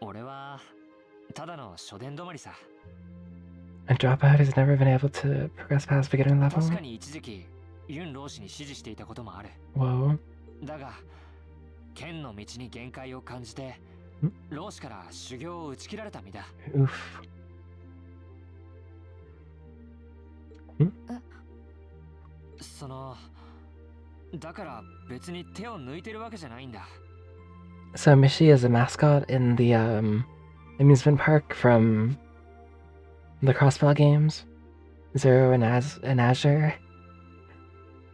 俺はただの初伝止まりさ。 A dropout who's never been able to progress past beginner 確 level? かに一時期ユン老師に指示していたこともある。 Whoa. だが剣の道に限界を感じて老師から修行を打ち切られた身だ。 Oof. そのだから別に手を抜いてるわけじゃないんだ。 So Mishi is a mascot in the amusement park from the Crossbell games. Zero and Azure.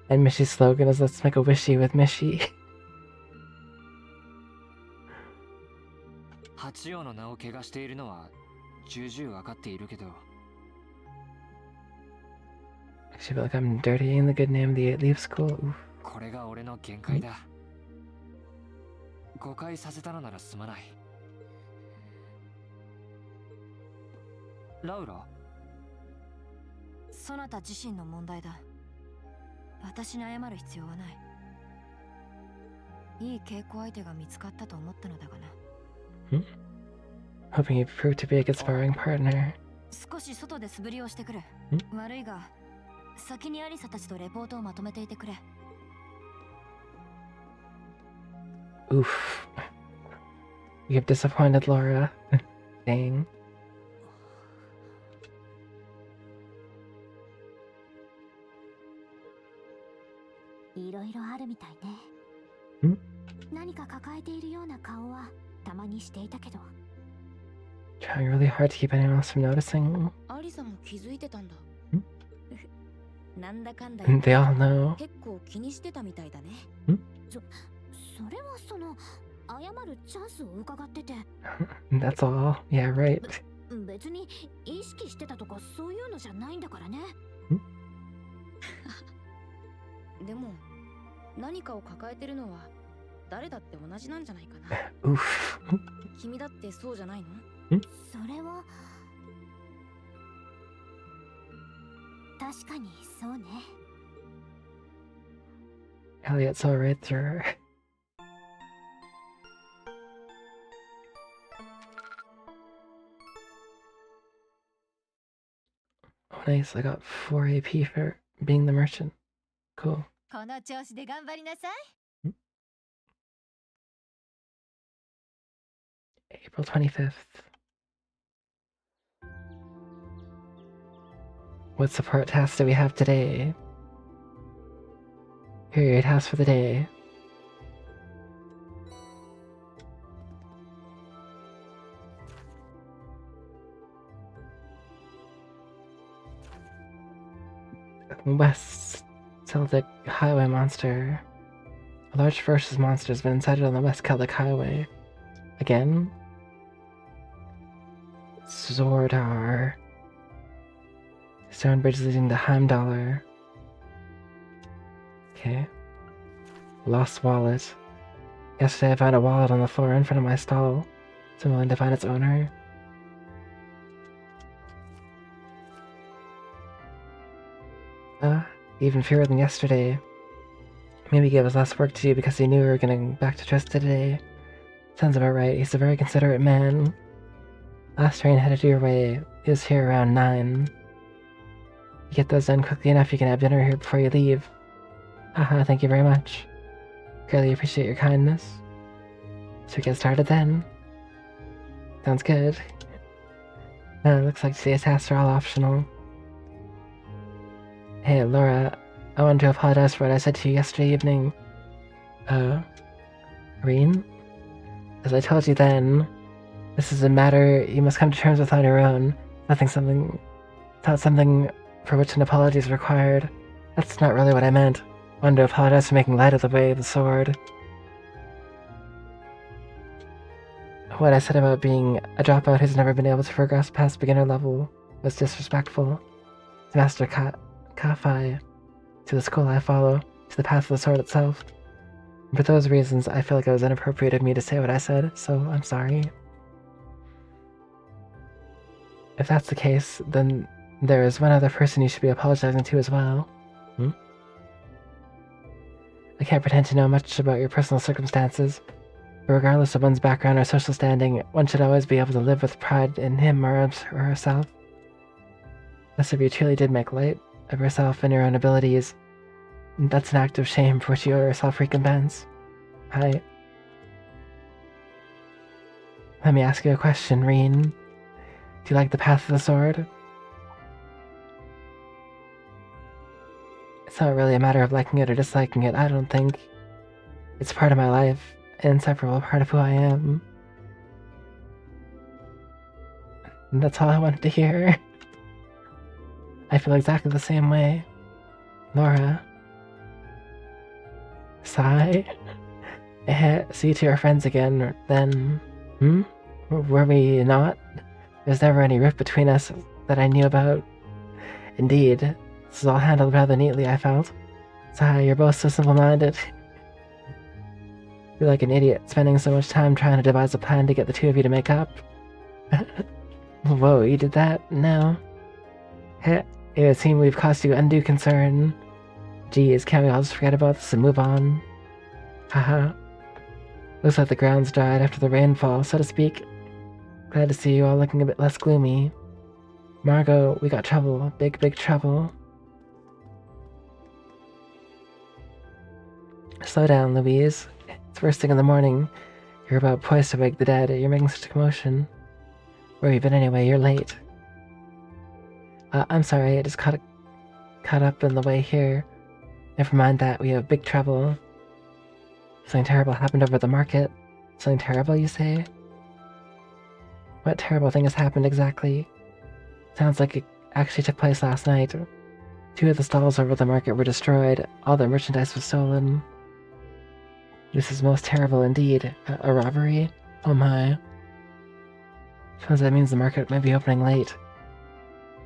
And Mishi's slogan is "Let's make a wishy with Mishi." 八葉の名を汚しているのは重々わかっているけど。 I feel like I'm dirtying the good name of the Eight Leaf School. Oof. これが俺の限界だ。誤解させたのならすまない。ラウラ、そなた自身の問題だ。私に謝る必要はない。いい稽古相手が見つかったと思ったのだがな。 Hoping you prove to be a good sparring partner. 少し外で素振りをしてくる。悪いが先にアリサたちとレポートをまとめていてくれ。 Oof. You've disappointed Laura. Dang. いろいろあるみたいね。何か抱えているような顔はたまにしていたけど。 Trying really hard to keep anyone else from noticing. アリサも気づいてたんだ。なんだかんだ They all know. 結構気にしてたみたいだね。それはその謝るチャンスを伺ってて。 That's all. Yeah, right. 別に意識してたとかそういうのじゃないんだからね。でも何かを抱えてるのは誰だって同じなんじゃないかな。 Oof. 君だってそうじゃないの？それは確かにそうね。 Elliot saw right through her. Oh, nice. I got 4 AP for being the merchant. Cool. この調子で頑張りなさい。 April 25th. What support tasks do we have today? Here are your tasks for the day. West Celtic Highway monster. A large ferocious monster has been sighted on the West Celtic Highway. Again? Zordar. Stone bridge leading to Heimdallr. Okay. Lost wallet. Yesterday I found a wallet on the floor in front of my stall. So I'm willing to find its owner. Even fewer than yesterday. Maybe he gave us less work to do because he knew we were getting back to Trista today. Sounds about right. He's a very considerate man. Last train headed your way. He was here around 9. You get those done quickly enough, you can have dinner here before you leave. Haha, thank you very much. Greatly appreciate your kindness. So we get started then. Sounds good. Looks like today's tasks are all optional. Hey, Laura, I wanted to apologize for what I said to you yesterday evening. Reen? As I told you then, this is a matter you must come to terms with on your own. Not something for which an apology is required. That's not really what I meant. I wanted to apologize for making light of the way of the sword. What I said about being a dropout who's never been able to progress past beginner level was disrespectful. To Master Kafai, to the school I follow, to the path of the sword itself. And for those reasons, I feel like it was inappropriate of me to say what I said, so I'm sorry. If that's the case, then there is one other person you should be apologizing to as well. I can't pretend to know much about your personal circumstances, but regardless of one's background or social standing, one should always be able to live with pride in him or herself. Unless if you truly did make light of yourself and your own abilities, that's an act of shame for which you owe yourself recompense. Let me ask you a question, Reen. Do you like the path of the sword? It's not really a matter of liking it or disliking it, I don't think. It's part of my life, an inseparable part of who I am. And that's all I wanted to hear. I feel exactly the same way. Laura. Sigh. See you to our friends again, then. Were we not? There's never any rift between us that I knew about. Indeed, this is all handled rather neatly, I felt. Sigh, you're both so simple-minded. You're like an idiot, spending so much time trying to devise a plan to get the two of you to make up. Whoa, you did that? No. It would seem we've caused you undue concern. Geez, can't we all just forget about this and move on? Haha. Looks like the ground's dried after the rainfall, so to speak. Glad to see you all looking a bit less gloomy. Margot, we got trouble. Big, big trouble. Slow down, Louise. It's first thing in the morning. You're about poised to wake the dead. You're making such a commotion. Where have you been anyway? You're late. I'm sorry, I just caught up in the way here. Never mind that, we have big trouble. Something terrible happened over at the market. Something terrible, you say? What terrible thing has happened exactly? Sounds like it actually took place last night. 2 of the stalls over at the market were destroyed. All the merchandise was stolen. This is most terrible indeed. A robbery? Oh my. Suppose that means the market might be opening late.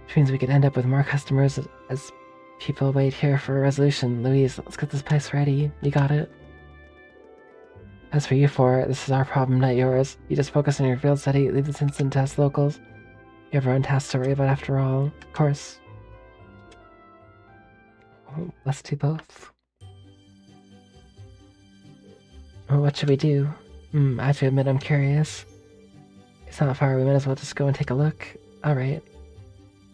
Which means we could end up with more customers as people wait here for a resolution. Louise, let's get this place ready. You got it? As for you four, this is our problem, not yours. You just focus on your field study, leave this incident to us locals. You have your own tasks to worry about after all. Of course. Let's do both. Well, what should we do? I have to admit I'm curious. It's not far, we might as well just go and take a look. Alright.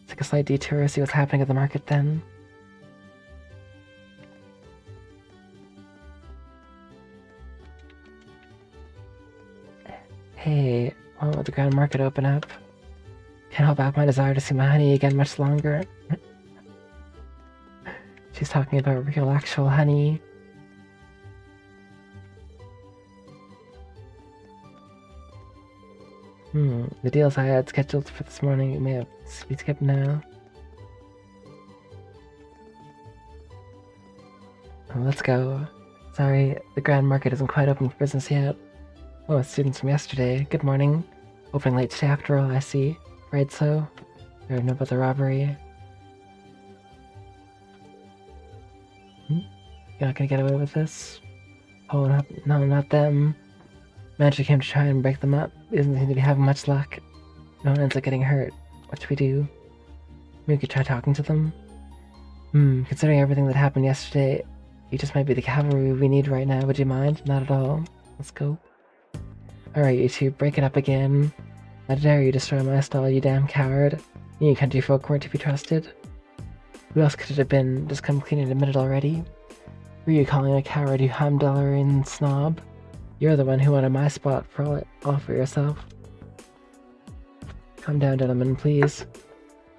Take a slight detour, see what's happening at the market then. Hey, why won't the ground market open up? Can't hold back my desire to see my honey again much longer. She's talking about real, actual honey. The deals I had scheduled for this morning may have to be skipped now. Well, let's go. Sorry, the grand market isn't quite open for business yet. Oh, students from yesterday. Good morning. Opening late today after all, I see. Right so? You already know about the robbery. You're not gonna get away with this? Oh, no, not them. Magic came to try and break them up. Doesn't seem to be having much luck. No one ends up getting hurt. What should we do? Maybe we could try talking to them? Considering everything that happened yesterday, you just might be the cavalry we need right now. Would you mind? Not at all. Let's go. Alright, you two, break it up again. How dare you destroy my stall, you damn coward. You country folk weren't to be trusted. Who else could it have been? Just come clean and admit it already? Were you calling a coward, you Hamdallarian snob? You're the one who wanted my spot for all for yourself. Calm down, gentlemen, please.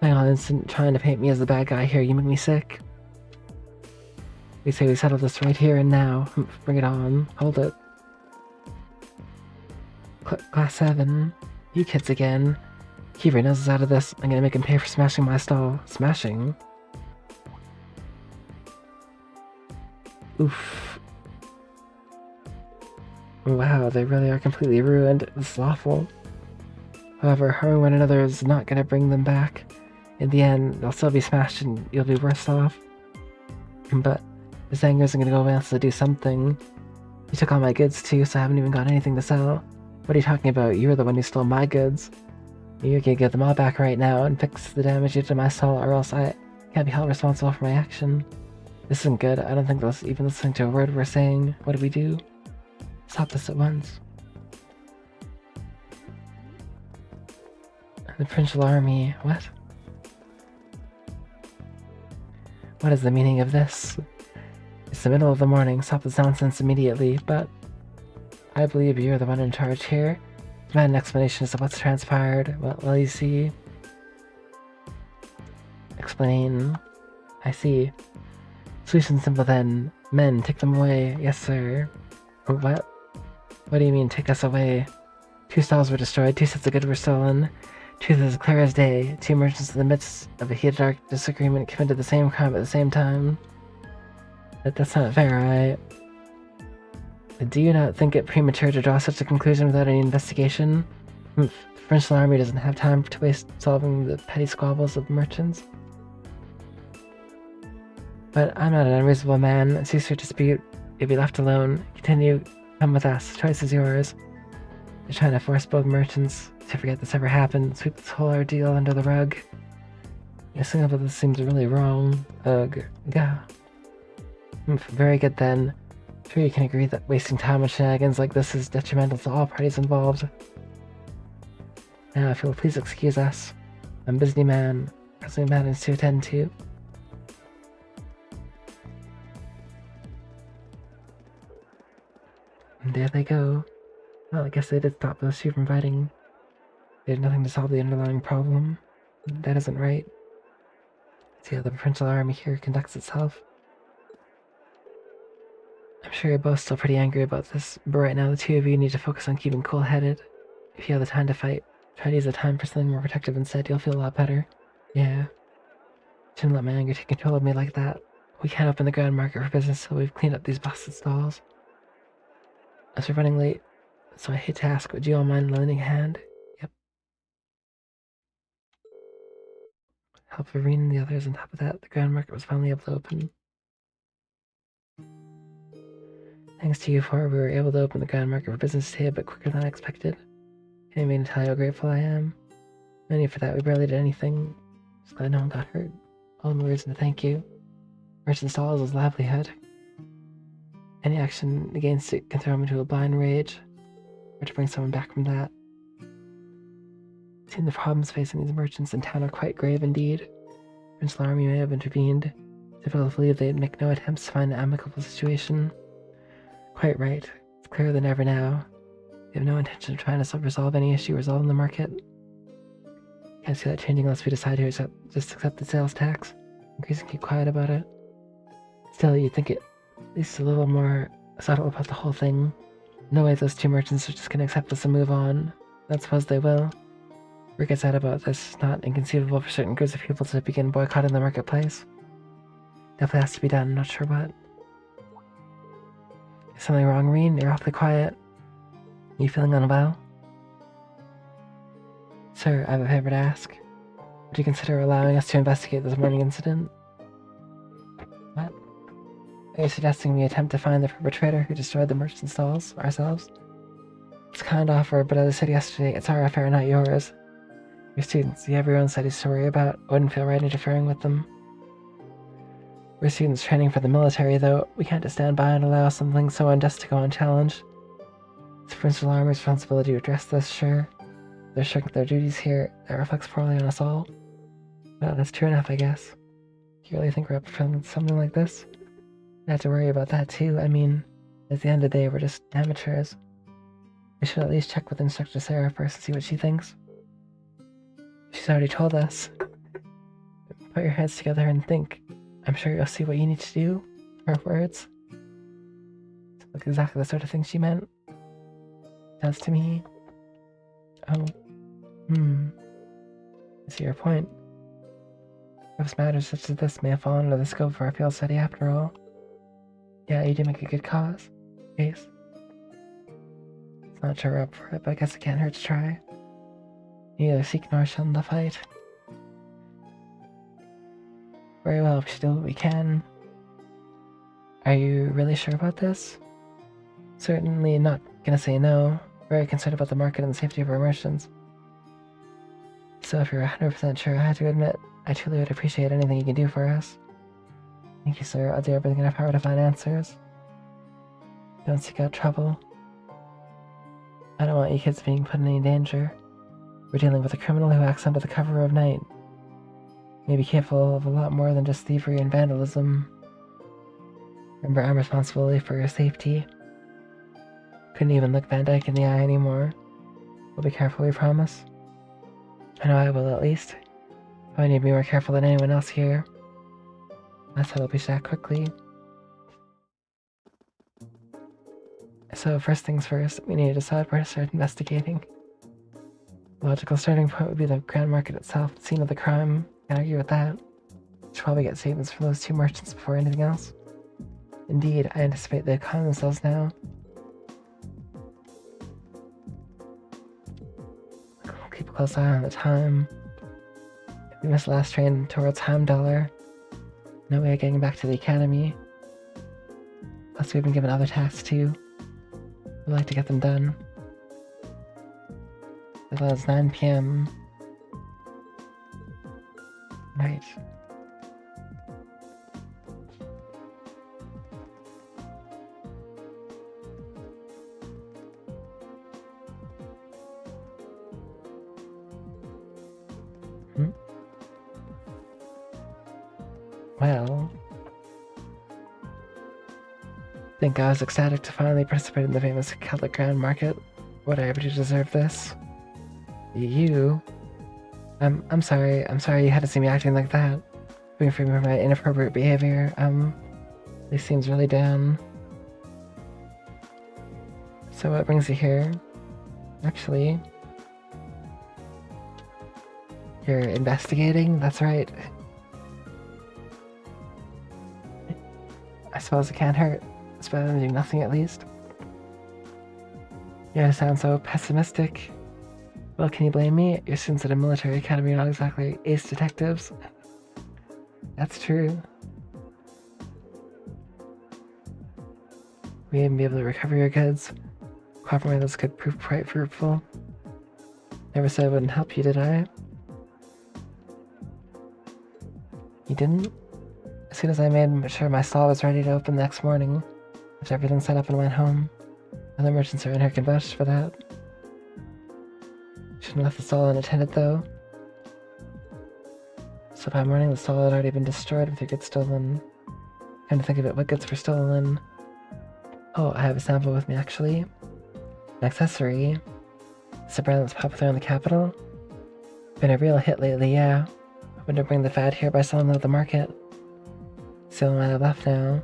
Hang on, instant trying to paint me as the bad guy here. You make me sick. We say we settle this right here and now. Bring it on. Hold it. Class 7. You kids again. Keep your noses out of this. I'm gonna make him pay for smashing my stall. Smashing? Oof. Wow, they really are completely ruined. This is awful. However, harming one another is not gonna bring them back. In the end, they'll still be smashed and you'll be worse off. But this anger isn't gonna go away unless I do something. You took all my goods too, so I haven't even got anything to sell. What are you talking about? You were the one who stole my goods. You're gonna get them all back right now and fix the damage you did to my stall, or else I can't be held responsible for my action. This isn't good. I don't think they'll even listen to a word we're saying. What do we do? Stop this at once. The Provincial Army. What? What is the meaning of this? It's the middle of the morning. Stop this nonsense immediately, but I believe you're the one in charge here. Demand an explanation as to what's transpired. Well, you see. Explain. I see. Solution simple then. Men, take them away. Yes, sir. What? What do you mean, take us away? 2 stalls were destroyed, 2 sets of goods were stolen. Truth is clear as day. 2 merchants in the midst of a heated disagreement committed the same crime at the same time. That's not fair, right? Do you not think it premature to draw such a conclusion without any investigation? The French army doesn't have time to waste solving the petty squabbles of merchants. But I'm not an unreasonable man. Cease your dispute. You'll be left alone. Continue. Come with us. Choice is yours. You're trying to force both merchants to forget this ever happened. Sweep this whole ordeal under the rug. Guessing about this seems really wrong. Ugh. Gah. Very good then. Sure you can agree that wasting time on shenanigans like this is detrimental to all parties involved. Now, if you'll please excuse us. I'm a busy man. Pressing matters to attend to. And there they go. Well, I guess they did stop those two from fighting. They did nothing to solve the underlying problem. That isn't right. See how the Provincial Army here conducts itself. I'm sure you're both still pretty angry about this, but right now the two of you need to focus on keeping cool-headed. If you have the time to fight, try to use the time for something more protective instead. You'll feel a lot better. Yeah. Shouldn't let my anger take control of me like that. We can't open the ground market for business till we've cleaned up these busted stalls. As we're running late, so I hate to ask, would you all mind lending a hand? Yep. Help Irene and the others. On top of that, the ground market was finally able to open. Thanks to you four, we were able to open the ground market for business today a bit quicker than I expected. Can't even tell you how grateful I am. No need for that, we barely did anything. Just glad no one got hurt. All the reason to thank you. Merchant stalls is livelihood. Any action against it can throw him into a blind rage, or to bring someone back from that. It seems the problems facing these merchants in town are quite grave indeed. Prince Larmy may have intervened. Difficult to believe they'd make no attempts to find an amicable situation. Quite right. It's clearer than ever now. We have no intention of trying to resolve any issue resolved in the market. Can't see that changing unless we decide to just accept the sales tax. Increase and keep quiet about it. Still, you'd think it at least a little more subtle about the whole thing. No way those two merchants are just gonna accept this and move on. I suppose they will. Word gets out about this. It's not inconceivable for certain groups of people to begin boycotting the marketplace. Definitely has to be done, not sure what. Is something wrong, Reen? You're awfully quiet. Are you feeling unwell? Sir, I have a favor to ask. Would you consider allowing us to investigate this morning incident? What? Are you suggesting we attempt to find the perpetrator who destroyed the merchant stalls ourselves? It's a kind offer, but as I said yesterday, it's our affair, not yours. Your students, you have your own studies to worry about. I wouldn't feel right interfering with them. We're students training for the military, though. We can't just stand by and allow something so unjust to go unchallenged. It's Principal Army's responsibility to address this, sure. They're shirking their duties here. That reflects poorly on us all. Well, that's true enough, I guess. You really think we're up for something like this? I have to worry about that, too. I mean, at the end of the day, we're just amateurs. We should at least check with Instructor Sarah first and see what she thinks. She's already told us. Put your heads together and think. I'm sure you'll see what you need to do. Her words. Look exactly the sort of thing she meant. Sounds to me. Oh. I see your point. Perhaps matters such as this may have fallen under the scope of our field study after all. Yeah, you do make a good case. It's not sure we're up for it, but I guess it can't hurt to try. Neither seek nor shun the fight. Very well, we should do what we can. Are you really sure about this? Certainly not gonna say no. Very concerned about the market and the safety of our merchants. So if you're 100% sure, I have to admit, I truly would appreciate anything you can do for us. Thank you, sir. I'll do everything in our power to find answers. Don't seek out trouble. I don't want you kids being put in any danger. We're dealing with a criminal who acts under the cover of night. May be capable of a lot more than just thievery and vandalism. Remember, I'm responsible for your safety. Couldn't even look Van Dyke in the eye anymore. We'll be careful, we promise. I know I will, at least. I need to be more careful than anyone else here. That's how we should act quickly. So, first things first, we need to decide where to start investigating. The logical starting point would be the Grand Market itself, the scene of the crime. Can't argue with that. Should probably get statements from those two merchants before anything else. Indeed, I anticipate they've calmed themselves now. We'll keep a close eye on the time. If we miss the last train towards Heimdallr, no way of getting back to the academy. Plus, we've been given other tasks too. We'd like to get them done. As well as 9 p.m. Right. Well, I think I was ecstatic to finally participate in the famous Celtic Grand Market. Would I ever deserve this? You? I'm sorry you had to see me acting like that. Being free from my inappropriate behavior, this seems really down. So what brings you here? Actually, you're investigating? That's right. I suppose it can't hurt. It's better than doing nothing, at least. You sound so pessimistic. Well, can you blame me? Your students at a military academy are not exactly ace detectives. That's true. We even be able to recover your goods. Compromise could prove quite fruitful. Never said I wouldn't help you, did I? You didn't? As soon as I made sure my stall was ready to open the next morning, left everything set up and went home. Other merchants are in here can vouch for that. Shouldn't have left the stall unattended, though. So by morning, the stall had already been destroyed with your goods stolen. Come to think of it, what goods were stolen? Oh, I have a sample with me, actually. An accessory. It's a brand that's popular in the capital. Been a real hit lately, yeah. Hoping to bring the fad here by selling them at the market. It's the only one I have left now.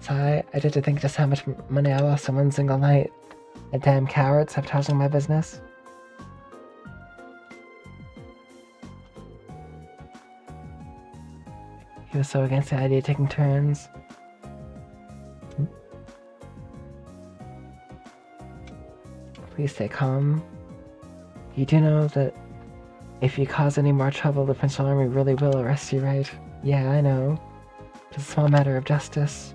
Sigh, I did to think just how much money I lost in one single night. And damn cowards sabotaging my business. He was so against the idea of taking turns. Please stay calm. You do know that if you cause any more trouble, the Principal Army really will arrest you, right? Yeah, I know. It's a small matter of justice.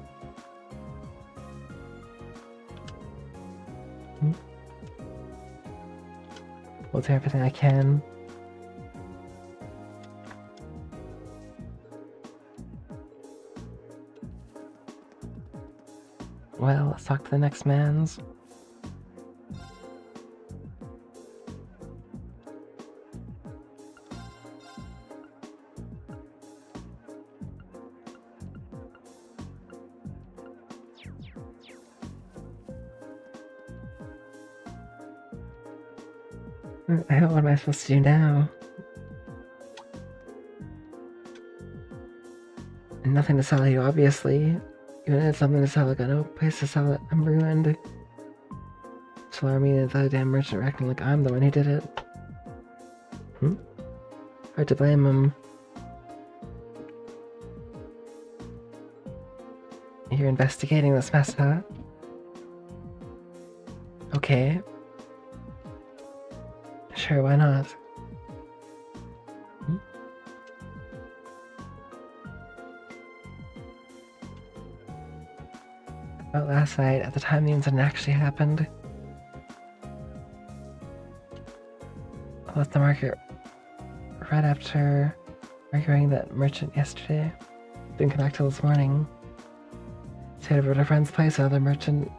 We'll do everything I can. Well, let's talk to the next man's. What am I supposed to do now? Nothing to sell you, obviously. Even if it's something to sell, I got no place to sell it. I'm ruined. So Army and the other damn merchant acting like I'm the one who did it. Hard to blame him. You're investigating this mess, huh? Okay. Sure, why not? Well, last night, at the time the incident actually happened, I left the market right after arguing that merchant yesterday. Didn't come back till this morning. Stayed over at a friend's place, another merchant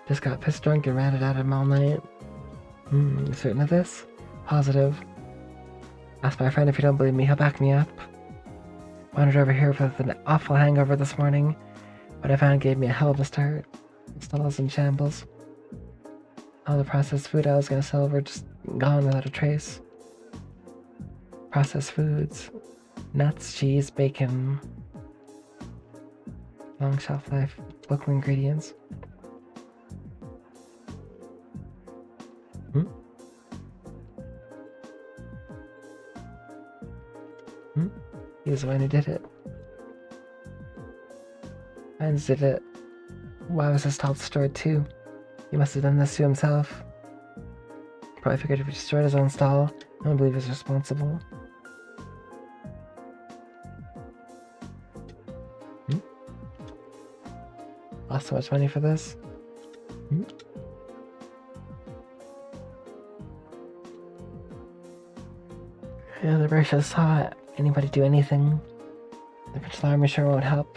just got pissed drunk and ranted at him all night. You certain of this? Positive. Asked my friend if you don't believe me, he'll back me up. Wandered over here with an awful hangover this morning. What I found gave me a hell of a start. Stalls in shambles. All the processed food I was gonna sell were just gone without a trace. Processed foods. Nuts, cheese, bacon. Long shelf life, local ingredients. He was the one who did it. Hines did it. Why was his stall destroyed too? He must have done this to himself. Probably figured if he destroyed his own stall, I don't believe he's responsible. Lost so much money for this? Yeah, the Russia saw anybody do anything. The Prince Army sure won't help.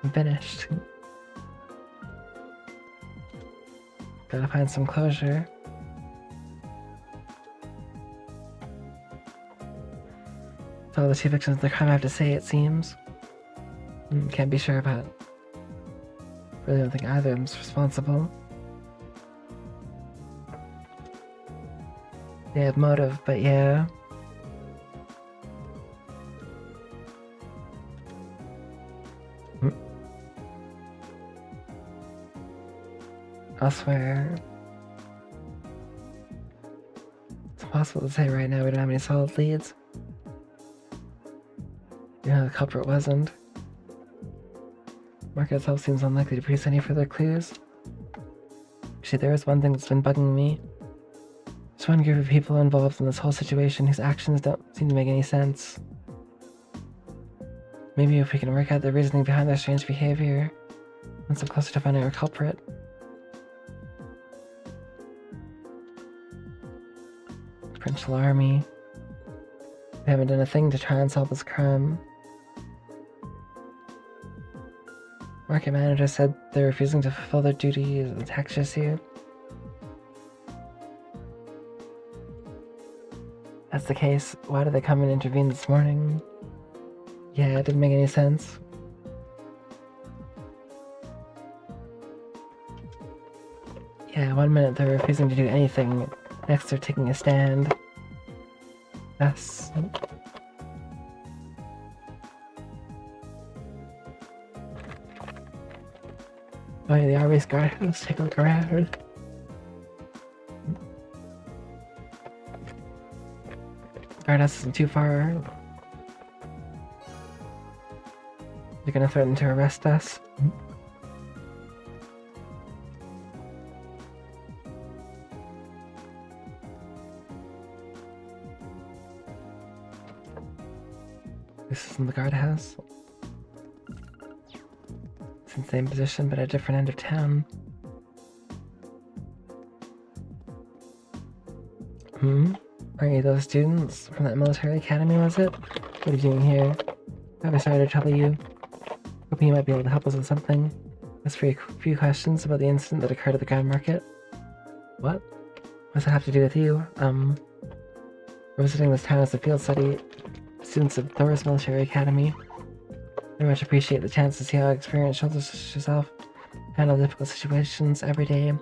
I'm finished. Gotta find some closure. That's all the two victims of the crime have to say, it seems. Can't be sure about. Really don't think either of them's responsible. They have motive, but yeah. I swear. It's impossible to say right now, we don't have any solid leads. You know, the culprit wasn't. Market itself seems unlikely to produce any further clues. Actually, there is one thing that's been bugging me. There's one group of people involved in this whole situation whose actions don't seem to make any sense. Maybe if we can work out the reasoning behind their strange behavior, once I'm closer to finding our culprit. Prince Army. They haven't done a thing to try and solve this crime. Market manager said they're refusing to fulfill their duty as a tax issue. That's the case. Why did they come and intervene this morning? Yeah, it didn't make any sense. Yeah, 1 minute they're refusing to do anything, next they're taking a stand. That's... Oh yeah, the Army's guard. Let's take a look around. Guardhouse isn't too far. They're gonna threaten to arrest us. This isn't the guardhouse. It's in the same position, but at a different end of town. Are you those students from that military academy, was it? What are you doing here? I'm sorry to trouble you. Hoping you might be able to help us with something. Ask for a few questions about the incident that occurred at the Grand Market. What? What does that have to do with you? We're visiting this town as a field study. Students of Thor's Military Academy. Very much appreciate the chance to see how experienced soldiers such as yourself handle difficult situations every day.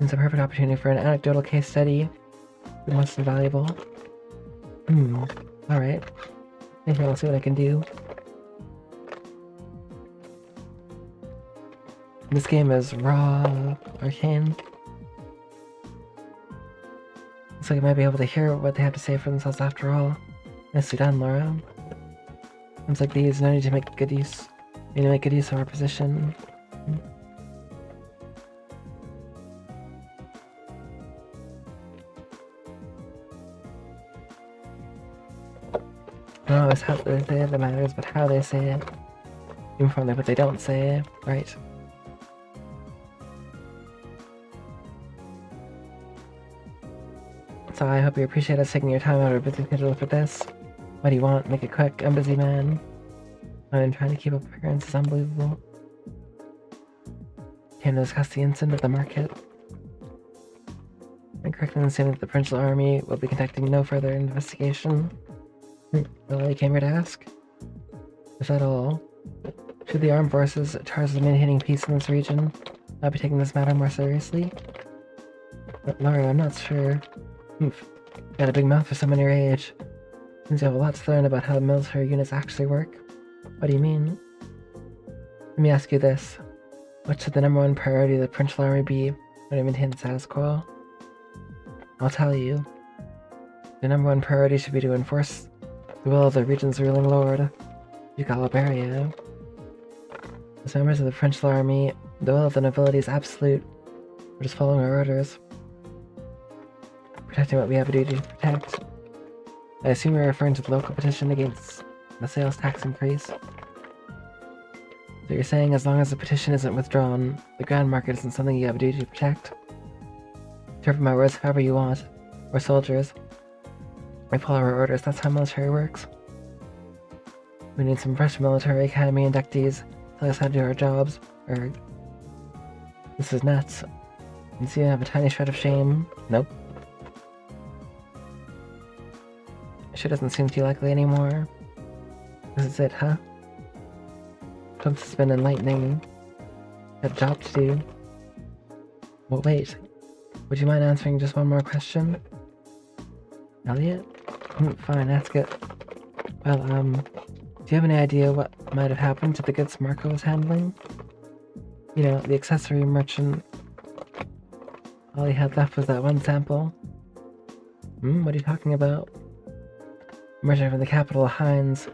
It's a perfect opportunity for an anecdotal case study. Most invaluable. Alright. Maybe I'll see what I can do. This game is raw, arcane. Looks like I might be able to hear what they have to say for themselves after all. Nicely done, Laura. Things like these, no need to make good use. We need to make good use of our position. Not always how they say it that matters, but how they say it. Inform them what they don't say, right? So I hope you appreciate us taking your time out of your busy schedule for this. What do you want? Make it quick. I'm a busy man. I'm trying to keep up appearances. Unbelievable. Came to discuss the incident at the market. I'm correct in assuming that the Provincial Army will be conducting no further investigation. Well, you came here to ask? Is that all? Should the armed forces charged with maintaining peace in this region not be taking this matter more seriously? But Laura, I'm not sure. Got a big mouth for someone your age. Seems you have a lot to learn about how military units actually work. What do you mean? Let me ask you this. What should the #1 priority of the Provincial Army be when it maintains the status quo? I'll tell you. The #1 priority should be to enforce the will of the region's ruling lord, Duke Aliberia. As members of the Provincial Army, the will of the nobility is absolute. We're just following our orders. Protecting what we have a duty to protect. I assume you're referring to the local petition against the sales tax increase. So you're saying as long as the petition isn't withdrawn, the Grand Market isn't something you have a duty to protect? Interpret my words however you want. We're soldiers. We follow our orders, that's how military works. We need some fresh military academy inductees to tell us how to do our jobs. This is nuts. You see I have a tiny shred of shame? Nope. She doesn't seem too likely anymore. This is it, huh? This has been enlightening. Got a job to do. Well, wait. Would you mind answering just one more question? Elliot? Fine, ask it. Well, do you have any idea what might have happened to the goods Marco was handling? You know, the accessory merchant. All he had left was that one sample. What are you talking about? Merchant from the capital, Heinz,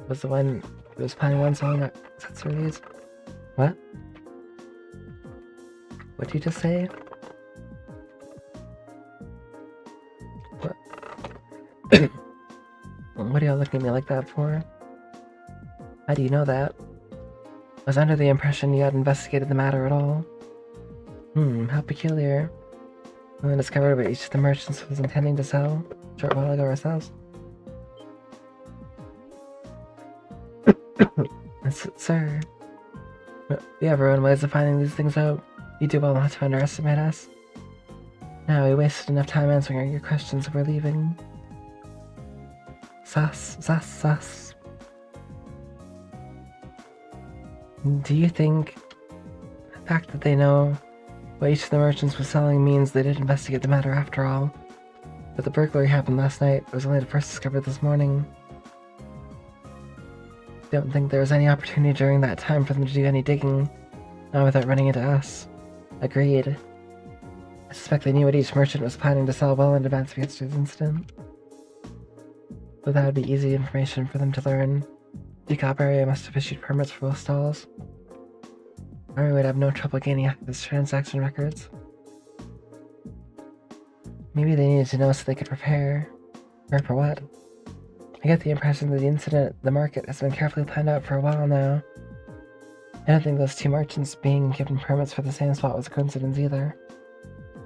was the one who was planning on selling accessories. What? What'd you just say? What? What are y'all looking at me like that for? How do you know that? I was under the impression you had investigated the matter at all. How peculiar. And then discovered what each of the merchants was intending to sell a short while ago ourselves. Sir, we have our own ways of finding these things out. You do well not to underestimate us. Now, we wasted enough time answering your questions, so we're leaving. Sus. Do you think the fact that they know what each of the merchants was selling means they did investigate the matter after all? But the burglary happened last night. It was only the first discovered this morning. Don't think there was any opportunity during that time for them to do any digging, not without running into us. Agreed. I suspect they knew what each merchant was planning to sell well in advance of yesterday's incident. But that would be easy information for them to learn. Decop area must have issued permits for both stalls. Army would have no trouble gaining access to transaction records. Maybe they needed to know so they could prepare. Prepare for what? I get the impression that the incident at the market has been carefully planned out for a while now. I don't think those two merchants being given permits for the same spot was a coincidence either.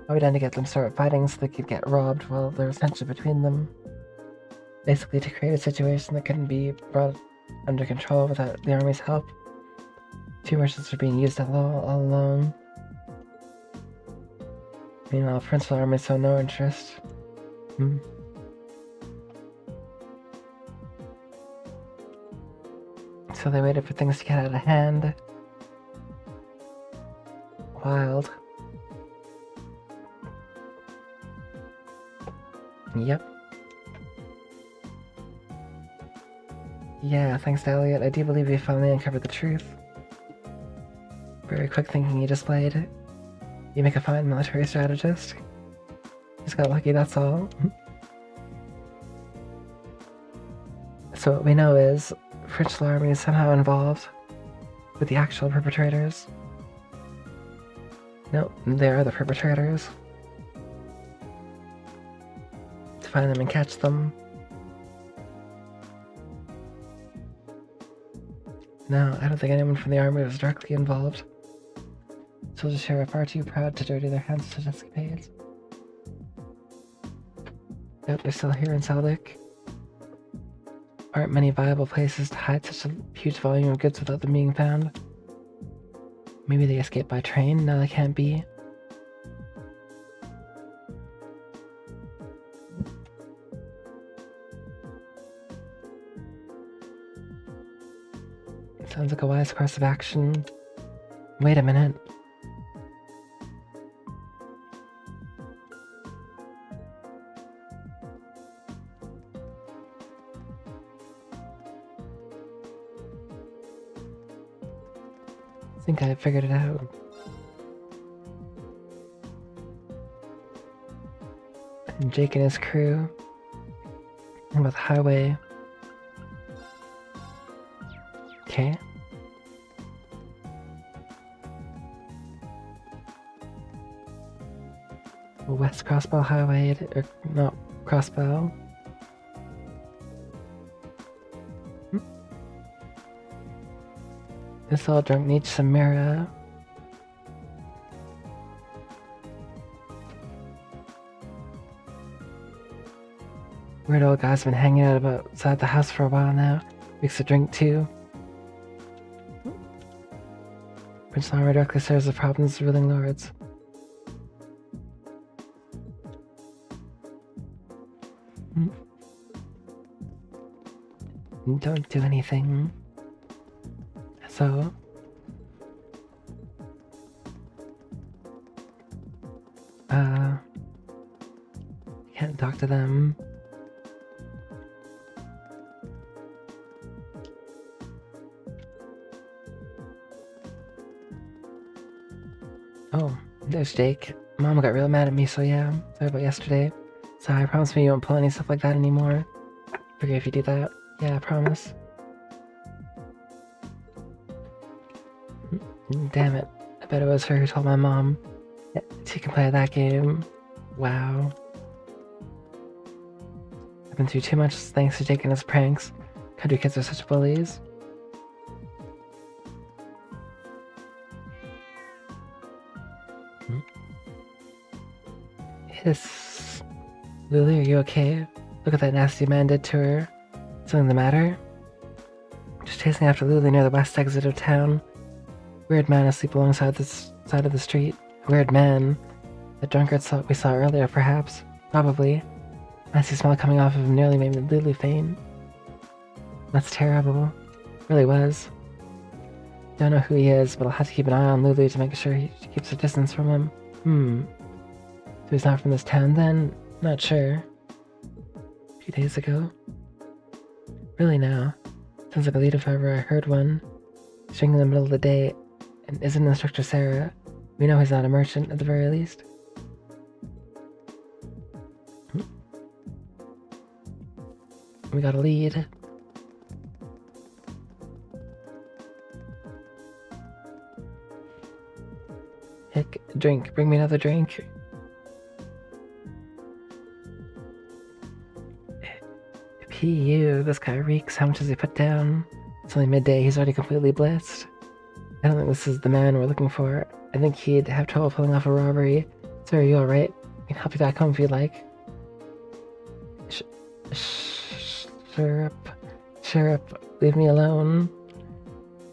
Probably done to get them start fighting so they could get robbed while there was tension between them. Basically to create a situation that couldn't be brought under control without the army's help. Two merchants are being used all along. Meanwhile, principal army saw no interest. So they waited for things to get out of hand. Wild. Yep. Yeah, thanks to Elliot, I do believe we finally uncovered the truth. Very quick thinking you displayed. You make a fine military strategist. Just got lucky, that's all. So what we know is, French army is somehow involved with the actual perpetrators. No, they are the perpetrators. To find them and catch them. No, I don't think anyone from the army was directly involved. Soldiers here are far too proud to dirty their hands to such escapades. Yep, they're still here in Saldik. Aren't many viable places to hide such a huge volume of goods without them being found. Maybe they escaped by train? No, they can't be. Sounds like a wise course of action. Wait a minute. I think I figured it out. And Jake and his crew with the highway. Okay. West Crossbow Highway, or not Crossbow. This all drunk needs some mirror. Weird old guy's been hanging out outside the house for a while now. Makes a drink too. Prince Armor directly serves the province's ruling lords. Don't do anything. So... can't talk to them. Oh, there's Jake. Mom got real mad at me, so yeah. Sorry about yesterday. Sorry, I promise me you won't pull any stuff like that anymore. Forget if you do that. Yeah, I promise. Damn it. I bet it was her who told my mom. Yeah, she can play that game. Wow. I've been through too much thanks to Jake and his pranks. Country kids are such bullies. Hiss. Lily, are you okay? Look what that nasty man did to her. Something the matter? Just chasing after Lily near the west exit of town. Weird man asleep alongside this side of the street. Weird man. The drunkard we saw earlier, perhaps. Probably. Nasty smell coming off of him nearly made Lily faint. That's terrible. Really was. Don't know who he is, but I'll have to keep an eye on Lulu to make sure she keeps her distance from him. So he's not from this town then? Not sure. A few days ago. Really now. Sounds like a lead if ever I heard one. String in the middle of the day, and isn't Instructor Sarah. We know he's not a merchant, at the very least. We got a lead. Hick, drink. Bring me another drink. PU, this guy reeks. How much does he put down? It's only midday, he's already completely blitzed. I don't think this is the man we're looking for. I think he'd have trouble pulling off a robbery. Sir, are you alright? I can help you back home if you'd like. Sheriff, leave me alone.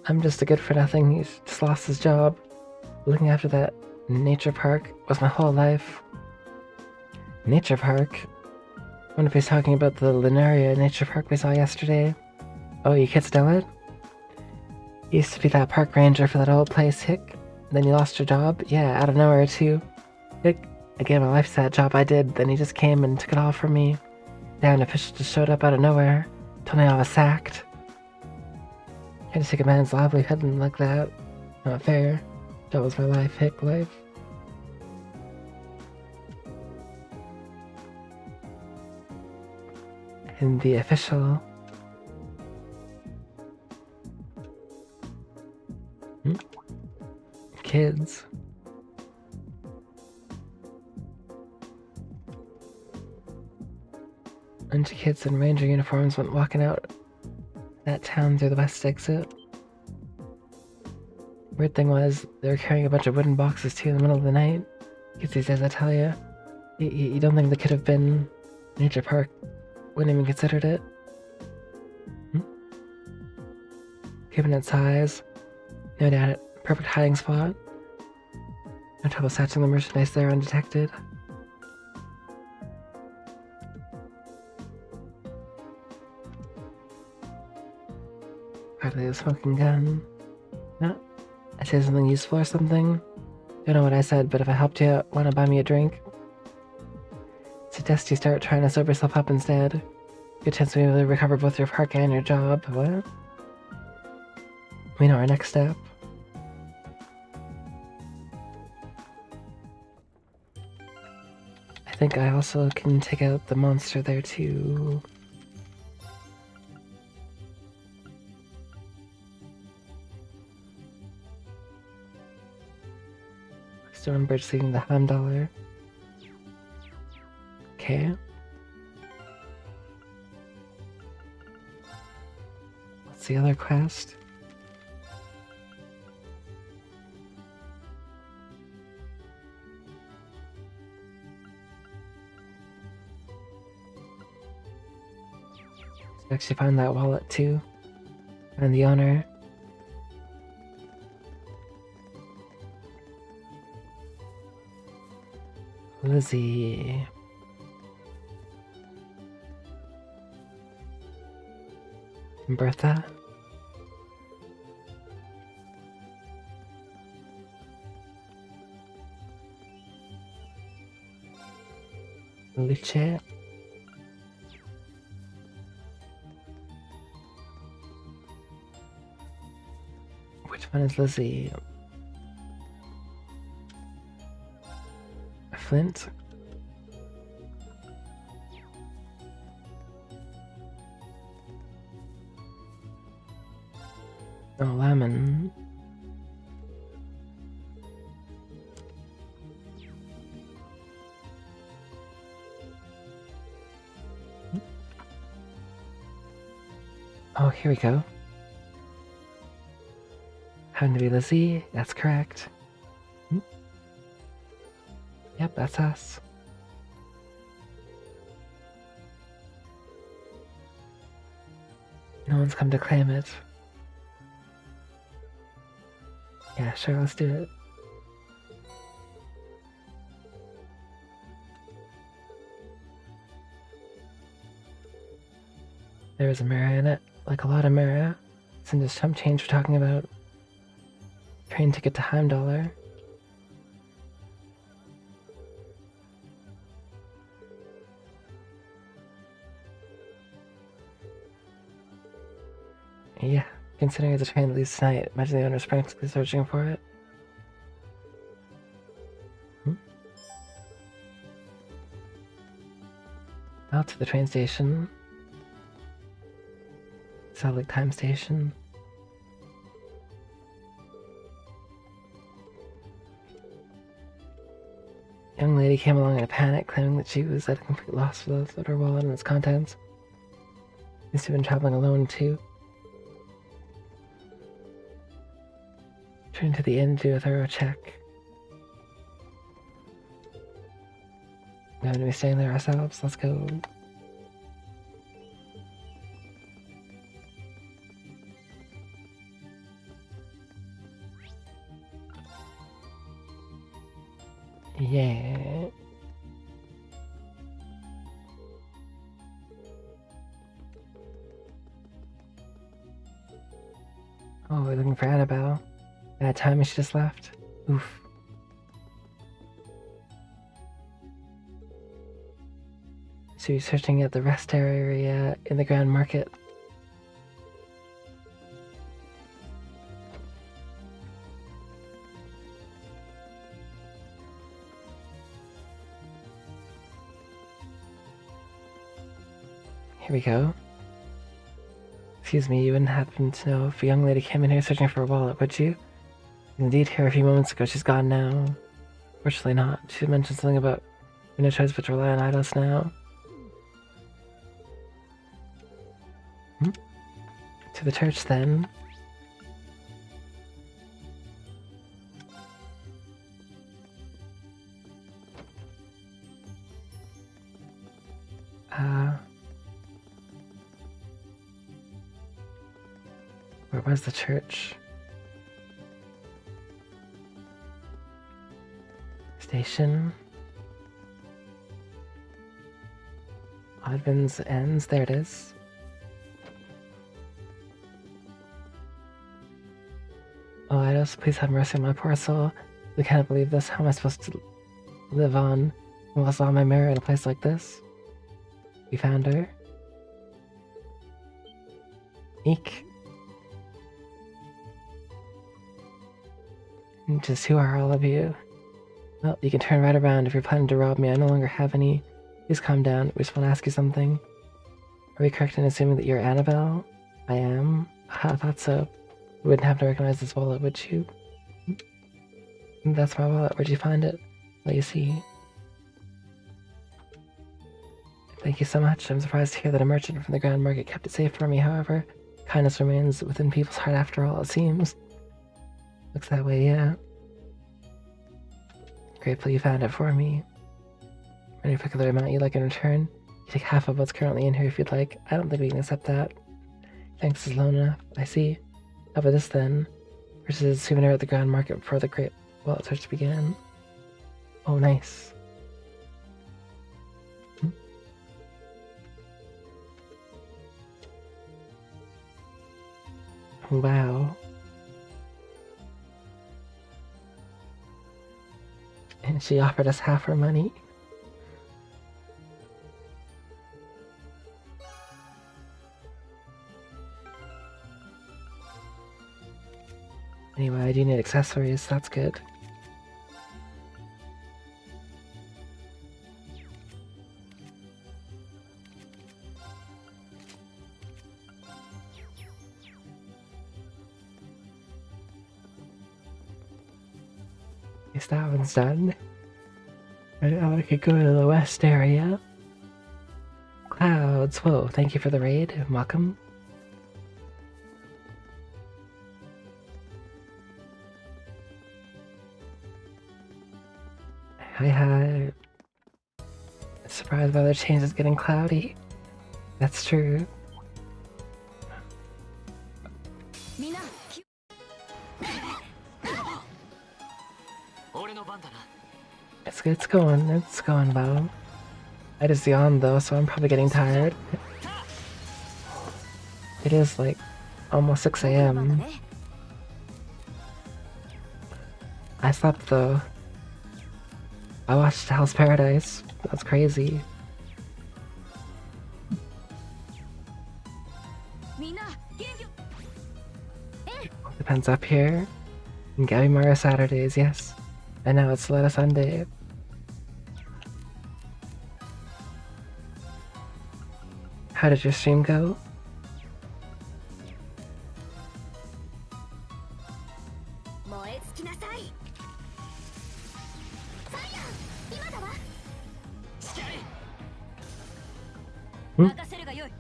I'm just a good for nothing. He's just lost his job. Looking after that nature park was my whole life. Nature park? I wonder if he's talking about the Lunaria nature park we saw yesterday. Oh, you kids know it? You used to be that park ranger for that old place, Hick. Then you lost your job? Yeah, out of nowhere too. Hick, I gave my life to that job I did, then he just came and took it all from me. Now an official just showed up out of nowhere. Told me I was sacked. Can't just take a man's livelihood like that. Not fair. That was my life, Hick, life. And the official... Kids. A bunch of kids in ranger uniforms went walking out that town through the west exit. Weird thing was, they were carrying a bunch of wooden boxes too in the middle of the night. Kids these days, I tell you. You don't think they could have been nature park? Wouldn't even considered it. Given its size, no doubt perfect hiding spot. No trouble snatching the merchandise there undetected. Hardly a smoking gun. No, I said something useful or something. Don't know what I said, but if I helped you out, wanna buy me a drink? Suggest you start trying to sober yourself up instead. Good chance to be able to recover both your park and your job. What? We know our next step. I think I also can take out the monster there too. Stonebridge leaving the $100. Okay. What's the other quest? Actually find that wallet too. And the owner. Lizzie. Bertha. Luce. Which one is Lizzie? Flint? Oh, Lemon. Oh, here we go. Having to be Lizzie, that's correct. Yep, that's us. No one's come to claim it. Yeah, sure, let's do it. There was a mirror in it, like a lot of mirror. Send us some change we're talking about. Train ticket to Heimdallr. Yeah, considering it's a train that leaves tonight, imagine the owner's frantically searching for it. Out to the train station. Salt Lake Time Station. Young lady came along in a panic, claiming that she was at a complete loss for her wallet and its contents. Used to have been traveling alone too. Return to the inn to do a thorough check. We're going to be staying there ourselves. Let's go. Yeah. Oh, we're looking for Annabelle. Bad timing, she just left. Oof. So you're searching at the rest area in the Grand Market. Here we go. Excuse me, you wouldn't happen to know if a young lady came in here searching for a wallet, would you? Indeed, here a few moments ago. She's gone now. Fortunately not. She mentioned something about no choice but to rely on Eidos now. To the church, then. Where was the church? Station. Oddman's Ends, there it is. Oh, Eidos, please have mercy on my poor soul. I can't believe this. How am I supposed to live on? I lost all my mirror in a place like this. We found her. Eek. Just who are all of you? Well, you can turn right around if you're planning to rob me. I no longer have any. Please calm down. We just want to ask you something. Are we correct in assuming that you're Annabelle? I am. I thought so. You wouldn't have to recognize this wallet, would you? That's my wallet. Where'd you find it? Let you see. Thank you so much. I'm surprised to hear that a merchant from the Grand Market kept it safe for me. However, kindness remains within people's heart after all, it seems. Looks that way, yeah. Grateful you found it for me. Any particular amount you'd like in return? You take half of what's currently in here if you'd like. I don't think we can accept that. Thanks is low enough. I see. How about this then? Purchase a souvenir at the Grand Market before the Great Wallet Search began. Oh, nice. Wow. And she offered us half her money. Anyway, I do need accessories, that's good. At least that one's done. Right now I could go to the west area. Clouds, whoa, thank you for the raid. Welcome. Hi. Surprised by the change is getting cloudy. That's true. It's going well. I just yawned though, so I'm probably getting tired. It is like almost 6 AM. I slept though. I watched Hell's Paradise. That's crazy. Depends up here. And Gabby Mario Saturdays, yes. And now it's Soletta Sunday. How did your stream go?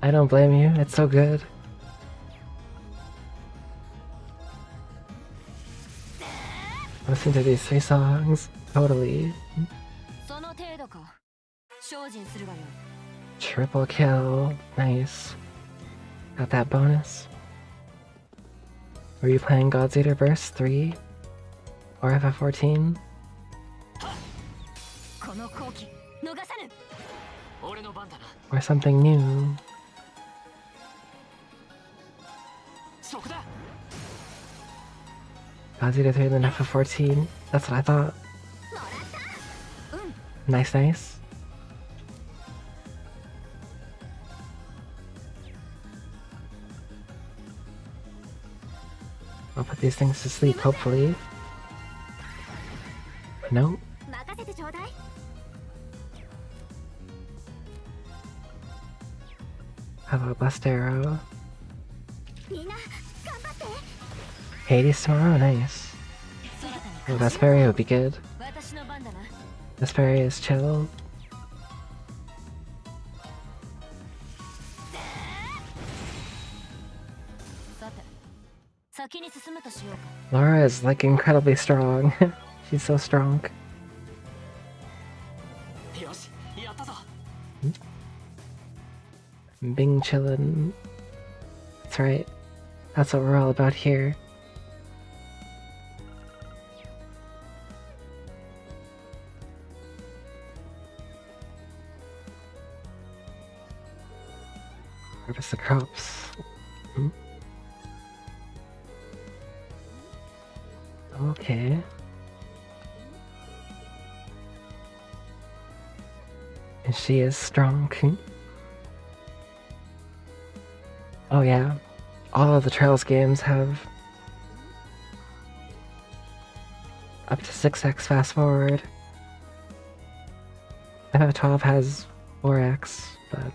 I don't blame you, it's so good. Listen to these 3 songs. Totally. その程度か。精進するがよい。 Triple kill. Nice. Got that bonus. Were you playing God's Eater Burst 3? Or FF14? この好機逃さぬ。俺の番だな。 Or something new? そこだ。 God's Eater 3 than FF14? That's what I thought. Nice, nice. I'll put these things to sleep, hopefully. Nope. 任せてちょうだい。 How about Bust Arrow? みんな頑張って。 Hades tomorrow? Nice. そなたに Oh, Vesperia would be good. 私の番だな。 Vesperia is chill. さて、先に進むとしようか。 Laura is like incredibly strong. She's so strong. よし、やったぞ。 Bing chillin'. That's right. That's what we're all about here. Harvest the crops. Hmm. Okay. And she is strong. Oh yeah. All of the Trails games have up to 6x fast forward. FF12 has 4x, but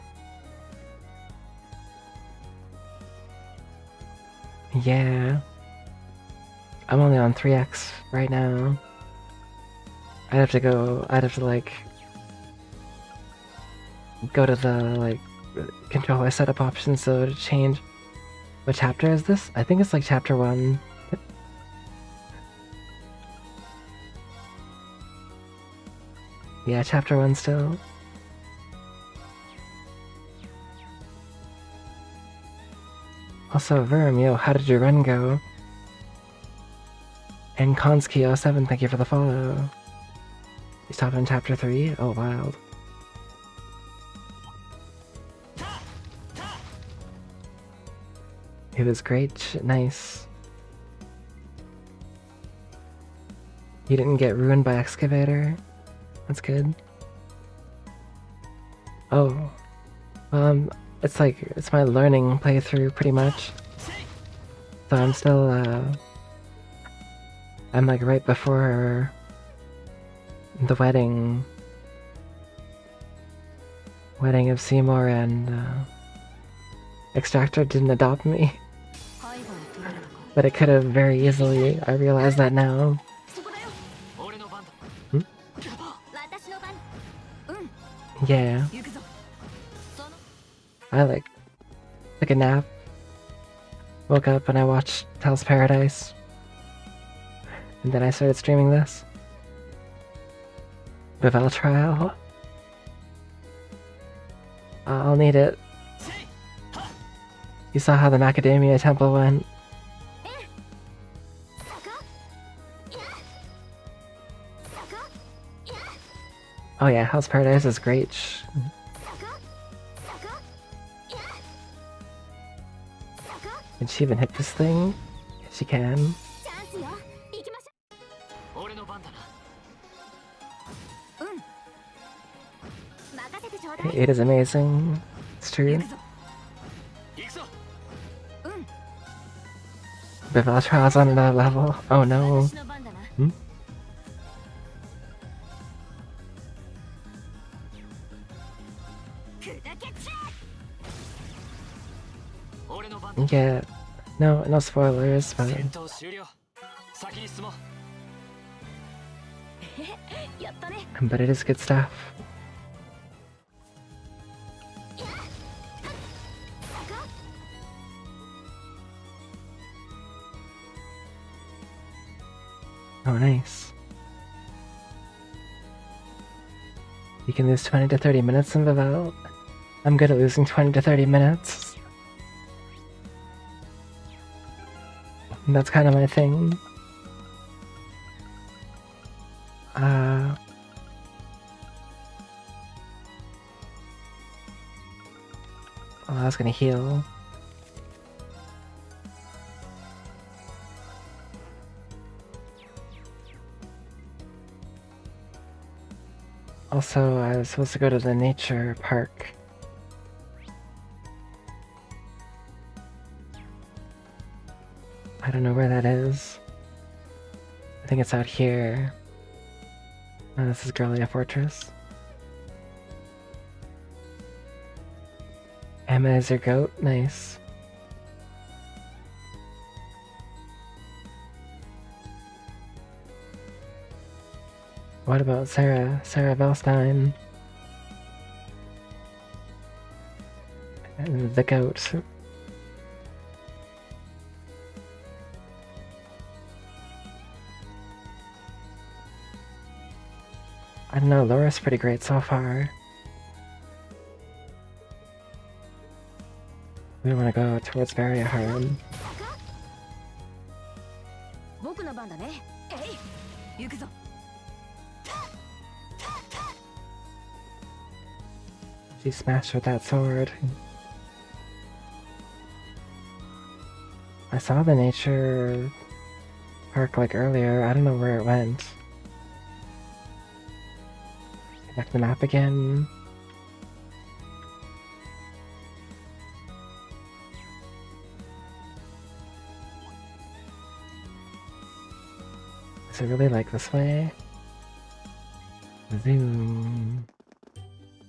yeah. I'm only on 3x right now. I'd have to like go to the like controller setup options so to change. What chapter is this? I think it's like chapter 1. Yeah, chapter 1 still. Also, Verm, yo, how did your run go? And Konski07, thank you for the follow. You stopped in chapter 3? Oh, wild. It was great, nice. You didn't get ruined by Excavator? That's good. Oh. It's like, it's my learning playthrough pretty much. So I'm still, I'm like right before the wedding. Wedding of Seymour and, Extractor didn't adopt me. 背後を取られたか。 But it could have very easily. I realize that now. そこだよ。俺の番だ。私の番。 Yeah. 行くぞ。その I like took a nap. Woke up and I watched Hell's Paradise. And then I started streaming this. Bivel trial. I'll need it. You saw how the Macadamia Temple went. 坂。いや。坂。 Oh yeah, Hell's Paradise is great. 坂。坂。いや。坂。 Can she even hit this thing? Yes, she can. チャンスよ。行きまし俺の番だな。ょう。任せてちょうだい。 It is amazing. It's true. 行くぞ。行くぞ。 Bivel trial's on another level. Oh no. 私の番だな。砕けちゃ俺の番だ。 Yeah. No spoilers, but 戦闘終了。先に進もう。え。やったね。 but it is good stuff. 坂。 Oh Oh, nice. You can lose 20 to 30 minutes in Vivelle. I'm good at losing 20 to 30 minutes. That's kind of my thing. Oh, I was gonna heal. Also, I was supposed to go to the nature park. I don't know where that is. I think it's out here. Oh, this is Girlia Fortress. Emma is your goat? Nice. What about Sarah? Sarah Valstein? And the goat. I don't know, Laura's pretty great so far. We want to go towards Barrier Harm. 僕の番だね。えい、行くぞ。 She smashed with that sword. I saw the nature park like earlier. I don't know where it went. Back to the map again. Is it really like this way? Zoom.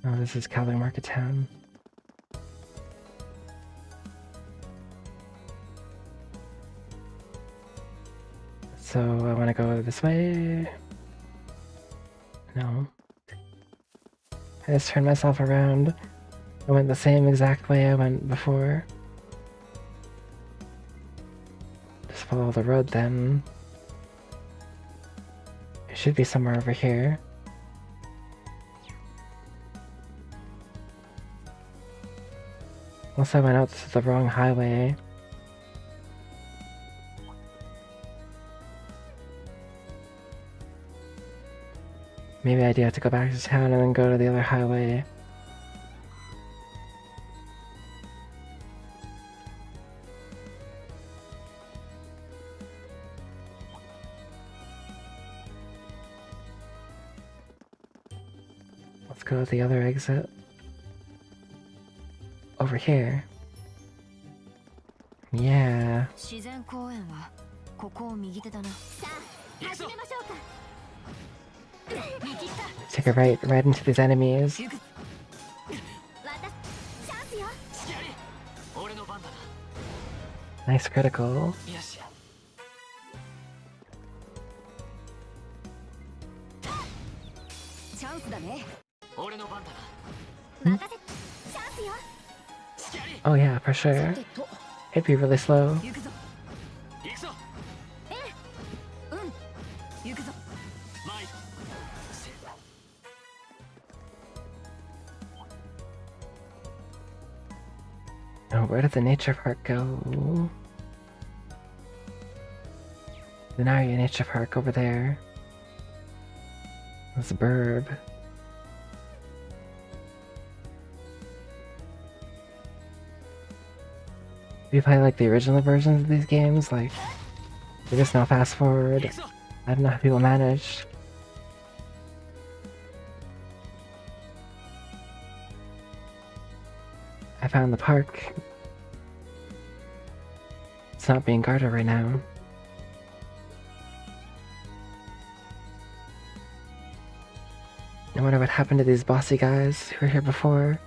Oh, this is Calvin Market Town. So I want to go this way. No. I just turned myself around. I went the same exact way I went before. Just follow the road then. It should be somewhere over here. Unless I went out to the wrong highway. Maybe I do have to go back to town and then go to the other highway. Let's go to the other exit. Over here. Yeah. 自然公園はここを右手だな。さあ始めましょうか。 Take a right into these enemies. 私チャンスよ。 俺の番だ Nice critical. な。よし。チャンスだね。俺の番だ任せチャンスよ。 Oh yeah, for さ sure. てと、 It'd be really slow. 行くぞ。行くぞ。行くぞ。前に。 Oh, where did the nature park go? The Naria Nature Park over there. That's a burb. If you play like the original versions of these games, like there's just no fast forward. 行くぞ。 I don't know how people managed. I found the park. It's not being guarded right now. I wonder what happened to these bossy guys who were here before.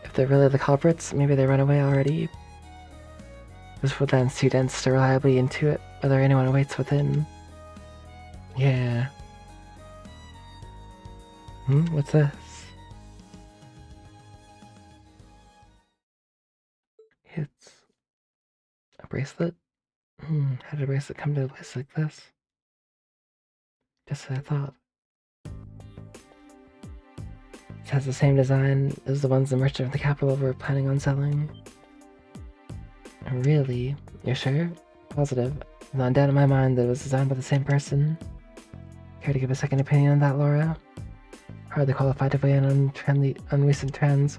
If they're really the culprits, maybe they run away already. This woodland's too dense to reliably intuit whether anyone awaits within. Yeah. What's this? It's a bracelet? How did a bracelet come to a place like this? Just what I thought. It has the same design as the ones the merchant of the capital were planning on selling. Really? You're sure? Positive. Not doubt in my mind that it was designed by the same person. Care to give a second opinion on that, Laura? Hardly qualified to weigh in on recent trends.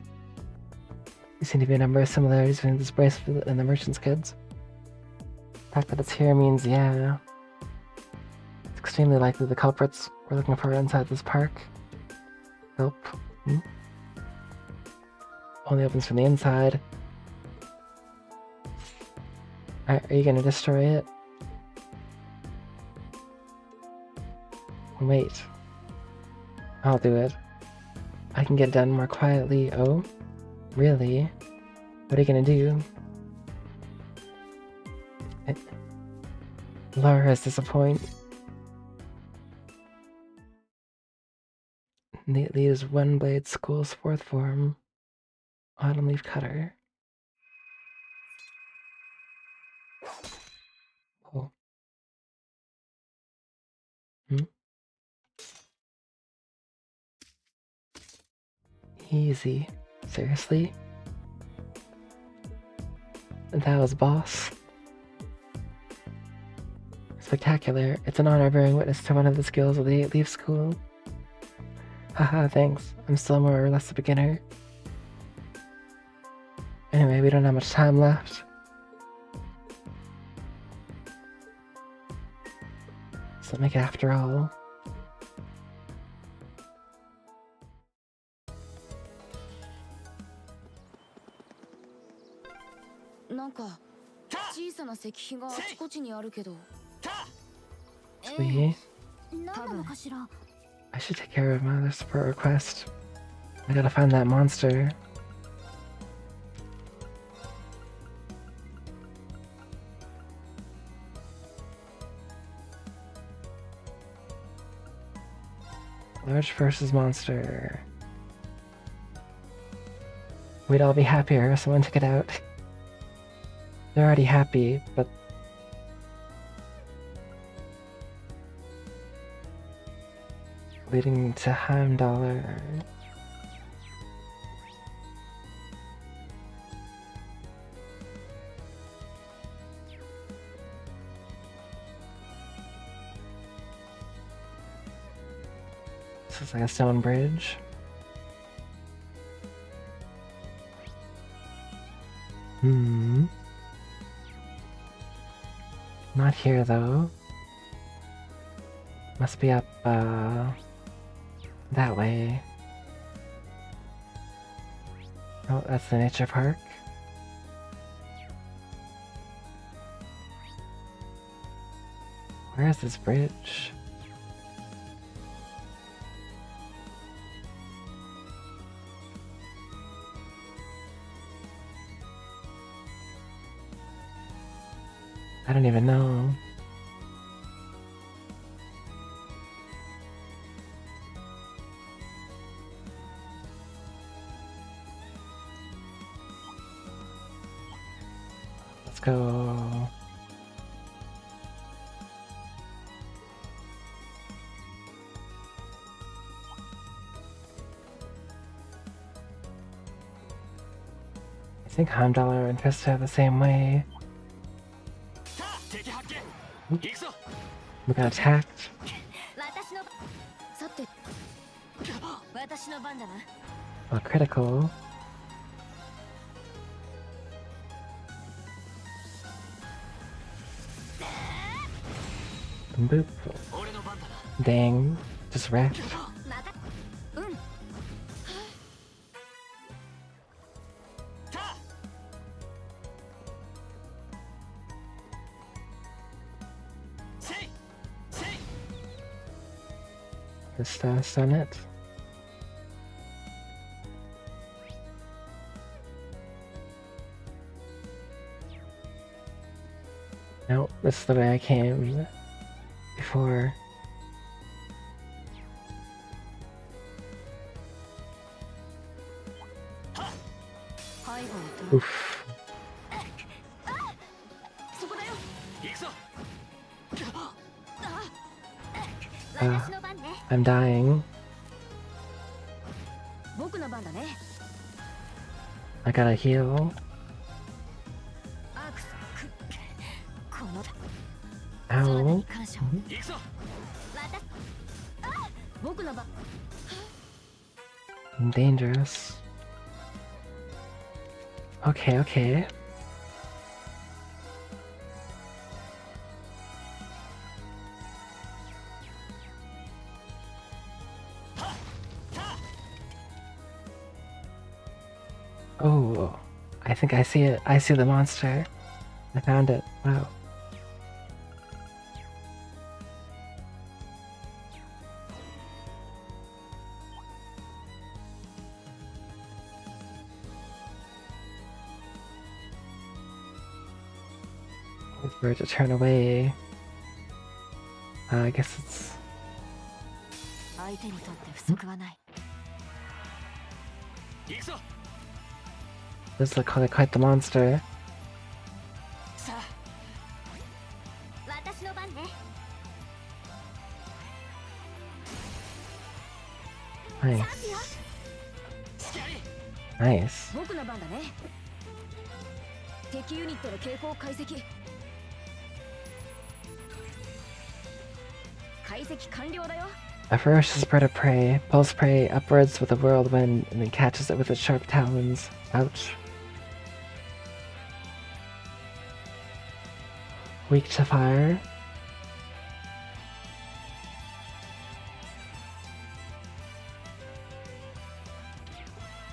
There seem to be a number of similarities between this bracelet and the merchant's goods. The fact that it's here means, yeah. It's extremely likely the culprits we're looking for are inside this park. Nope. Only opens from the inside. Are you gonna destroy it? Wait. I'll do it. I can get it done more quietly. Oh? Really? What are you gonna do? Laura is disappointed. Neatly is One Blade School's 4th form. Autumn Leaf Cutter. Oh. Easy. Seriously? That was boss. Spectacular. It's an honor bearing witness to one of the skills of the 8 Leaf School. Haha, thanks. I'm still more or less a beginner. Anyway, we don't have much time left. So make it after all. Sweet. 何なのかしら。 I should take care of my other support request. I gotta find that monster. Large versus monster. We'd all be happier if someone took it out. They're already happy, but leading to Heimdallr. This is like a stone bridge. Not here though. Must be up that way. Oh, that's the nature park. Where is this bridge? I don't even know. Let's go. I think Heimdallr and Krista are the same way. We got attacked. さて、私の番だな。 Oh, critical. Boop. Dang. Just wrecked. うん。 Just stun it. Nope, this is the way I came before. Oof. そこだよ。行くぞ。私の番ね。 I'm dying. 僕の番だね。 I gotta heal. アークスこのソ Ow. ラナに感謝を。行くぞ。僕の番。 Dangerous. Okay, okay. Oh, I think I see it. I see the monster. I found it. Wow. Wait for it to turn away. I guess it's... 相手にとって不足はない。行くぞ。 This looks like quite the monster. さあ。私の番ね。 Nice. 隙あり。 Nice. 僕の番だね。敵ユニットの傾向解析。解析完了だよ。 A ferocious bird of prey pulls prey upwards with a whirlwind and then catches it with its sharp talons. Ouch. Weak to fire.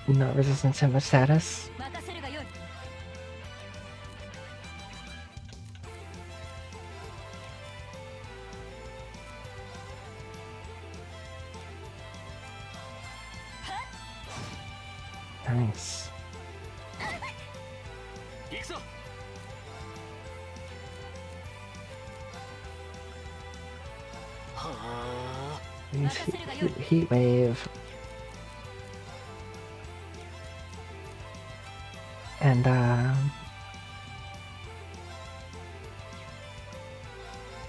Not resistant to much status. 任せるがよい。 Nice. 行くぞ。 はあ。 Nice heat wave. And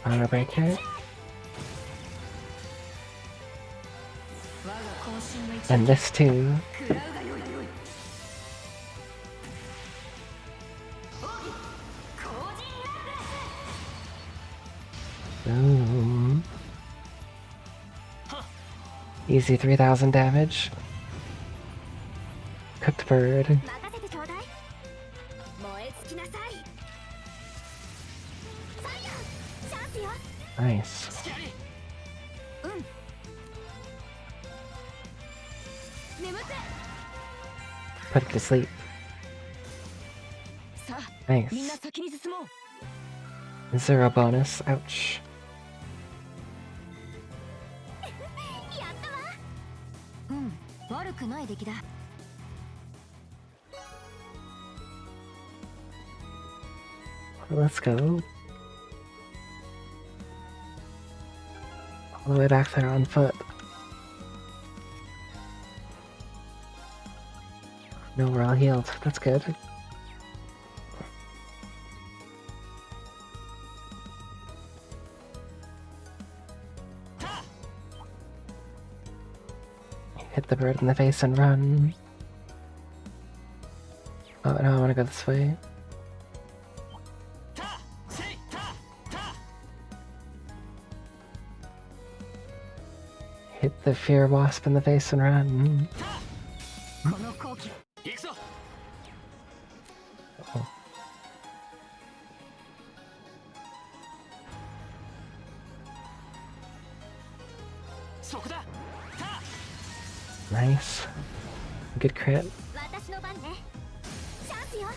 Honor Breaker. 我が渾身の一 And this too. 食らうがよい。Boom. Easy 3,000 damage. Cooked bird. 任せてちょうだい。燃え尽きなさい。ファイヤー、チャンスよ。 Nice. 隙あり。眠って Put it to sleep. さあ、みんな Nice. 先に進もう。 Zero bonus. Ouch. やったわ。うん、悪くない出来だ。 Let's go. All the way back there on foot. No, we're all healed. That's good. Hit the bird in the face and run. Oh no, I want to go this way. た。せい。た。た。 Hit the fear wasp in the face and run. この好機。行くぞ。 Oh. そこだ。た。 Nice. Good crit. 私の番ね。チャンスよ。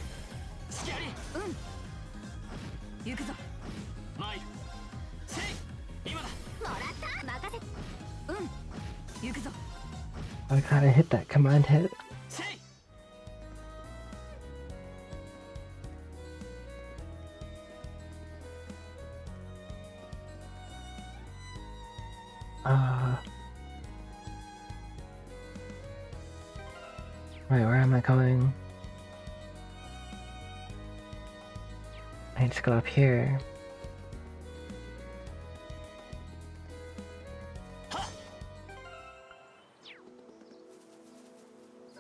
隙あり。行くぞ。参る。せい。今だ。もらった。任せ。行くぞ。 I gotta hit that command hit. せい。 Right, where am I going? I need to go up here.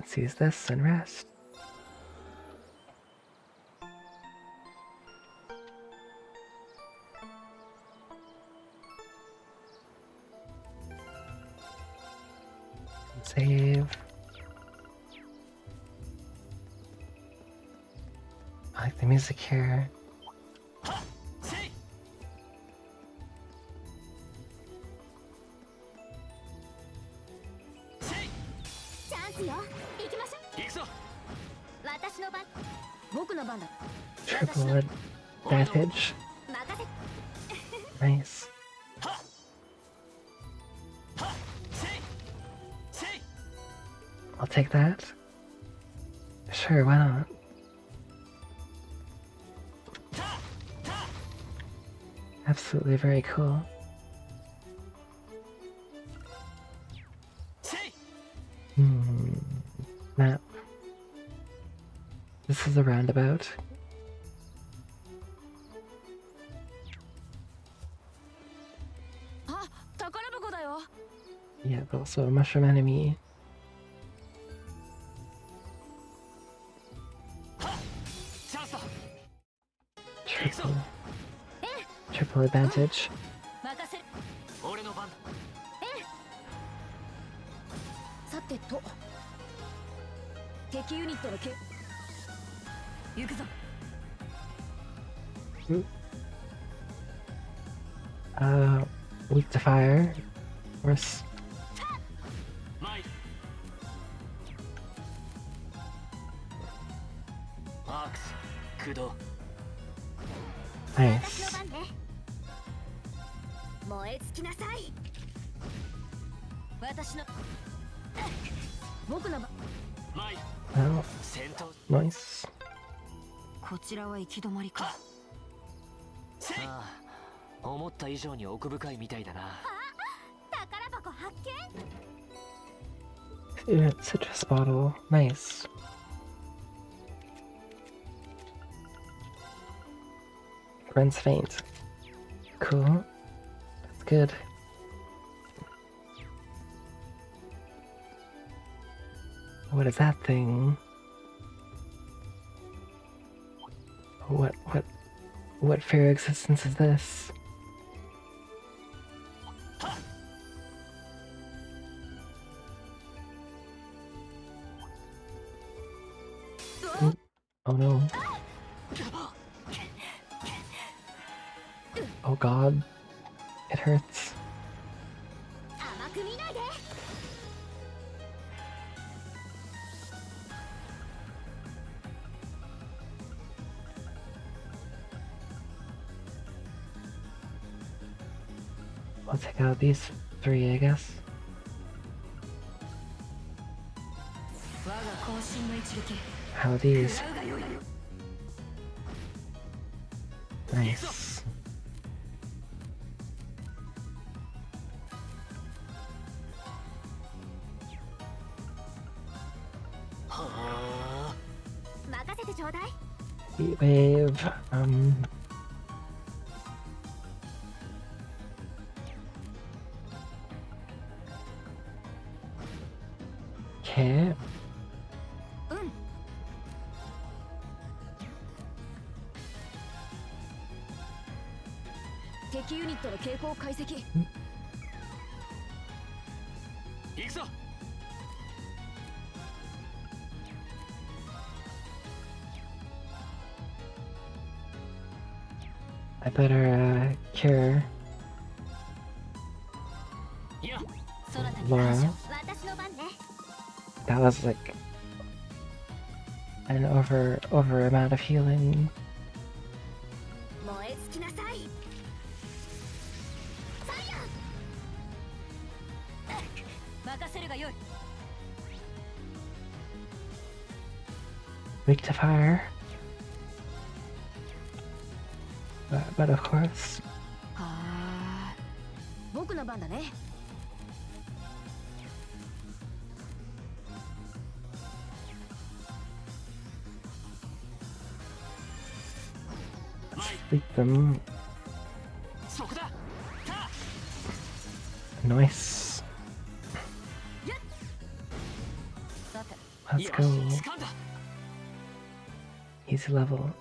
Let's use this and rest. Save. I like the music here. せいせいチャンスよ。行きましょう。行くぞ私の番。僕の番だ。 Triple advantage. 任せ。 Nice. せいせい I'll take that. Sure, why not? たた Absolutely very cool. せい Map. This is a roundabout. あ、宝箱だよ。 Yeah, but also a mushroom enemy. チャンスだ Triple advantage. 任せる。俺の番ださてと。敵ユニットのけ。行くぞ。 Weak to fire. Worse. 参るアークス駆動私 Nice. の番ね。燃え尽きなさい。私の。僕の番。参る Well, 戦闘 nice. こちらは行き止まりか。ああ思った以上に奥深いみたいだな宝箱発見。 Citrus bottle. Nice. Runs faint. Cool. That's good. What is that thing? What fair existence is this? Oh no. Oh god. It hurts. 甘く見ないで。 I'll take out these three, I guess. 我が渾身の一撃。 How are these? 食らうがよい。 Nice. Ah. 任せてちょうだい。 Heat wave. Okay. うん。敵ユニットの傾向解析。行くぞ I better cure いやそなたに Laura. 感謝。私の番ね。 That was like an over amount of healing. 燃え尽きなさい。ファイヤー。任せるがよい。 Weak to fire. But of course. は僕の番だね。 Sleep them. そこだた Nice. さて、 Well, Let's よ go. し掴んだ Easy level.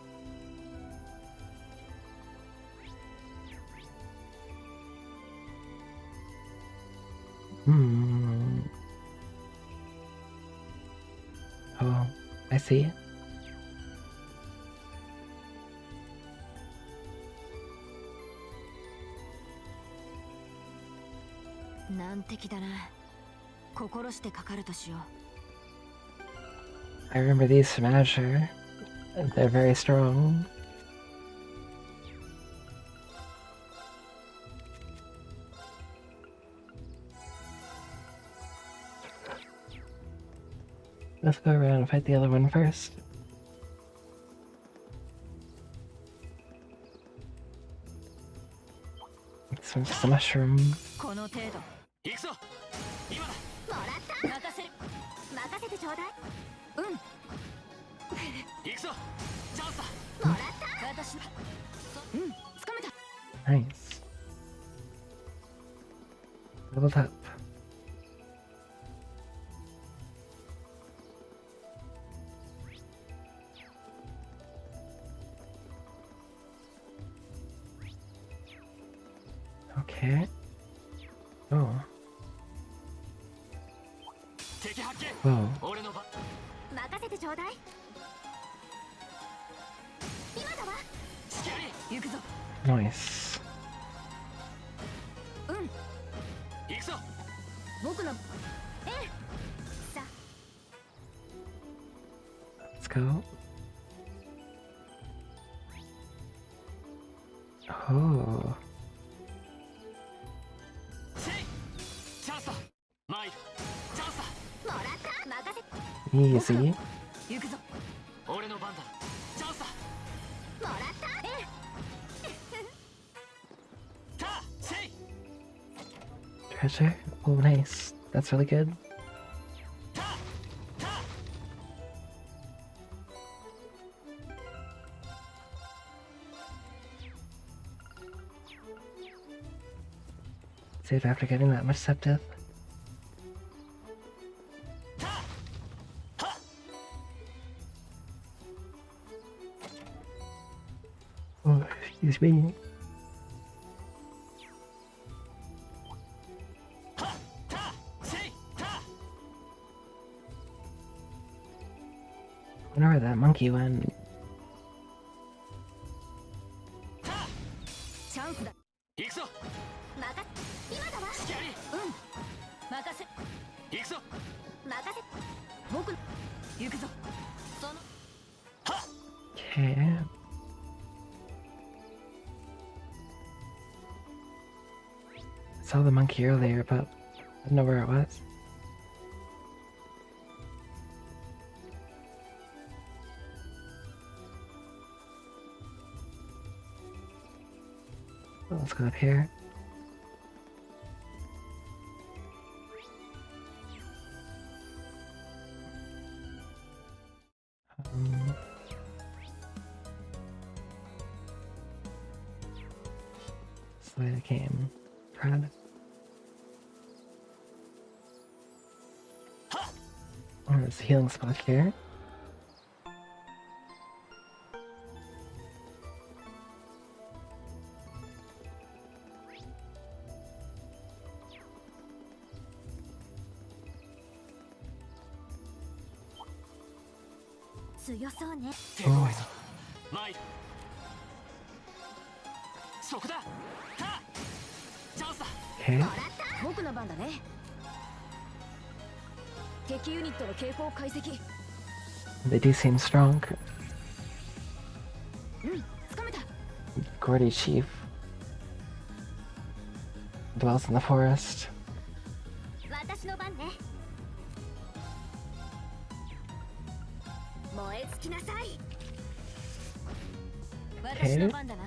Hmm. Oh, I see. 難敵だな。心してかかるとしよう。 I remember these from Azure. They're very strong. Let's go around and fight the other one first. This one's just a mushroom. この程度。行くぞ今だもらった任せる。任せてちょうだい行くぞチャンスだもらった私の。つかめた。 Nice. Leveled up. Okay. Oh. 敵発見 Whoa. 俺の番任せてちょうだい今だわ隙あり行くぞ。 Nice. 行くぞ僕のさ Let's go. Oh. せいチャンスだ参るチャンスだもらった任せ Easy. 行くぞ。俺の番だチャンスだもらったタせい Treasure? Oh, nice. That's really good. タタ Save after getting that much septith. タは Oh, excuse me. はタせいタ Wonder where that monkey went. タチャンスだ。行くぞ任今だわ隙あり任せ。行くぞ任せ僕行くぞ。その。は Okay. Saw the monkey earlier, but I didn't know where it was. Well, let's go up here. Um, that's the way I came. Proud. Oh, there's a healing spot here.強そうね手強いぞ参るそこだタチャンスだ Okay. 僕の番だね。敵ユニットの傾向解析。 They do seem strong. つかめた。 Gordy Chief dwells in the forest. 私の番ね燃え尽きなさい私の番だな。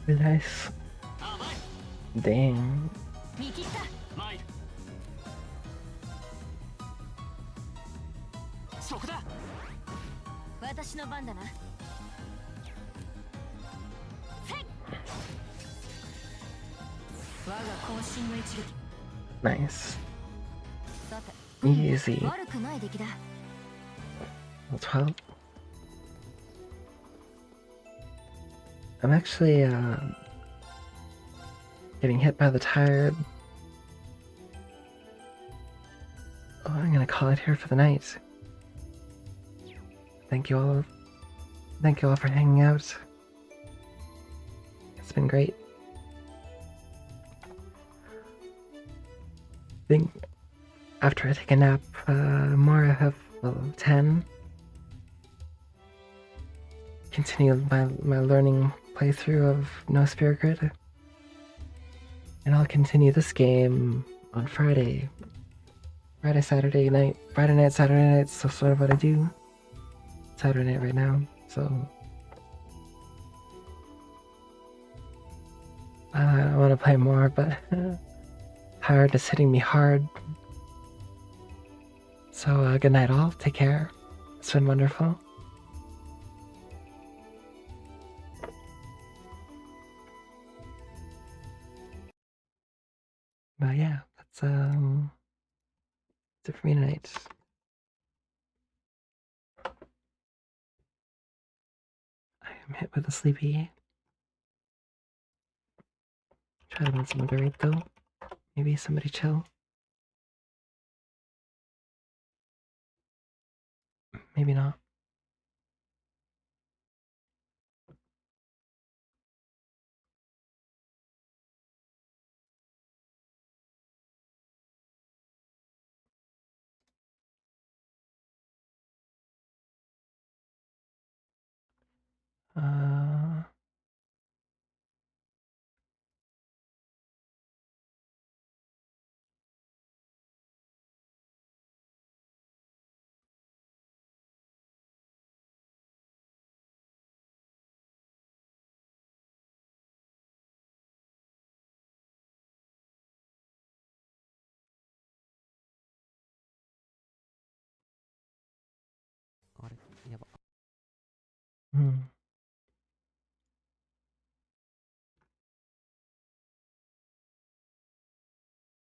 Nice. 甘い Dang. 見切った。参るそこだ私の番だな。我が渾身の一撃。 Nice. さて、 Easy. 悪くない出来だ。 Level 12. I'm actually getting hit by the tire. Oh, I'm gonna call it here for the night. Thank you all. Thank you all for hanging out. It's been great. I think after I take a nap, more I have level 10. Continue my learning playthrough of No Spirit Grid. And I'll continue this game on Friday. Saturday night, Saturday night, so sort of what I do. Saturday night right now, so I want to play more, but tired is hitting me hard. So good night all, take care. It's been wonderful. But yeah, that's it for me tonight. I am hit with a sleepy. Try to win some other raid though. Maybe somebody chill. Maybe not. Uh, hmm.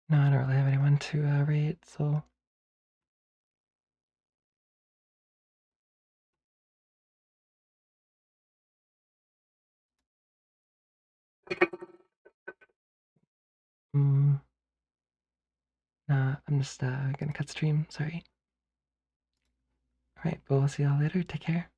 No, I don't really have anyone to raid, so. Hmm. Nah, I'm just gonna cut stream, sorry. Alright, but we'll see y'all later, take care.